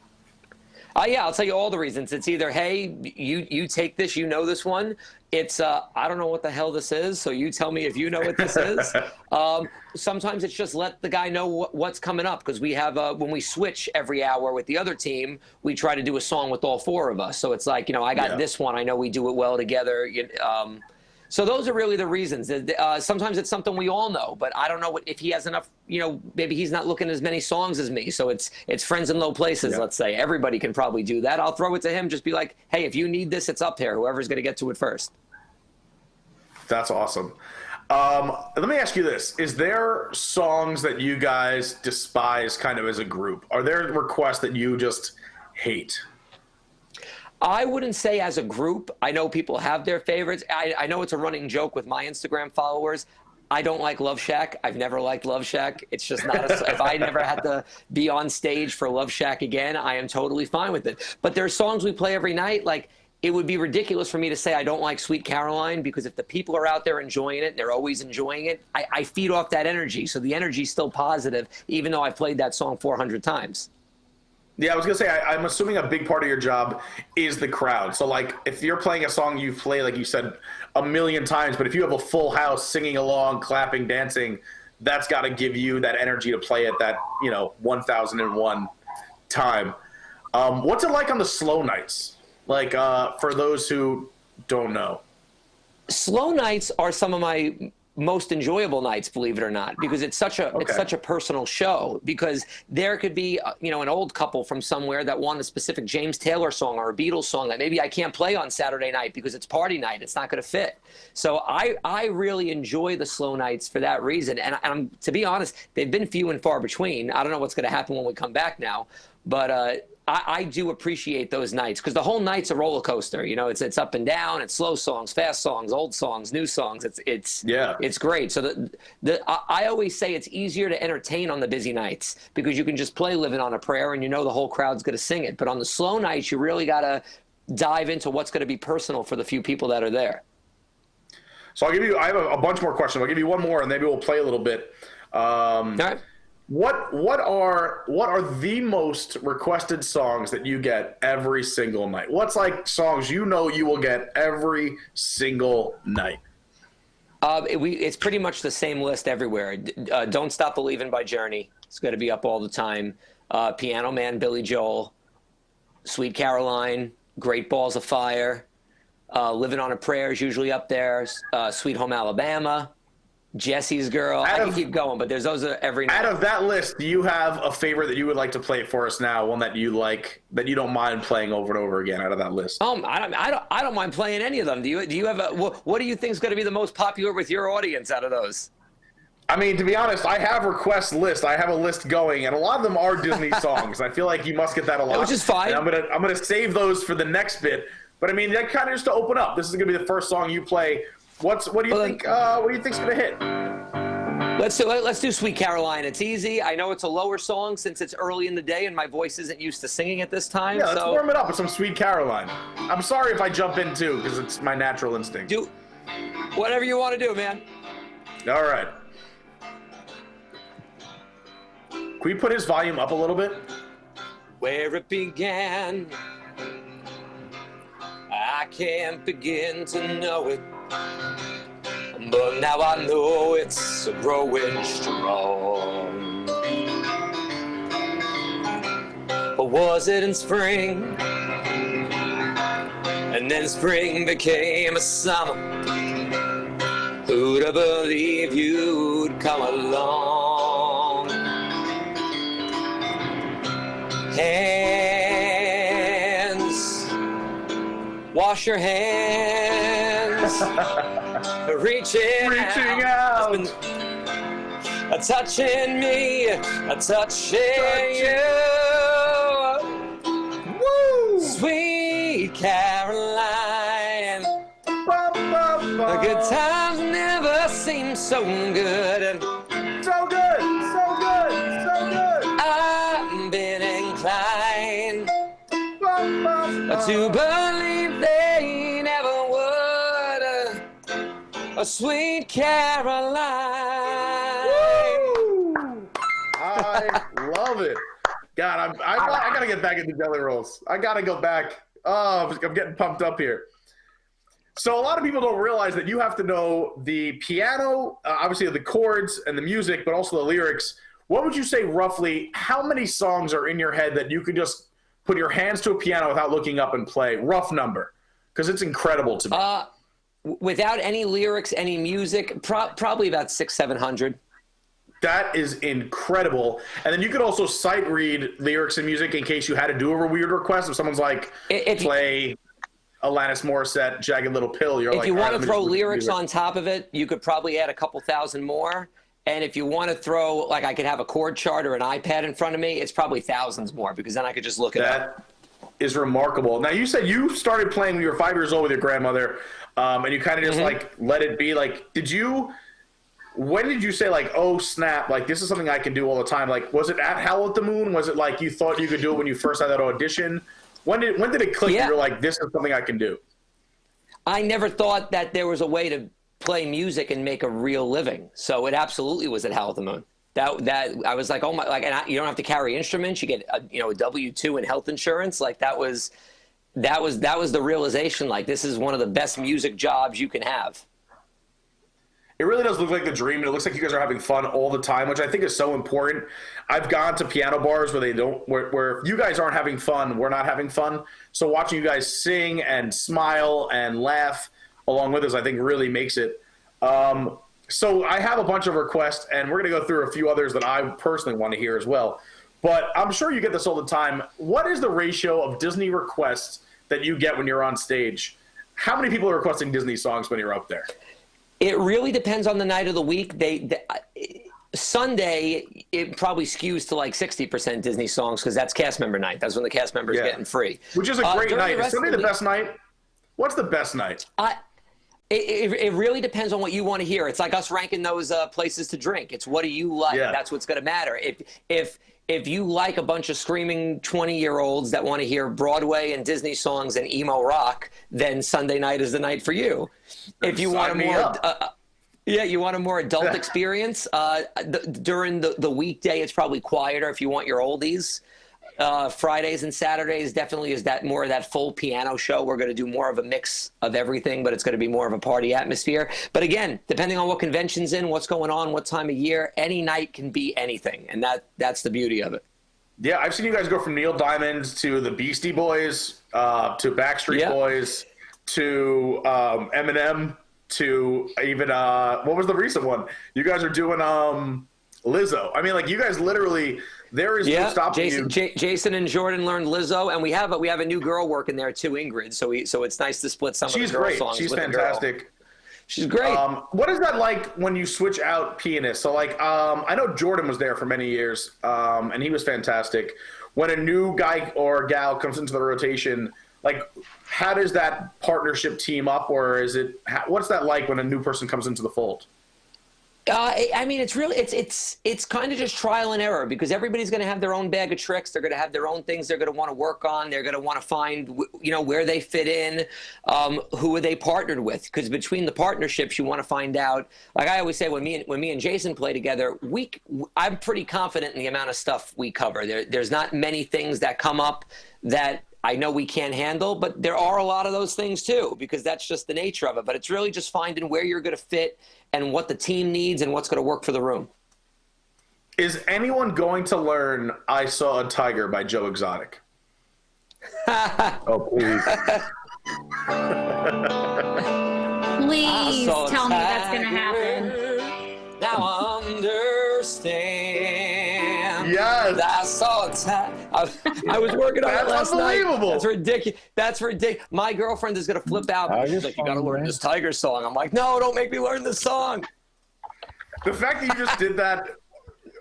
Yeah, I'll tell you all the reasons. It's either, hey, you take this, you know this one. It's, I don't know what the hell this is, so you tell me if you know what this is. Sometimes it's just let the guy know what's coming up, because we have, when we switch every hour with the other team, we try to do a song with all four of us. So it's like, you know, I got this one. I know we do it well together. So those are really the reasons. Sometimes it's something we all know, but I don't know if he has enough, you know, maybe he's not looking at as many songs as me. So it's Friends in Low Places, let's say. Everybody can probably do that. I'll throw it to him, just be like, hey, if you need this, it's up there. Whoever's going to get to it first. That's awesome. Let me ask you this. Is there songs that you guys despise kind of as a group? Are there requests that you just hate? I wouldn't say as a group. I know people have their favorites. I know it's a running joke with my Instagram followers. I don't like Love Shack. I've never liked Love Shack. It's just not if I never had to be on stage for Love Shack again, I am totally fine with it. But there are songs we play every night. Like, it would be ridiculous for me to say I don't like Sweet Caroline, because if the people are out there enjoying it, they're always enjoying it, I feed off that energy. So the energy's still positive, even though I played that song 400 times. Yeah, I was going to say, I'm assuming a big part of your job is the crowd. So, like, if you're playing a song you play, like you said, a million times, but if you have a full house singing along, clapping, dancing, that's got to give you that energy to play it that, 1001 time. What's it like on the slow nights? Like, for those who don't know. Slow nights are some of my most enjoyable nights, believe it or not, because it's such a personal show. Because there could be an old couple from somewhere that want a specific James Taylor song or a Beatles song that maybe I can't play on Saturday night because it's party night, it's not going to fit. So I really enjoy the slow nights for that reason. And I'm, to be honest, they've been few and far between. I don't know what's going to happen when we come back now, but I do appreciate those nights, because the whole night's a roller coaster. It's up and down. It's slow songs, fast songs, old songs, new songs. It's great. So I always say it's easier to entertain on the busy nights, because you can just play Living on a Prayer and the whole crowd's going to sing it. But on the slow nights, you really got to dive into what's going to be personal for the few people that are there. So I have a bunch more questions. I'll give you one more, and maybe we'll play a little bit. All right. What are the most requested songs that you get every single night? What's like songs you will get every single night? It's pretty much the same list everywhere. Don't Stop Believin' by Journey. It's going to be up all the time. Piano Man, Billy Joel. Sweet Caroline. Great Balls of Fire. Living on a Prayer is usually up there. Sweet Home Alabama. Jesse's Girl. I can keep going, but those are every night. Out of that list, do you have a favorite that you would like to play for us now? One that you like, that you don't mind playing over and over again out of that list? I don't mind playing any of them. Do you have what do you think is going to be the most popular with your audience out of those? I mean, to be honest, I have request list. I have a list going, and a lot of them are Disney songs. I feel like you must get that a lot, which is fine. And I'm gonna save those for the next bit. But I mean, that kind of just to open up. This is gonna be the first song you play. What do you think? What do you think's gonna hit? Let's do Sweet Caroline. It's easy. I know it's a lower song since it's early in the day and my voice isn't used to singing at this time. Yeah, let's warm it up with some Sweet Caroline. I'm sorry if I jump in too, because it's my natural instinct. Do whatever you want to do, man. All right. Can we put his volume up a little bit? Where it began, I can't begin to know it. But now I know it's growing strong. Or was it in spring? And then spring became a summer. Who'd have believed you'd come along? Hands, wash your hands. Reaching out. Touching me, touching you. Woo! Sweet Caroline. The good times never seem so good. So good, so good, so good. I've been inclined To believe they never would. A sweet Caroline. I love it. God, I gotta get back into jelly rolls. I gotta go back. Oh, I'm getting pumped up here. So a lot of people don't realize that you have to know the piano, obviously the chords and the music, but also the lyrics. What would you say roughly, how many songs are in your head that you could just put your hands to a piano without looking up and play? Rough number, because it's incredible to me. Without any lyrics, any music, probably about 600-700. That is incredible. And then you could also sight read lyrics and music in case you had to do a weird request. If someone's like, play Alanis Morissette, Jagged Little Pill, you're like, if you want to throw lyrics on top of it, you could probably add a couple thousand more. And if you want to throw, like I could have a chord chart or an iPad in front of me, it's probably thousands more because then I could just look it up. That is remarkable. Now, you said you started playing when you were 5 years old with your grandmother, and you kind of just like let it be. Like, when did you say like, oh snap, like this is something I can do all the time? Like, was it at Howl at the Moon? Was it like you thought you could do it when you first had that audition? When did it click? Yeah. You were like, this is something I can do. I never thought that there was a way to play music and make a real living. So it absolutely was at Howl at the Moon. That I was like, oh my, like, and you don't have to carry instruments. You get a W-2 and health insurance. Like that was the realization. Like this is one of the best music jobs you can have. It really does look like the dream, and it looks like you guys are having fun all the time, which I think is so important. I've gone to piano bars where if you guys aren't having fun, we're not having fun. So watching you guys sing and smile and laugh along with us, I think really makes it. So I have a bunch of requests, and we're going to go through a few others that I personally want to hear as well. But I'm sure you get this all the time. What is the ratio of Disney requests that you get when you're on stage? How many people are requesting Disney songs when you're up there? It really depends on the night of the week. Sunday, it probably skews to like 60% Disney songs because that's cast member night. That's when the cast members getting free. Which is a great night. Is Sunday the best night? What's the best night? It really depends on what you want to hear. It's like us ranking those places to drink. It's what do you like? Yeah. That's what's going to matter. If you like a bunch of screaming 20-year-olds that want to hear Broadway and Disney songs and emo rock, then Sunday night is the night for you. If you want you want a more adult experience, during the weekday, it's probably quieter if you want your oldies. Fridays and Saturdays definitely is more of that full piano show. We're going to do more of a mix of everything, but it's going to be more of a party atmosphere. But again, depending on what convention's in, what's going on, what time of year, any night can be anything. And that's the beauty of it. Yeah, I've seen you guys go from Neil Diamond to the Beastie Boys, to Backstreet Boys, to Eminem, to even, what was the recent one? You guys are doing Lizzo. I mean, like, you guys literally... There is no stopping you. Jason and Jordan learned Lizzo, and we have a new girl working there too, Ingrid. So it's nice to split some of the girl songs. She's fantastic. She's great. What is that like when you switch out pianists? So like, I know Jordan was there for many years, and he was fantastic. When a new guy or gal comes into the rotation, like, how does that partnership team up, or what's that like when a new person comes into the fold? I mean, it's really it's kind of just trial and error because everybody's going to have their own bag of tricks. They're going to have their own things they're going to want to work on. They're going to want to find, where they fit in, who are they partnered with? Because between the partnerships, you want to find out. Like I always say, when me and Jason play together, I'm pretty confident in the amount of stuff we cover. There's not many things that come up that I know we can't handle, but there are a lot of those things too, because that's just the nature of it. But it's really just finding where you're going to fit and what the team needs and what's going to work for the room. Is anyone going to learn I Saw a Tiger by Joe Exotic? Oh, please. Please tell me that's going to happen. Now I understand. Yes. I saw it. I was working on it last night. That's ridiculous. That's ridiculous. My girlfriend is going to flip out. She's like, you got to learn this Tiger song. I'm like, no, don't make me learn this song. The fact that you just did that,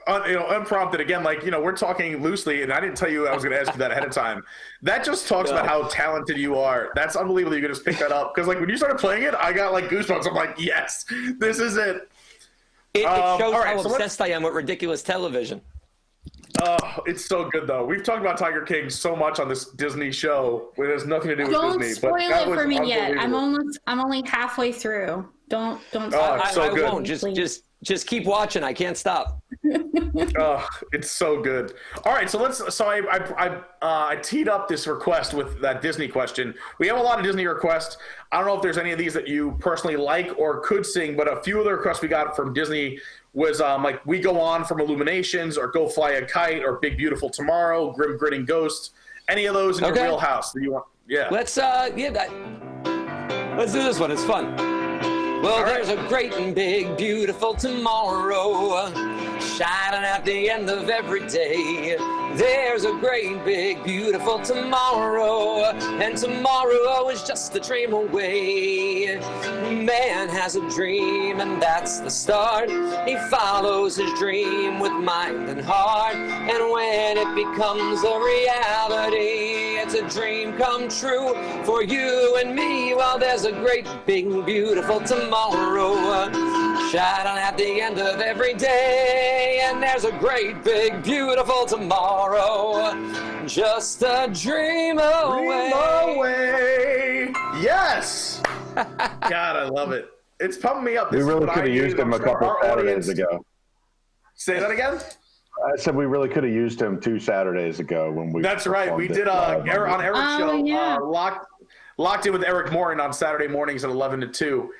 unprompted, again, like, we're talking loosely, and I didn't tell you I was going to ask you that ahead of time. That just talks about how talented you are. That's unbelievable. You can just pick that up. Because, like, when you started playing it, I got, like, goosebumps. I'm like, yes, this is it. It shows how obsessed I am with ridiculous television. Oh, it's so good though. We've talked about Tiger King so much on this Disney show. It has nothing to do with Don't Disney. spoil but that it was for me yet. I'm unbelievable. only halfway through. Don't spoil I good. won't. Just keep watching. I can't stop. Oh, it's so good. All right, so I teed up this request with that Disney question. We have a lot of Disney requests. I don't know if there's any of these that you personally like or could sing, but a few of the requests we got from Disney was like "We Go On" from Illuminations, or "Go Fly a Kite," or "Big Beautiful Tomorrow," "Grim Grinning Ghost." Any of those in your wheelhouse that you want? Yeah. Let's do this one. It's fun. Well, there's a great and big, beautiful tomorrow shining at the end of every day. There's a great, big, beautiful tomorrow, and tomorrow is just a dream away. Man has a dream, and that's the start. He follows his dream with mind and heart, and when it becomes a reality, it's a dream come true for you and me. Well, there's a great, big, beautiful tomorrow shining at the end of every day, and there's a great, big, beautiful tomorrow, just a dream away. Yes. God, I love it. It's pumping me up. We really could have used him a couple Saturdays ago. Say that again? I said we really could have used him 2 Saturdays ago when we. That's right. We did on Eric's show. Locked in with Eric Morton on Saturday mornings at 11 to 2.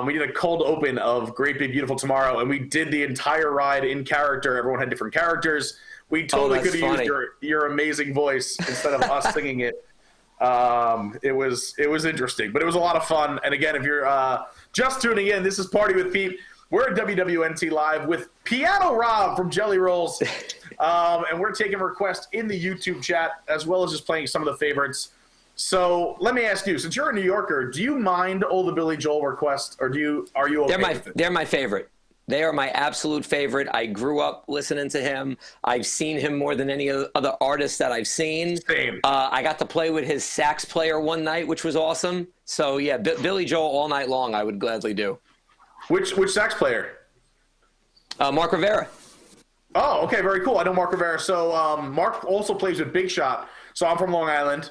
We did a cold open of Great Big Beautiful Tomorrow, and we did the entire ride in character. Everyone had different characters. We totally could have used your amazing voice instead of us singing it. It was interesting, but it was a lot of fun. And again, if you're just tuning in, this is Party with Pete. We're at WDWNT Live with Piano Rob from Jelly Rolls, and we're taking requests in the YouTube chat as well as just playing some of the favorites. So let me ask you, since you're a New Yorker, do you mind all the Billy Joel requests, or are you okay with it? They're my favorite. They are my absolute favorite. I grew up listening to him. I've seen him more than any other artist that I've seen. Same. I got to play with his sax player one night, which was awesome. So yeah, Billy Joel all night long, I would gladly do. Which sax player? Mark Rivera. Oh, okay, very cool. I know Mark Rivera. So Mark also plays with Big Shot. So I'm from Long Island,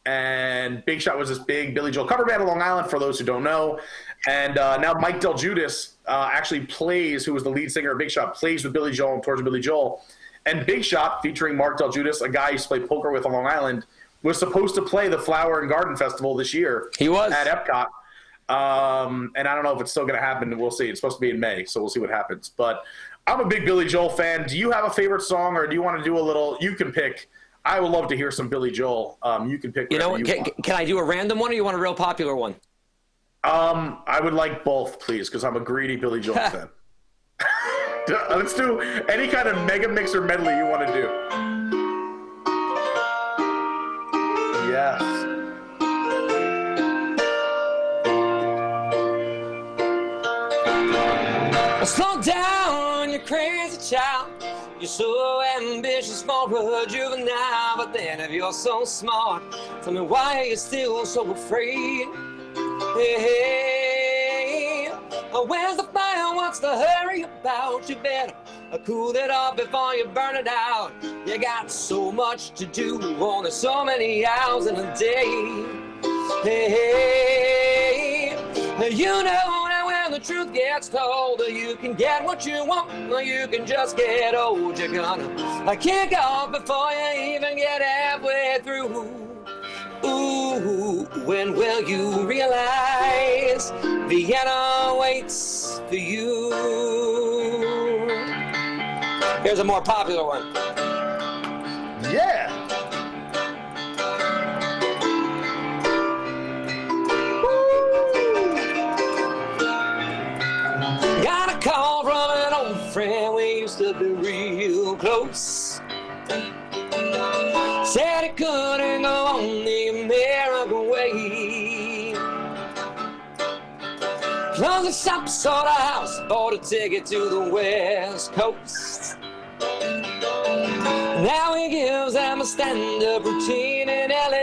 and Big Shot was this big Billy Joel cover band of Long Island, for those who don't know. And now Mike Del Giudice actually plays, who was the lead singer of Big Shot, plays with Billy Joel and tours with Billy Joel. And Big Shot, featuring Mark Del Giudice, a guy I used to play poker with on Long Island, was supposed to play the Flower and Garden Festival this year. He was. At Epcot. And I don't know if it's still going to happen. We'll see. It's supposed to be in May, so we'll see what happens. But I'm a big Billy Joel fan. Do you have a favorite song, or do you want to do a little – you can pick – I would love to hear some Billy Joel. You can pick. You know what? Can I do a random one, or you want a real popular one? I would like both, please, because I'm a greedy Billy Joel fan. Let's do any kind of mega mix or medley you want to do. Yes. Slow down, you crazy child. You're so ambitious for a juvenile, but then if you're so smart, tell me why are you still so afraid? Hey, where's the fire? What's the hurry about? You better cool it off before you burn it out. You got so much to do, only so many hours in a day. Hey, you know that when the truth gets told, you can get what you want, or you can just get old. You're gonna kick off before you even get halfway through. Ooh, when will you realize Vienna waits for you? Here's a more popular one. Yeah. Got a call from an old friend, we used to be real close. Said he couldn't go on the American way. Closed the shop, sold a house, bought a ticket to the West Coast. Now he gives them a stand-up routine in LA.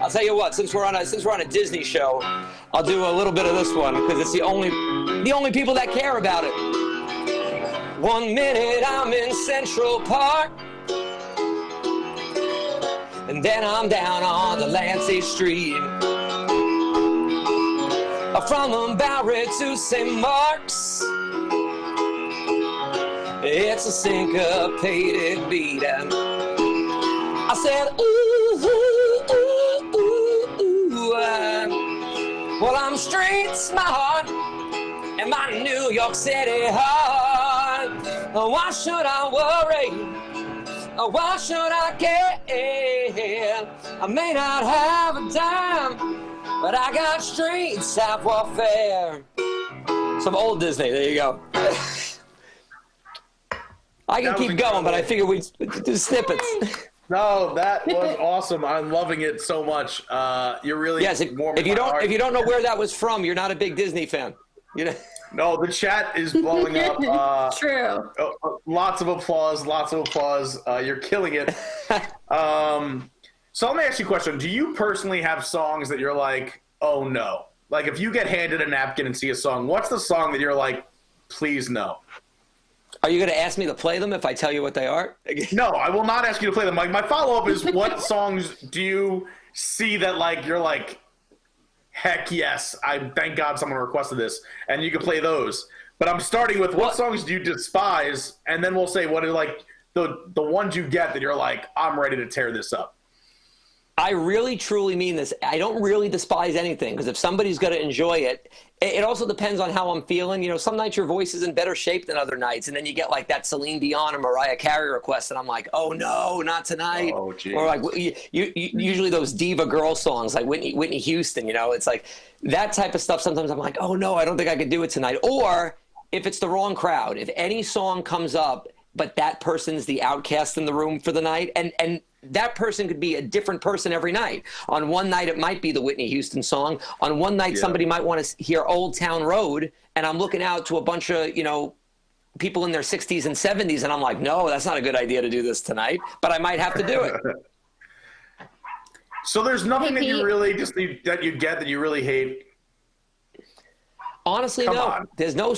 I'll tell you what, since we're on a Disney show, I'll do a little bit of this one because it's the only people that care about it. 1 minute I'm in Central Park, and then I'm down on Delancey Street. From Bowery to St. Mark's, it's a syncopated beat. I said, ooh, ooh, ooh, ooh, well, I'm street smart in my New York City heart. Why should I worry? Why should I care? I may not have a dime, but I got street savoir-faire. Some old Disney, there you go. I can keep going, but I figure we'd do snippets. No, that was awesome. I'm loving it so much. You're really warming my heart. If you don't know where that was from, you're not a big Disney fan. You know? No, the chat is blowing up. True. Lots of applause. You're killing it. So let me ask you a question. Do you personally have songs that you're like, oh no? Like if you get handed a napkin and see a song, what's the song that you're like, please no? Are you going to ask me to play them if I tell you what they are? No, I will not ask you to play them. Like my follow-up is, what songs do you see that like you're like, heck yes, I thank God someone requested this, and you can play those. But I'm starting with what songs do you despise, and then we'll say what are like the ones you get that you're like, I'm ready to tear this up. I really, truly mean this. I don't really despise anything, because if somebody's going to enjoy it, it also depends on how I'm feeling. You know, some nights your voice is in better shape than other nights, and then you get like that Celine Dion or Mariah Carey request, and I'm like, oh no, not tonight. Oh, geez. Or like usually those diva girl songs like Whitney Houston. You know, it's like that type of stuff. Sometimes I'm like, oh no, I don't think I could do it tonight. Or if it's the wrong crowd, if any song comes up, but that person's the outcast in the room for the night, and that person could be a different person every night. On one night, it might be the Whitney Houston song. On one night, somebody might want to hear Old Town Road, and I'm looking out to a bunch of, you know, people in their 60s and 70s, and I'm like, no, that's not a good idea to do this tonight, but I might have to do it. So there's nothing that you really that you get that you really hate? Honestly, no. There's no...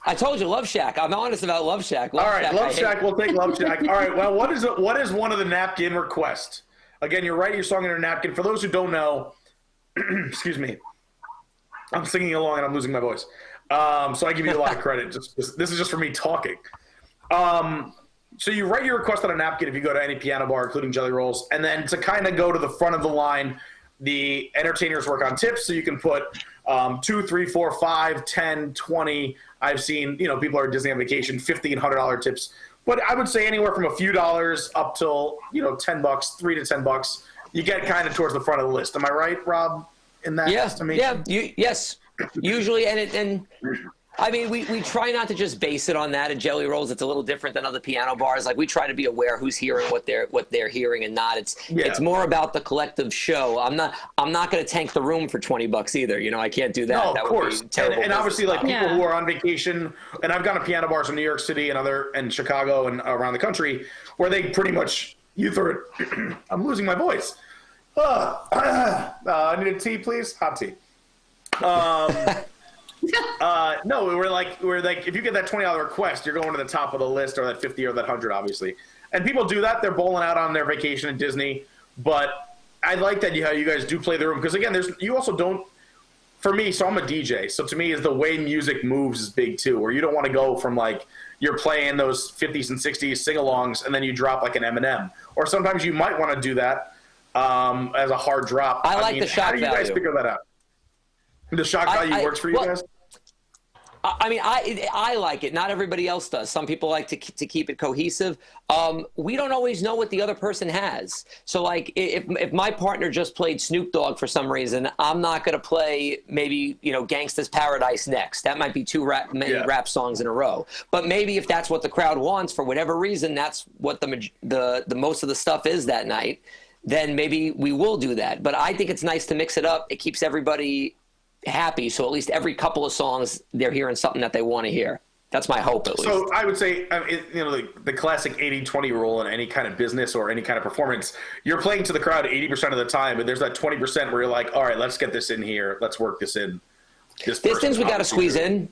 I told you, Love Shack. I'm honest about Love Shack. All right, Love Shack. We'll take Love Shack. All right, well, what is one of the napkin requests? Again, you're writing your song in a napkin. For those who don't know, excuse me, I'm singing along and I'm losing my voice. So I give you a lot of credit. This is just for me talking. So you write your request on a napkin if you go to any piano bar, including Jelly Rolls, and then to kind of go to the front of the line, the entertainers work on tips, so you can put 2, 3, 4, 5, 10, 20. I've seen, you know, people are Disney on vacation, $50 and $100 tips. But I would say anywhere from a few dollars up till, you know, $10, $3 to $10. You get kind of towards the front of the list. Am I right, Rob, in that estimation? Yeah, yes. Usually, and I mean, we try not to just base it on that. At Jelly Rolls, it's a little different than other piano bars. Like, we try to be aware who's hearing what they're hearing and not. It's more about the collective show. I'm not going to tank the room for $20 either. You know, I can't do that. No, that of course. Would be terrible. And obviously, like people who are on vacation, and I've gone to piano bars in New York City and Chicago and around the country, where they pretty much I'm losing my voice. I need a tea, please. Hot tea. No, we're like, if you get that $20 request, you're going to the top of the list, or that 50 or that 100, obviously. And people do that. They're bowling out on their vacation at Disney. But I like that how you guys do play the room, because again, you also don't. For me, so I'm a DJ. So to me, is the way music moves is big too. Where you don't want to go from like you're playing those 50s and 60s sing-alongs, and then you drop like an Eminem. Or sometimes you might want to do that as a hard drop. I mean, the shock value. How do you guys figure that out? The shock value works for you guys? I mean, I like it. Not everybody else does. Some people like to keep it cohesive. We don't always know what the other person has. So, like, if my partner just played Snoop Dogg for some reason, I'm not going to play maybe, you know, Gangsta's Paradise next. That might be two rap songs in a row. But maybe if that's what the crowd wants, for whatever reason, that's what the most of the stuff is that night, then maybe we will do that. But I think it's nice to mix it up. It keeps everybody happy, so at least every couple of songs they're hearing something that they want to hear. That's my hope, at least. So I would say, you know, the classic 80-20 rule in any kind of business or any kind of performance, you're playing to the crowd 80% of the time, but there's that 20% where you're like, all right, let's get this in here, let's work this in. There's things we got to squeeze in.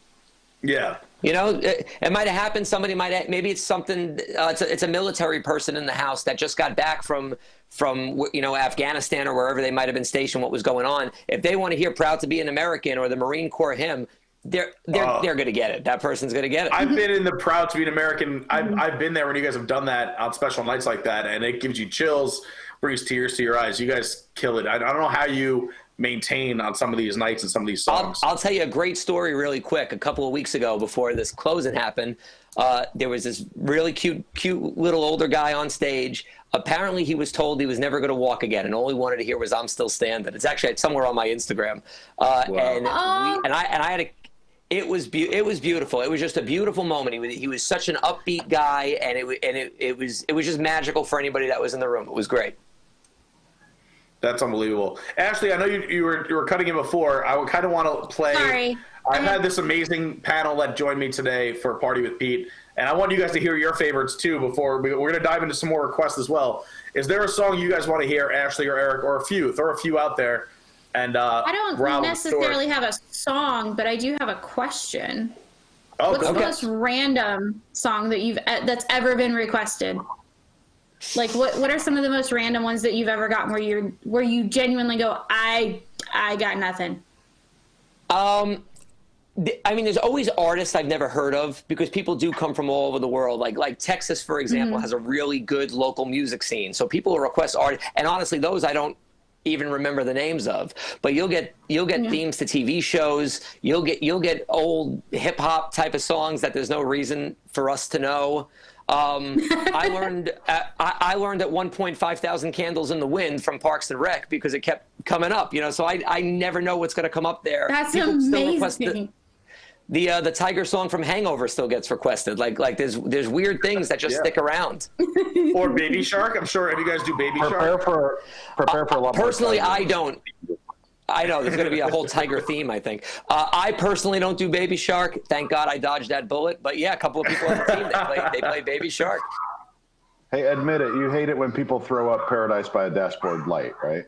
Yeah. You know, it might have happened. Somebody maybe it's something. It's a military person in the house that just got back from Afghanistan or wherever they might have been stationed. What was going on? If they want to hear "Proud to Be an American" or the Marine Corps hymn, they're going to get it. That person's going to get it. I've been in the "Proud to Be an American." I've been there when you guys have done that on special nights like that, and it gives you chills, brings tears to your eyes. You guys kill it. I don't know how you maintain on some of these nights and some of these songs. I'll tell you a great story really quick. A couple of weeks ago, before this closing happened, there was this really cute little older guy on stage. Apparently, he was told he was never going to walk again, and all he wanted to hear was "I'm Still Standing." It's actually somewhere on my Instagram, It was beautiful. It was just a beautiful moment. He was such an upbeat guy, and it was just magical for anybody that was in the room. It was great. That's unbelievable. Ashley, I know you were cutting in before. I would kind of want to play. Sorry. I've had this amazing panel that joined me today for Party with Pete, and I want you guys to hear your favorites too. Before we're going to dive into some more requests as well. Is there a song you guys want to hear, Ashley or Eric, or a few? Throw a few out there. And I don't necessarily have a song, but I do have a question. Oh, What's the most random song that that's ever been requested? Like, what are some of the most random ones that you've ever gotten where you genuinely go, I got nothing? I mean, there's always artists I've never heard of because people do come from all over the world. Like Texas, for example, has a really good local music scene. So people will request art, and honestly, those I don't even remember the names of. But you'll get themes to TV shows. You'll get old hip hop type of songs that there's no reason for us to know. I learned at one point 5,000 Candles in the Wind from Parks and Rec because it kept coming up, so I never know what's going to come up there. That's People amazing. Still request the Tiger song from Hangover still gets requested. Like there's weird things that just stick around. Or Baby Shark. I'm sure if you guys do Baby Shark. Prepare for a lot more. Personally, I don't. I know there's going to be a whole tiger theme, I think. I personally don't do Baby Shark. Thank God I dodged that bullet. But yeah, a couple of people on the team, they play Baby Shark. Hey, admit it. You hate it when people throw up Paradise by a Dashboard Light, right?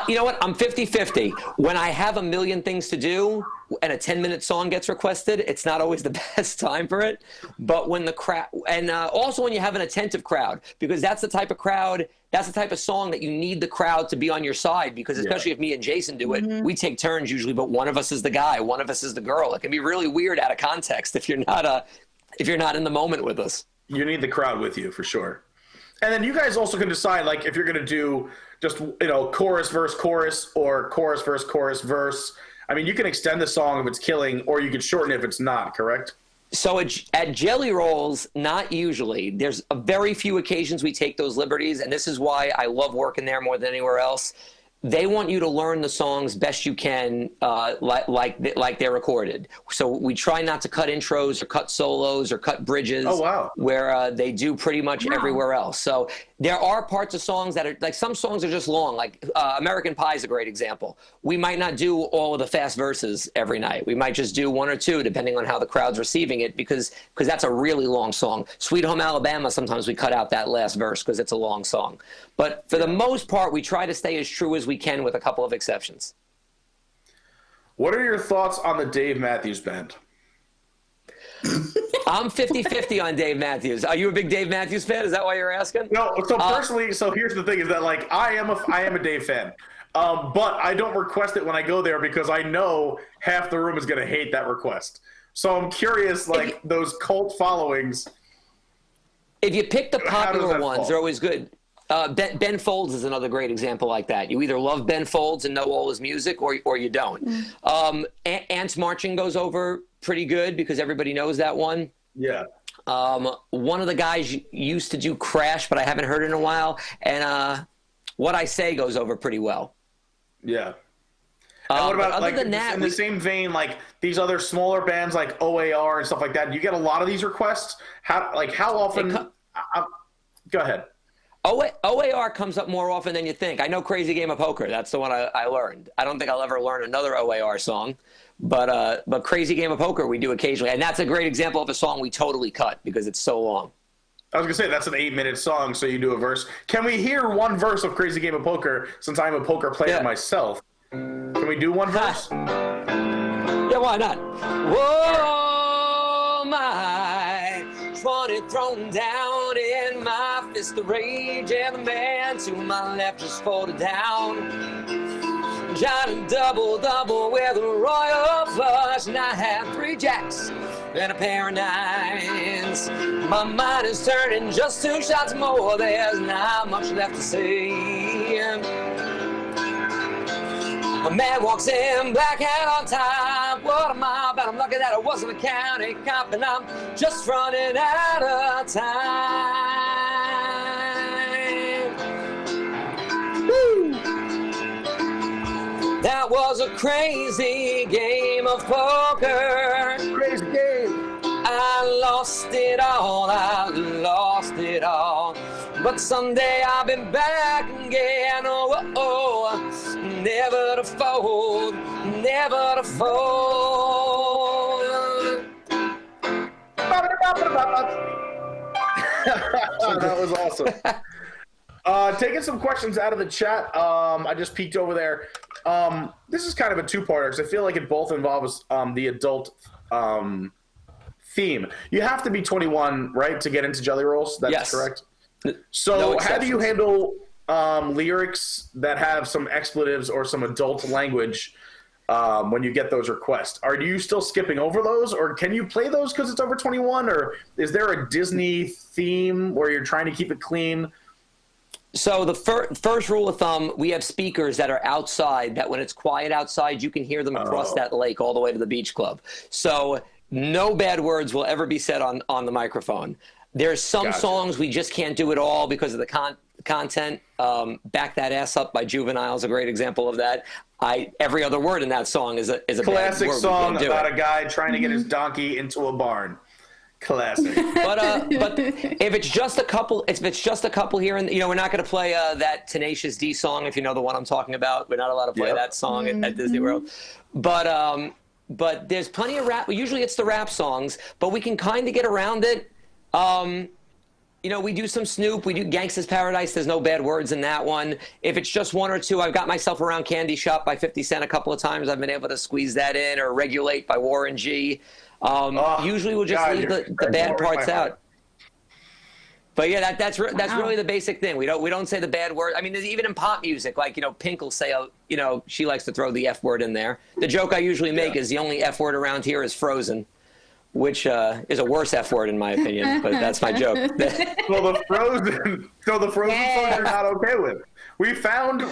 You know what? I'm 50-50. When I have a million things to do and a 10-minute song gets requested, it's not always the best time for it. But when the crowd, and also when you have an attentive crowd, because that's the type of crowd, that's the type of song that you need the crowd to be on your side, because especially if me and Jason do it, we take turns usually, but one of us is the guy, one of us is the girl. It can be really weird out of context if you're not in the moment with us. You need the crowd with you for sure. And then you guys also can decide, like, if you're going to do just, chorus, verse, chorus, or chorus, verse, verse. I mean, you can extend the song if it's killing, or you can shorten it if it's not, correct? So at Jelly Rolls, not usually. There's a very few occasions we take those liberties, and this is why I love working there more than anywhere else. They want you to learn the songs best you can, like they're recorded. So we try not to cut intros or cut solos or cut bridges. Oh, wow. Where they do pretty much everywhere else. So there are parts of songs that are like, some songs are just long. Like American Pie is a great example. We might not do all of the fast verses every night. We might just do one or two, depending on how the crowd's receiving it, because that's a really long song. Sweet Home Alabama, sometimes we cut out that last verse because it's a long song. But for the most part, we try to stay as true as we can, with a couple of exceptions. What are your thoughts on the Dave Matthews Band? I'm 50-50 on Dave Matthews. Are you a big Dave Matthews fan? Is that why you're asking? No. So personally, so here's the thing: is that like I am a Dave fan, but I don't request it when I go there because I know half the room is going to hate that request. So I'm curious, like those cult followings. If you pick the popular ones, they're always good. Ben Folds is another great example like that. You either love Ben Folds and know all his music, or you don't. Ants Marching goes over pretty good because everybody knows that one. Yeah. One of the guys used to do Crash, but I haven't heard it in a while. And What I Say goes over pretty well. Yeah. And what about, like, than that, in the same vein, like these other smaller bands like OAR and stuff like that? You get a lot of these requests. How often? Go ahead. OAR comes up more often than you think. I know Crazy Game of Poker. That's the one I learned. I don't think I'll ever learn another OAR song, but Crazy Game of Poker we do occasionally, and that's a great example of a song we totally cut because it's so long. I was gonna say that's an 8-minute song, so you do a verse. Can we hear one verse of Crazy Game of Poker? Since I'm a poker player myself, can we do one verse? Yeah, why not? Whoa! my, 20 thrown down in my fist of rage, and the man to my left just folded down. Johnny double with a royal flush, and I had 3 jacks and a pair of 9s. My mind is turning, just 2 shots more, there's not much left to say. A man walks in, black hat on top. What am I about? I'm lucky that I wasn't a county cop, and I'm just running out of time. Woo! That was a crazy game of poker. Crazy game. I lost it all. But someday I'll be back again. Oh, never to fold, never to fold. That was awesome. Taking some questions out of the chat. I just peeked over there. This is kind of a two-parter because I feel like it both involves the adult theme. You have to be 21, right, to get into Jelly Rolls? That's correct? So No how do you handle lyrics that have some expletives or some adult language when you get those requests? Are you still skipping over those, or can you play those because it's over 21, or is there a Disney theme where you're trying to keep it clean? So the first rule of thumb, we have speakers that are outside, that when it's quiet outside, you can hear them across that lake all the way to the beach club. So no bad words will ever be said on the microphone. There's some songs we just can't do at all because of the content. Back That Ass Up by Juvenile is a great example of that. Every other word in that song is a classic bad word. Song about a guy trying to get his donkey into a barn. Classic. But if it's just a couple, here, and we're not going to play that Tenacious D song, if you know the one I'm talking about. We're not allowed to play that song at Disney World. But there's plenty of rap. Usually it's the rap songs, but we can kind of get around it. We do some Snoop, we do Gangsta's Paradise. There's no bad words in that one. If it's just 1 or 2, I've got myself around Candy Shop by 50 Cent a couple of times. I've been able to squeeze that in, or Regulate by Warren G. Usually we'll just leave the bad parts out. But yeah, that's really the basic thing. We don't say the bad word. I mean, even in pop music, like Pink will say, she likes to throw the F word in there. The joke I usually make is the only F word around here is Frozen, which is a worse F word in my opinion, but that's my joke. So the Frozen songs you're not okay with. We found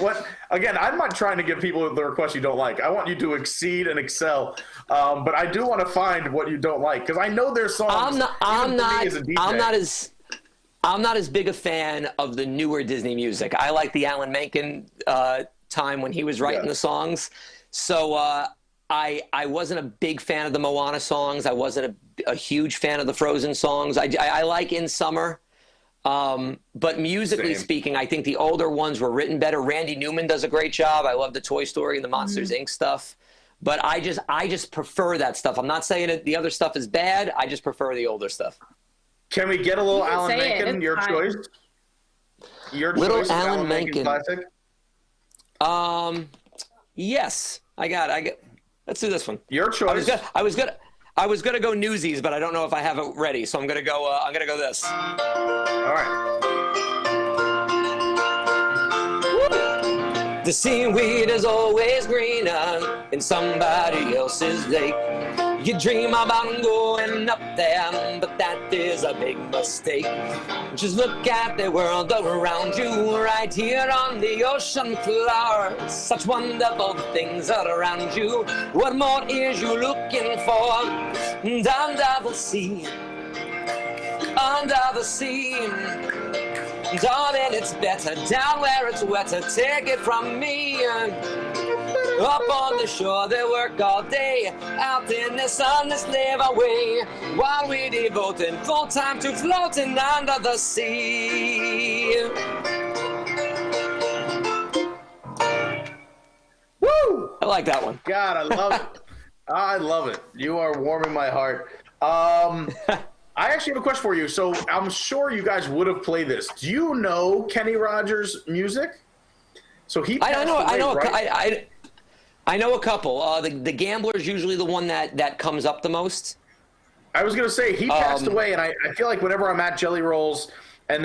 again, I'm not trying to give people the requests you don't like. I want you to exceed and excel. But I do want to find what you don't like, because I know there's songs. I'm not as big a fan of the newer Disney music. I like the Alan Menken time when he was writing the songs. So I wasn't a big fan of the Moana songs. I wasn't a huge fan of the Frozen songs. I like In Summer. But musically speaking, I think the older ones were written better. Randy Newman does a great job. I love the Toy Story and the Monsters Inc. stuff. But I just prefer that stuff. I'm not saying that the other stuff is bad. I just prefer the older stuff. Can we get a little Alan Menken? Your choice. Your little choice. Alan Menken classic. Yes, I got. Let's do this one. Your choice. I was gonna go Newsies, but I don't know if I have it ready, so I'm gonna go. I'm gonna go this. All right. The seaweed is always greener in somebody else's lake. You dream about going up there, but that is a big mistake. Just look at the world around you, right here on the ocean floor. Such wonderful things are around you. What more is you looking for? And under the sea, under the sea. Darling, it's better down where it's wetter. Take it from me. Up on the shore, they work all day. Out in the sun, they slave away. While we devoting full time to floating under the sea. Woo! I like that one. God, I love it. I love it. You are warming my heart. I actually have a question for you. So I'm sure you guys would have played this. Do you know Kenny Rogers' music? So he. I know a couple. The Gambler's usually the one that comes up the most. I was gonna say he passed away, and I feel like whenever I'm at Jelly Rolls and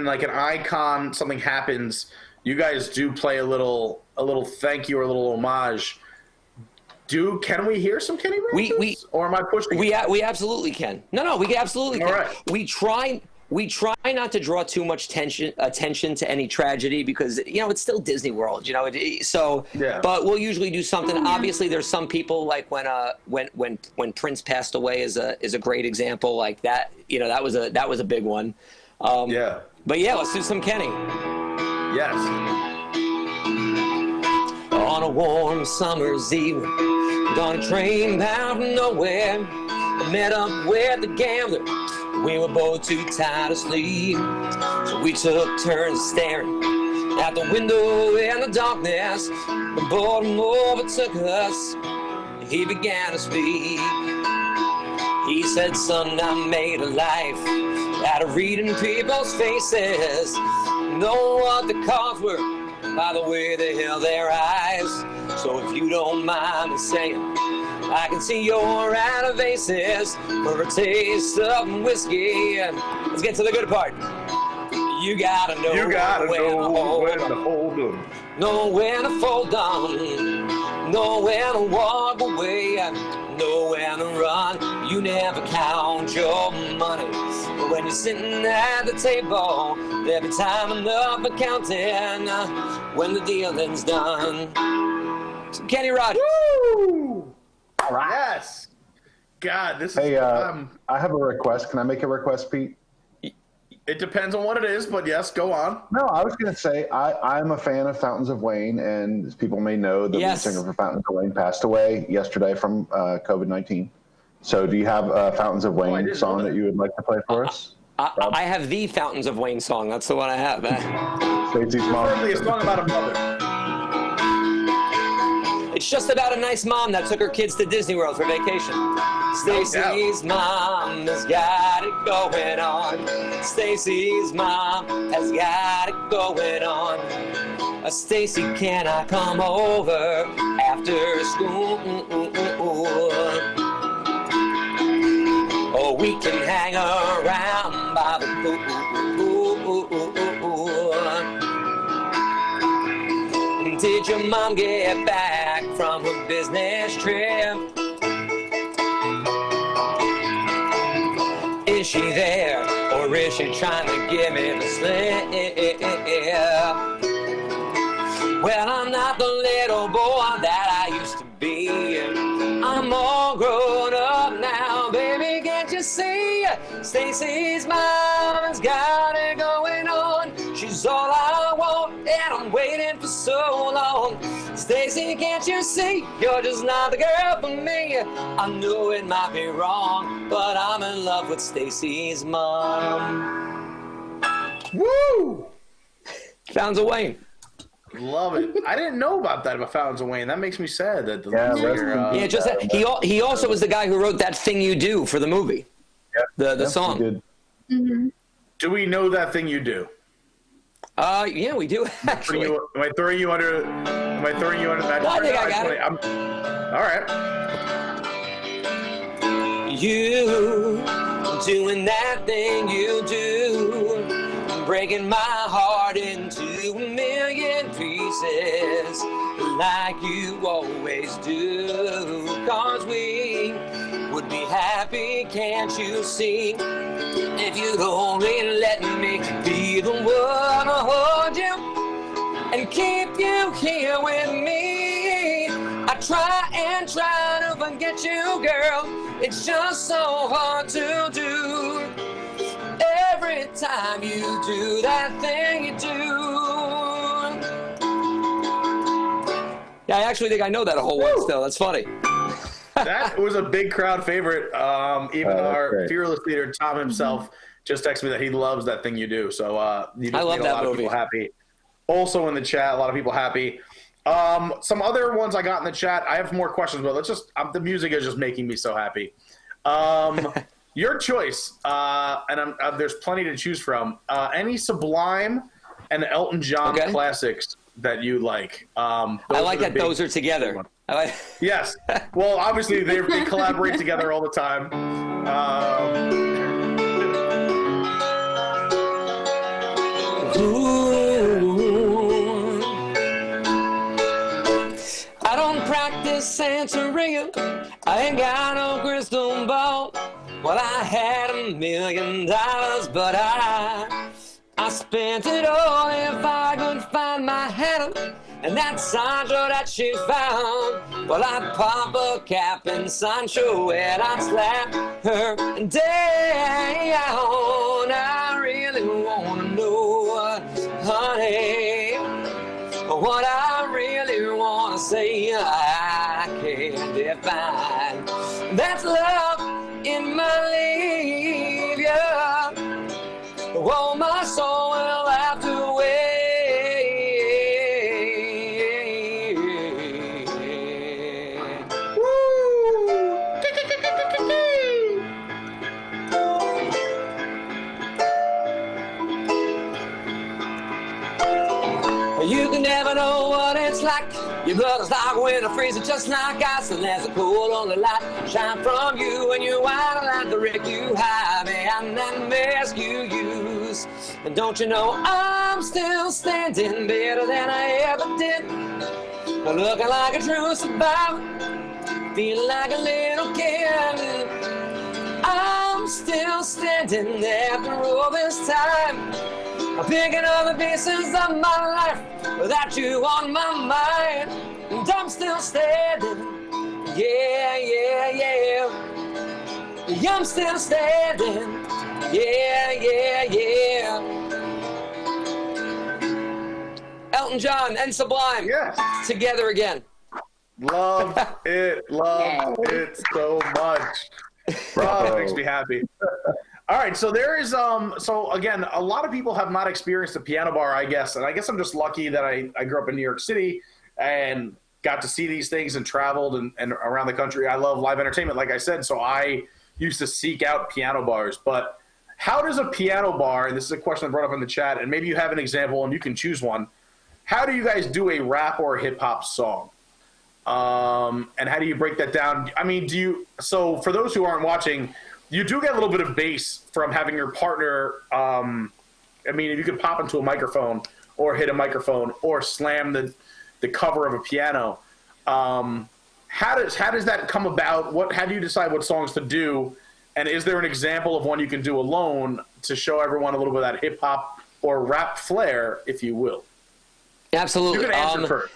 like an icon, something happens, you guys do play a little thank you or a little homage. Can we hear some Kenny Rogers? Or am I pushing? We absolutely can. No, we absolutely can. All right. We try not to draw too much attention to any tragedy because it's still Disney World, Yeah. But we'll usually do something. Obviously, there's some people like when Prince passed away is a great example like that. That was a big one. Yeah. But yeah, let's do some Kenny. Yes. On a warm summer's eve, on a train bound from nowhere, I met up with the gambler. We were both too tired to sleep, so we took turns staring out the window in the darkness. The boredom overtook us, and he began to speak. He said, son, I made a life out of reading people's faces. Know what the cards were by the way they held their eyes. So if you don't mind me saying, I can see you're out of aces for a taste of whiskey. Let's get to the good part. You gotta know when to hold them. Know when to fold on. Know when to walk away. Know when to run. You never count your money. But when you're sitting at the table, there'll be time enough for counting when the dealing's done. So Kenny Rogers. Woo! All right. Yes. God, this is. Hey, I have a request. Can I make a request, Pete? It depends on what it is, but yes, go on. No, I was going to say I'm a fan of Fountains of Wayne, and as people may know, the lead singer for Fountains of Wayne passed away yesterday from COVID-19. So, do you have a Fountains of Wayne song that you would like to play for us? I have the Fountains of Wayne song. That's the one I have. Stacey's mom. Preferably a song about a mother. It's just about a nice mom that took her kids to Disney World for vacation. Stacy's mom has got it going on. Stacy's mom has got it going on. Stacy, can I come over after school? Or we can hang around by the pool. Did your mom get back from her business trip? Is she there, or is she trying to give me the slip? Well, I'm not the little boy that I used to be. I'm all grown up now, baby, can't you see? Stacy's mom's got it going on. She's all I want, and I'm waiting for so long. Stacy, can't you see? You're just not the girl for me. I know it might be wrong, but I'm in love with Stacy's mom. Woo! Fountains of Wayne. Love it. I didn't know about that about Fountains of Wayne. That makes me sad that he also was the guy who wrote That Thing You Do for the movie. The song. Mm-hmm. Do we know That Thing You Do? Yeah, we do actually. Am I throwing you under that? No, I think I got it. All right. You doing that thing you do, breaking my heart into a million pieces, like you always do. 'Cause we would be happy, can't you see? If you'd only let me be the one to hold you and keep you here with me. I try and try to forget you, girl. It's just so hard to do. Every time you do that thing you do. Yeah, I actually think I know that whole one still. That's funny. That was a big crowd favorite. Even our fearless leader, Tom himself, just texted me that he loves That Thing You Do. So you just I love made a lot of people happy. Also in the chat, a lot of people happy. Some other ones I got in the chat. I have more questions, but let's just the music is just making me so happy. Your choice, and there's plenty to choose from. Any Sublime and Elton John classics that you like? I like that those are together. Yes. Well, obviously they collaborate together all the time. I don't practice Santeria. I ain't got no crystal ball. Well, I had $1 million, but I spent it all if I could find my Hannah. And that Sancho that she found, well, I'd pop a cap in Sancho and I'd slap her down. I really want to know, honey, what I really want to say. I can't define. That's love in my leave, yeah. Oh, my soul will have to wait. You can never know what it's like. Your blood is like winter freezing just like ice. And there's a cool only light shine from you. And you out like the wreck you hide behind that mask you use. And don't you know I'm still standing better than I ever did. Looking like a true survivor, feeling like a little kid. I'm still standing after all this time. I'm picking up the pieces of my life without you on my mind. And I'm still standing. Yeah, yeah, yeah. I'm still standing. Yeah, yeah, yeah. Elton John and Sublime. Yes. Together again. Love it. Love it so much. Oh, it makes me happy. All right, so there is so again, a lot of people have not experienced a piano bar, I guess, and I guess I'm just lucky that I grew up in New York City and got to see these things and traveled and around the country. I love live entertainment, like I said, so I used to seek out piano bars. But how does a piano bar, and this is a question I brought up in the chat, and maybe you have an example and you can choose one, how do you guys do a rap or a hip-hop song? And how do you break that down? I mean, so for those who aren't watching, you do get a little bit of bass from having your partner. I mean, if you could pop into a microphone or hit a microphone or slam the cover of a piano, how does that come about? How do you decide what songs to do? And is there an example of one you can do alone to show everyone a little bit of that hip hop or rap flair, if you will? Absolutely. You can answer first.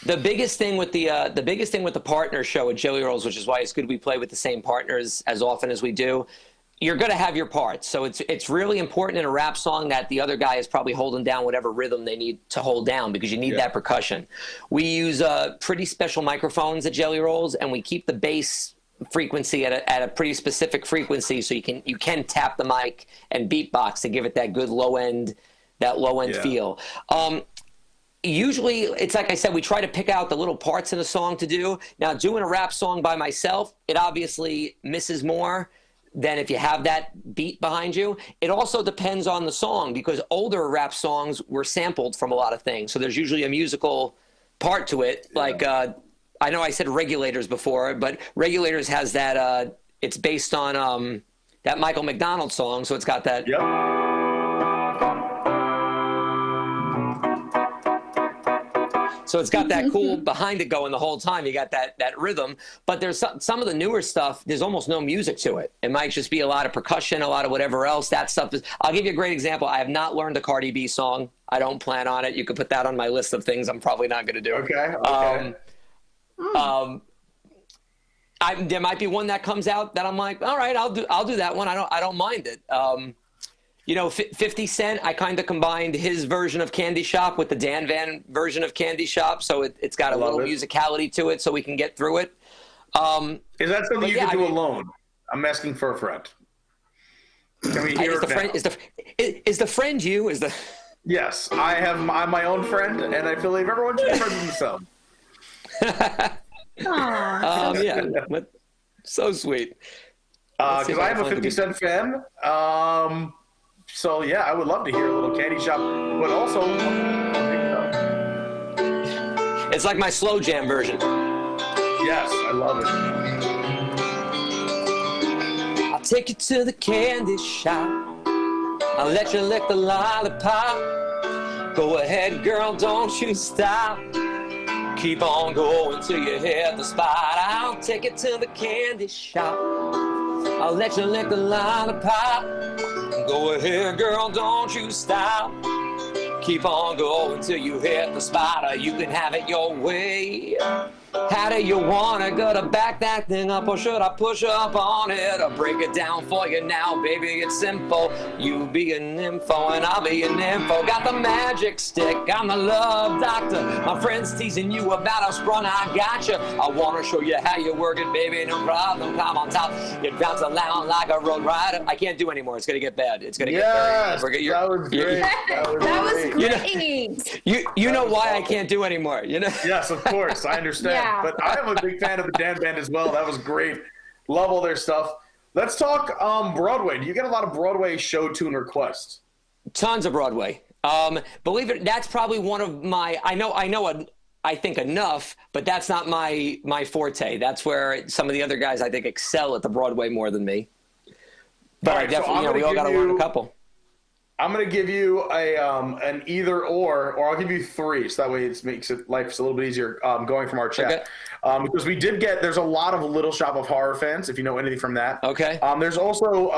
The biggest thing with the partner show at Jelly Rolls, which is why it's good we play with the same partners as often as we do, you're going to have your parts. So it's really important in a rap song that the other guy is probably holding down whatever rhythm they need to hold down, because you need that percussion. We use pretty special microphones at Jelly Rolls, and we keep the bass frequency at a pretty specific frequency, so you can tap the mic and beatbox to give it that good low end feel. Usually, it's like I said, we try to pick out the little parts in the song to do. Now, doing a rap song by myself, it obviously misses more than if you have that beat behind you. It also depends on the song, because older rap songs were sampled from a lot of things. So there's usually a musical part to it. Yeah. Like, I know I said Regulators before, but Regulators has that, it's based on that Michael McDonald song. So it's got that. Yep. So it's got that cool behind it going the whole time. You got that rhythm. But there's some of the newer stuff, there's almost no music to it. It might just be a lot of percussion, a lot of whatever else. That stuff is. I'll give you a great example. I have not learned a Cardi B song. I don't plan on it. You could put that on my list of things I'm probably not going to do. Okay. There might be one that comes out that I'm like, all right, I'll do that one. I don't mind it. 50 Cent, I kind of combined his version of Candy Shop with the Dan Van version of Candy Shop, so it's got a little musicality to it, so we can get through it. Is that something you can do alone? I'm asking for a friend. Can we hear it now? Is the friend you? Yes, I'm my own friend, and I feel like everyone should be friends with themselves. Yeah, so sweet. Because I am a 50 Cent fan. So, yeah, I would love to hear a little Candy Shop, but also... It's like my slow jam version. Yes, I love it. I'll take you to the candy shop. I'll let you lick the lollipop. Go ahead, girl, don't you stop. Keep on going till you hit the spot. I'll take you to the candy shop. I'll let you lick the lollipop. Go ahead, girl, don't you stop. Keep on going till you hit the spot, or you can have it your way. How do you want it? Gotta back that thing up, or should I push up on it? Or break it down for you now, baby, it's simple. You be a nympho and I'll be a nympho. Got the magic stick, I'm the love doctor. My friend's teasing you about a sprung, I gotcha. I wanna show you how you work it, baby, no problem. Come on top, you bounce around like a road rider. I can't do anymore, it's gonna get bad. It's gonna get Yes, very... that was great. That was great. You know why I can't do anymore, you know? Yes, of course, I understand. Yeah. But I am a big fan of the Dan Band as well. That was great. Love all their stuff. Let's talk Broadway. Do you get a lot of Broadway show tune requests? Tons of Broadway. Believe it, that's probably one of my. I think enough, but that's not my forte. That's where some of the other guys I think excel at the Broadway more than me. But right, definitely, we all got to learn a couple. I'm going to give you an either or I'll give you three, so that way it makes life's a little bit easier going from our chat. Okay. Because we did there's a lot of Little Shop of Horror fans, if you know anything from that. Okay. There's also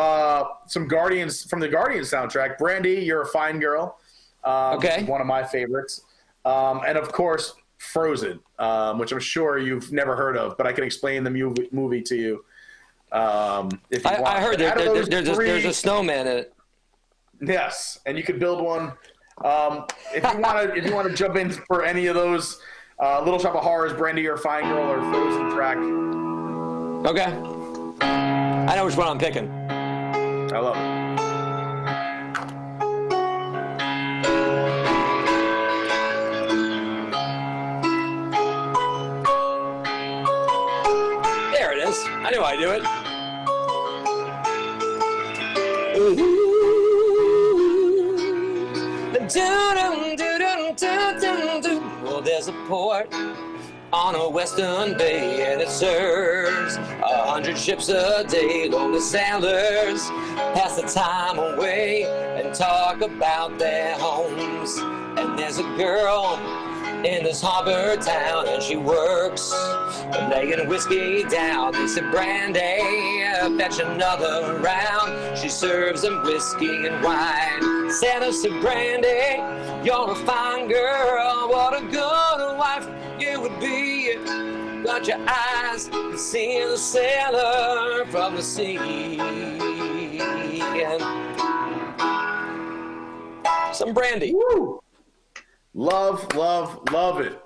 some Guardians from the Guardians soundtrack. Brandy, You're a Fine Girl. Okay. One of my favorites. And of course, Frozen, which I'm sure you've never heard of, but I can explain the movie to you. If you want. I heard there's a snowman in it. Yes, and you could build one. If you want to jump in for any of those Little Shop of Horrors, Brandy or Fine Girl or Frozen track. Okay. I know which one I'm picking. I love it. There it is. I knew I'd do it. Well, there's a port on a western bay, and it serves 100 ships a day. Lonely sailors pass the time away and talk about their homes. And there's a girl in this harbor town, and she works laying whiskey down. They said, Brandy, fetch another round. She serves them whiskey and wine. Santa said, Brandy, you're a fine girl. What a good wife you would be. But your eyes can see the sailor from the sea. And some Brandy. Woo! Love it.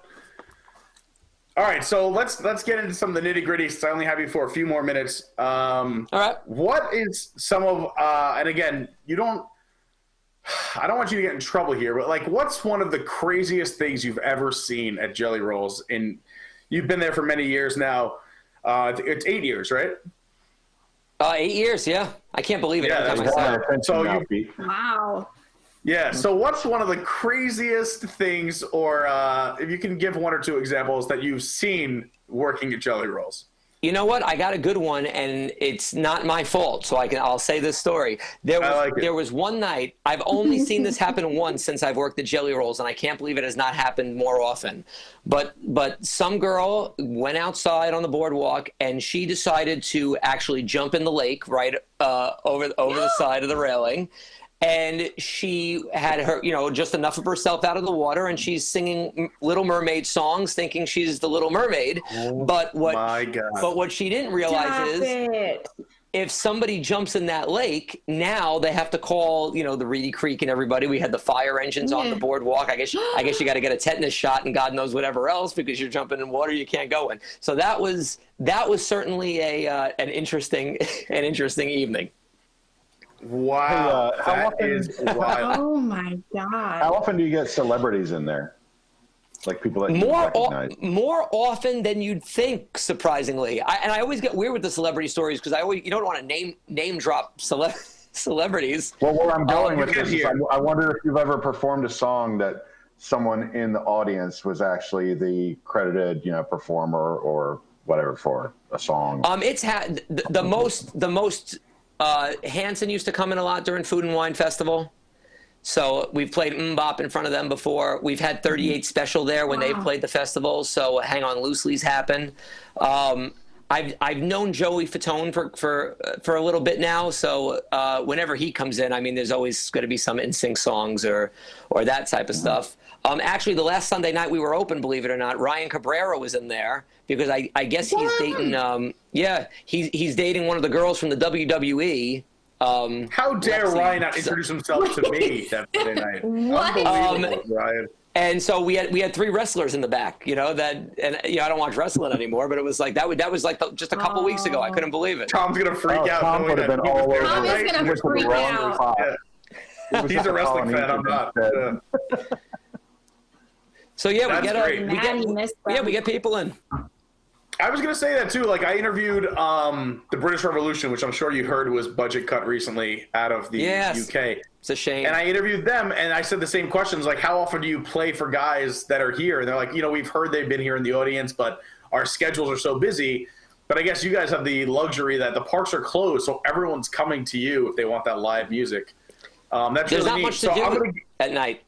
All right, so let's get into some of the nitty gritty, since I only have you for a few more minutes. All right. What is some of and again, I don't want you to get in trouble here, but like, what's one of the craziest things you've ever seen at Jelly Rolls? You've been there for many years now. It's 8 years, right? 8 years, yeah. I can't believe it. Yeah, Wow. Yeah, so what's one of the craziest things, or if you can give one or two examples that you've seen working at Jelly Rolls? You know what? I got a good one, and it's not my fault, so I'll say this story. There was one night, I've only seen this happen once since I've worked at Jelly Rolls, and I can't believe it has not happened more often. But some girl went outside on the boardwalk, and she decided to actually jump in the lake right over the side of the railing. And she had her, just enough of herself out of the water, and she's singing Little Mermaid songs, thinking she's the Little Mermaid. But what she didn't realize if somebody jumps in that lake, now they have to call, the Reedy Creek and everybody. We had the fire engines on the boardwalk. I guess you got to get a tetanus shot and God knows whatever else, because you're jumping in water you can't go in. So that was certainly an interesting evening. Wow, that is wild. Oh my God. How often do you get celebrities in there? Like people that you recognize? More often than you'd think, surprisingly. I always get weird with the celebrity stories, because you don't want to name drop celebrities. Well, where I'm going with this is I wonder if you've ever performed a song that someone in the audience was actually the credited, performer or whatever for a song? It's had the most. Hanson used to come in a lot during Food and Wine Festival. So we've played Mbop in front of them before. We've had 38 Special there when they've played the festival. So Hang On Loosely's happened. I've known Joey Fatone for a little bit now. So whenever he comes in, I mean, there's always going to be some NSYNC songs or that type of stuff. Actually, the last Sunday night we were open, believe it or not, Ryan Cabrera was in there because I guess he's dating. He's dating one of the girls from the WWE. How dare Ryan not introduce himself to me that Sunday night? Unbelievable, Ryan. And so we had 3 wrestlers in the back, I don't watch wrestling anymore, but it was like that was like just a couple weeks ago. I couldn't believe it. Tom's gonna freak out. Tom would have been all over. Tom is gonna freak out. Yeah. He's a wrestling fan. I'm not. So yeah, we get people in. I was going to say that too. Like I interviewed the British Revolution, which I'm sure you heard was budget cut recently out of the UK. It's a shame. And I interviewed them and I said the same questions, like how often do you play for guys that are here? And they're like, we've heard they've been here in the audience, but our schedules are so busy. But I guess you guys have the luxury that the parks are closed, so everyone's coming to you if they want that live music. That's There's really not neat. much to do at night.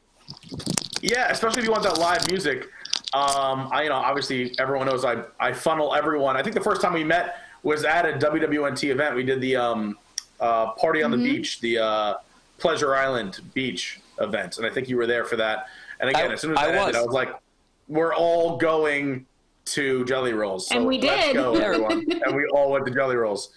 Yeah, especially if you want that live music. Obviously everyone knows I funnel everyone. I think the first time we met was at a WDWNT event. We did the party on the beach, the Pleasure Island beach event. And I think you were there for that. And again, as soon as that ended, I was like, we're all going to Jelly Rolls. So and we did. Let's go, everyone. And we all went to Jelly Rolls.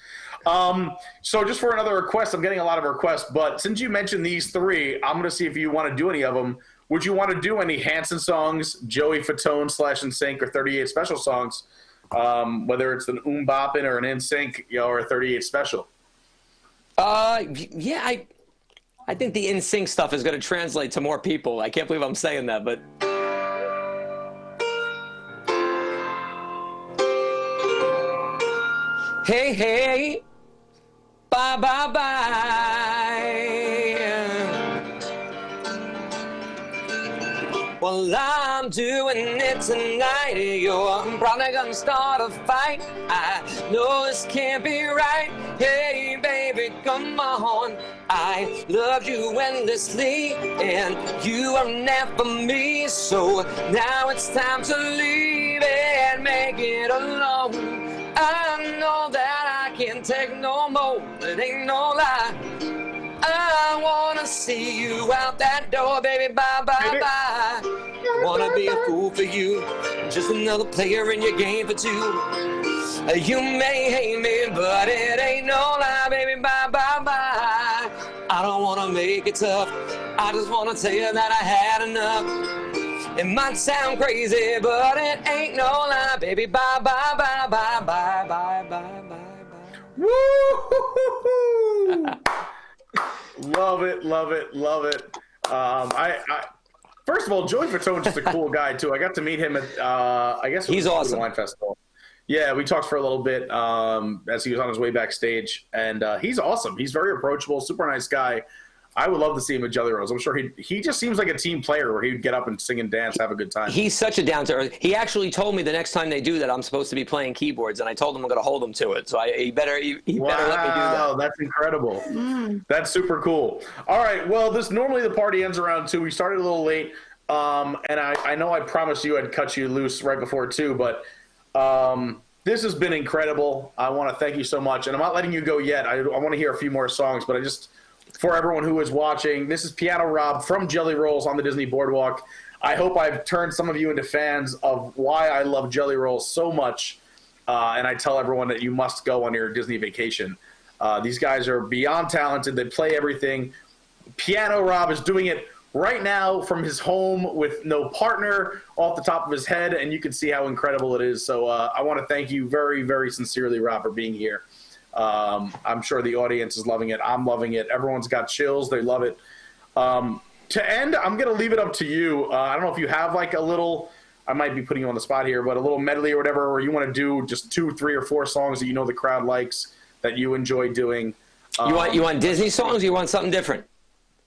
So just for another request, I'm getting a lot of requests, but since you mentioned these 3, I'm going to see if you want to do any of them. Would you want to do any Hanson songs, Joey Fatone / NSYNC, or 38 Special songs, whether it's an Boppin' or an NSYNC, or a 38 Special? Yeah, I think the NSYNC stuff is going to translate to more people. I can't believe I'm saying that, but. Hey, hey, bye, bye, bye. Well, I'm doing it tonight. You're probably gonna start a fight. I know this can't be right. Hey, baby, come on. I loved you endlessly, and you are never me. So now it's time to leave and make it alone. I know that I can't take no more. It ain't no lie. I wanna see you out that door, baby, bye, bye, bye. Wanna be a fool for you, just another player in your game for 2. You may hate me, but it ain't no lie, baby, bye, bye, bye. I don't wanna make it tough, I just wanna tell you that I had enough. It might sound crazy, but it ain't no lie, baby, bye, bye, bye, bye, bye, bye, bye, bye, bye. Woo! Love it, love it, love it. First of all, Joey Fatone's just a cool guy too. I got to meet him at I guess he's awesome. Wine Festival. Yeah, we talked for a little bit as he was on his way backstage, and he's awesome. He's very approachable, super nice guy. I would love to see him at Jelly Rolls. I'm sure he just seems like a team player where he'd get up and sing and dance, have a good time. He's such a down-to-earth. He actually told me the next time they do that, I'm supposed to be playing keyboards, and I told him I'm going to hold him to it. So he better let me do that. Wow, that's incredible. That's super cool. All right, well, normally the party ends around 2. We started a little late, and I know I promised you I'd cut you loose right before 2, but this has been incredible. I want to thank you so much, and I'm not letting you go yet. I want to hear a few more songs, but for everyone who is watching, this is Piano Rob from Jelly Rolls on the Disney Boardwalk. I hope I've turned some of you into fans of why I love Jelly Rolls so much, and I tell everyone that you must go on your Disney vacation. These guys are beyond talented. They play everything. Piano Rob is doing it right now from his home with no partner off the top of his head, and you can see how incredible it is. So I want to thank you very, very sincerely, Rob, for being here. I'm sure the audience is loving it. I'm loving it. Everyone's got chills. They love it. To end, I'm going to leave it up to you. I don't know if you have like a little, I might be putting you on the spot here, but a little medley or whatever, or you want to do just 2, 3, or 4 songs that you know the crowd likes, that you enjoy doing. You want Disney songs, or you want something different?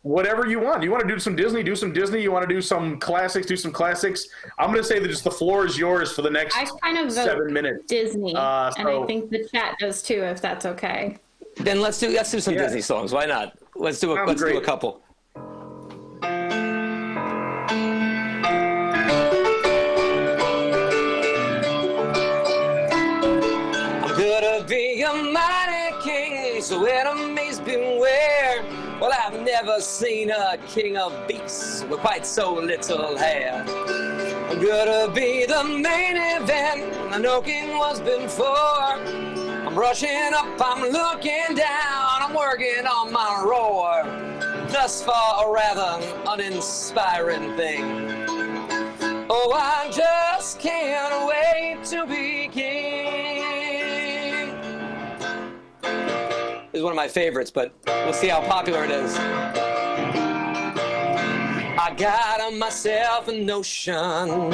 whatever you want. You want to do some Disney, do some Disney. You want to do some classics, do some classics. I'm going to say that just the floor is yours for the next I kind of 7 minutes. Disney, and I think the chat does too, if that's okay. Then let's do some Disney songs. Why not? Let's do a couple. Gonna be a mighty king, so enemies beware. Well, I've never seen a king of beasts with quite so little hair. I'm gonna be the main event, I know king was before. I'm rushing up, I'm looking down, I'm working on my roar. Thus far, a rather uninspiring thing. Oh, I just can't wait to be king. Is one of my favorites, but we'll see how popular it is. I got myself a notion,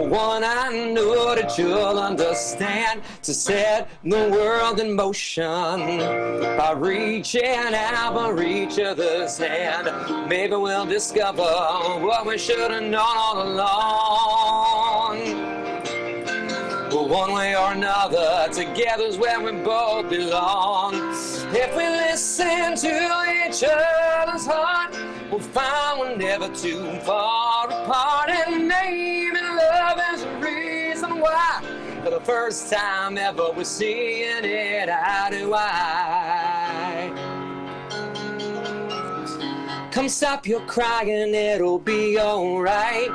one I know that you'll understand, to set the world in motion by reaching out, by reach other's hand. Maybe we'll discover what we should have known all along. One way or another, together's where we both belong. If we listen to each other's heart, we'll find we're never too far apart. And maybe love is the reason why, for the first time ever, we're seeing it eye to eye. Come stop your crying, it'll be alright.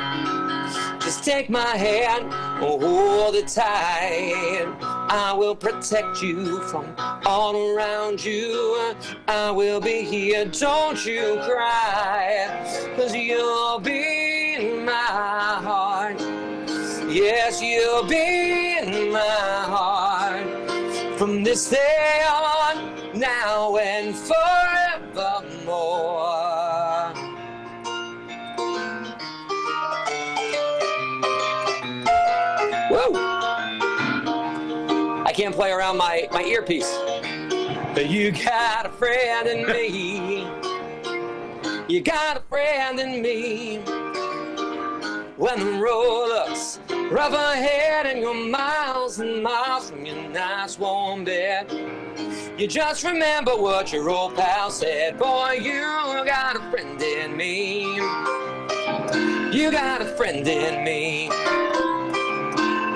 Just take my hand, hold it tight. I will protect you from all around you. I will be here, don't you cry, 'cause you'll be in my heart. Yes, you'll be in my heart. From this day on, now and forevermore. Woo! I can't play around my earpiece. You got a friend in me. You got a friend in me. When the road looks rough ahead and you're miles and miles from your nice warm bed, you just remember what your old pal said. Boy, you got a friend in me. You got a friend in me.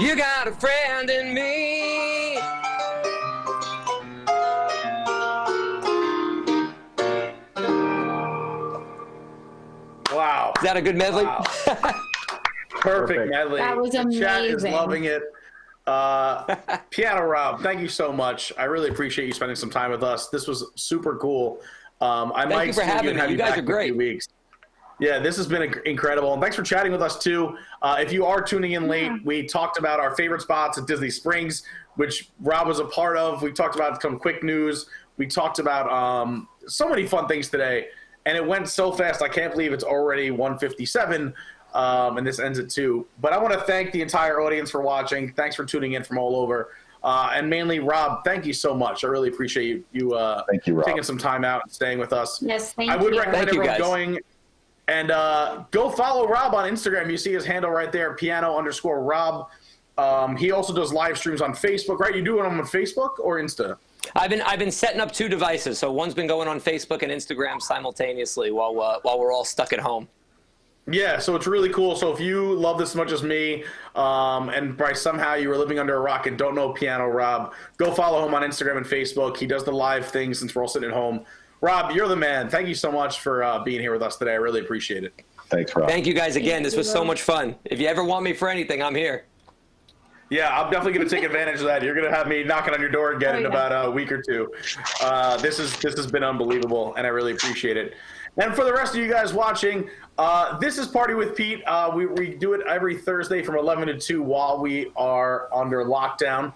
You got a friend in me. Wow. Is that a good medley? Wow. Perfect medley. That was amazing. The chat is loving it. Piano Rob, thank you so much. I really appreciate you spending some time with us. This was super cool. Thank you for having me. You guys are great. Weeks. Yeah, this has been incredible. And thanks for chatting with us, too. If you are tuning in late, we talked about our favorite spots at Disney Springs, which Rob was a part of. We talked about some quick news. We talked about so many fun things today. And it went so fast, I can't believe it's already 1:57, and this ends at 2. But I want to thank the entire audience for watching. Thanks for tuning in from all over. And mainly, Rob, thank you so much. I really appreciate you thank you, Rob, taking some time out and staying with us. Yes, thank you. I would recommend everyone going and go follow Rob on Instagram. You see his handle right there, piano_Rob. He also does live streams on Facebook, right? You do it on Facebook or Insta? I've been setting up 2 devices, so one's been going on Facebook and Instagram simultaneously while we're all stuck at home. Yeah, so it's really cool. So if you love this as much as me, and by somehow you were living under a rock and don't know Piano Rob, go follow him on Instagram and Facebook. He does the live things since we're all sitting at home. Rob, you're the man. Thank you so much for being here with us today. I really appreciate it. Thanks, Rob. Thank you guys again. This was so much fun. If you ever want me for anything, I'm here. Yeah, I'm definitely going to take advantage of that. You're going to have me knocking on your door again in about a week or 2. This has been unbelievable, and I really appreciate it. And for the rest of you guys watching, this is Party with Pete. We do it every Thursday from 11 to 2 while we are under lockdown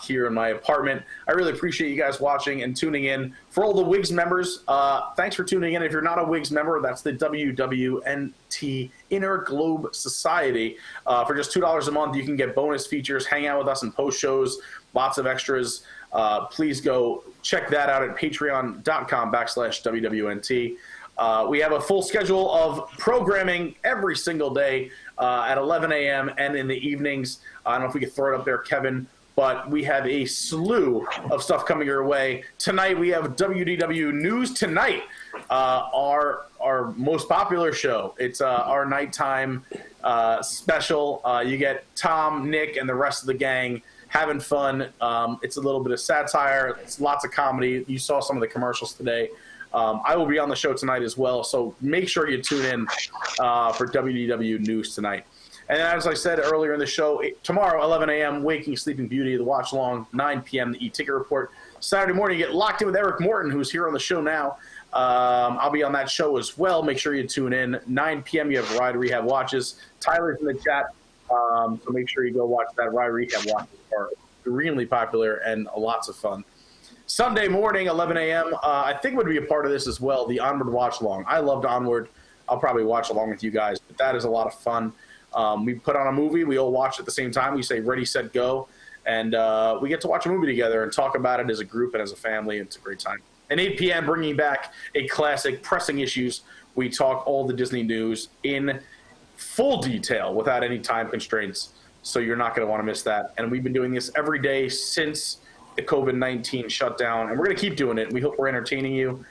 here in my apartment. I really appreciate you guys watching and tuning in. For all the WIGS members, thanks for tuning in. If you're not a WIGS member, that's the WDWNT Inner Globe Society. For just $2 a month, you can get bonus features, hang out with us and post shows, lots of extras. Please go check that out at patreon.com/WDWNT. We have a full schedule of programming every single day at 11 a.m. and in the evenings. I don't know if we could throw it up there, Kevin, but we have a slew of stuff coming your way. Tonight we have WDW News Tonight, our most popular show. It's our nighttime special. You get Tom, Nick, and the rest of the gang having fun. It's a little bit of satire. It's lots of comedy. You saw some of the commercials today. I will be on the show tonight as well, so make sure you tune in for WDW News Tonight. And as I said earlier in the show, tomorrow, 11 a.m., Waking Sleeping Beauty, the watch along, 9 p.m., the e-ticket report. Saturday morning, you get locked in with Eric Morton, who's here on the show now. I'll be on that show as well. Make sure you tune in. 9 p.m., you have Ride Rehab Watches. Tyler's in the chat, so make sure you go watch that. Ride Rehab Watches are extremely popular and lots of fun. Sunday morning, 11 a.m., I think would be a part of this as well, the Onward Watch Along. I loved Onward. I'll probably watch along with you guys, but that is a lot of fun. We put on a movie. We all watch at the same time. We say ready, set, go. And we get to watch a movie together and talk about it as a group and as a family. It's a great time. And 8 p.m., bringing back a classic, Pressing Issues. We talk all the Disney news in full detail without any time constraints. So you're not going to want to miss that. And we've been doing this every day since the COVID-19 shutdown. And we're going to keep doing it. We hope we're entertaining you.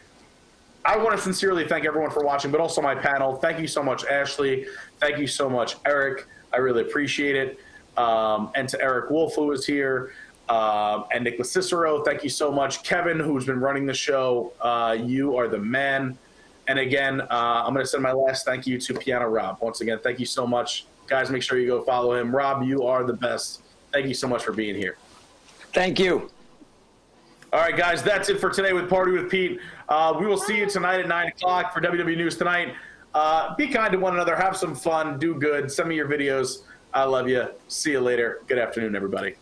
I want to sincerely thank everyone for watching, but also my panel. Thank you so much, Ashley. Thank you so much, Eric. I really appreciate it. And to Eric Wolf, who is here, and Nicholas Cicero, thank you so much. Kevin, who's been running the show, you are the man. And again, I'm going to send my last thank you to Piano Rob. Once again, thank you so much. Guys, make sure you go follow him. Rob, you are the best. Thank you so much for being here. Thank you. All right, guys, that's it for today with Party with Pete. We will see you tonight at 9 o'clock for WDW News Tonight. Be kind to one another. Have some fun. Do good. Send me your videos. I love you. See you later. Good afternoon, everybody.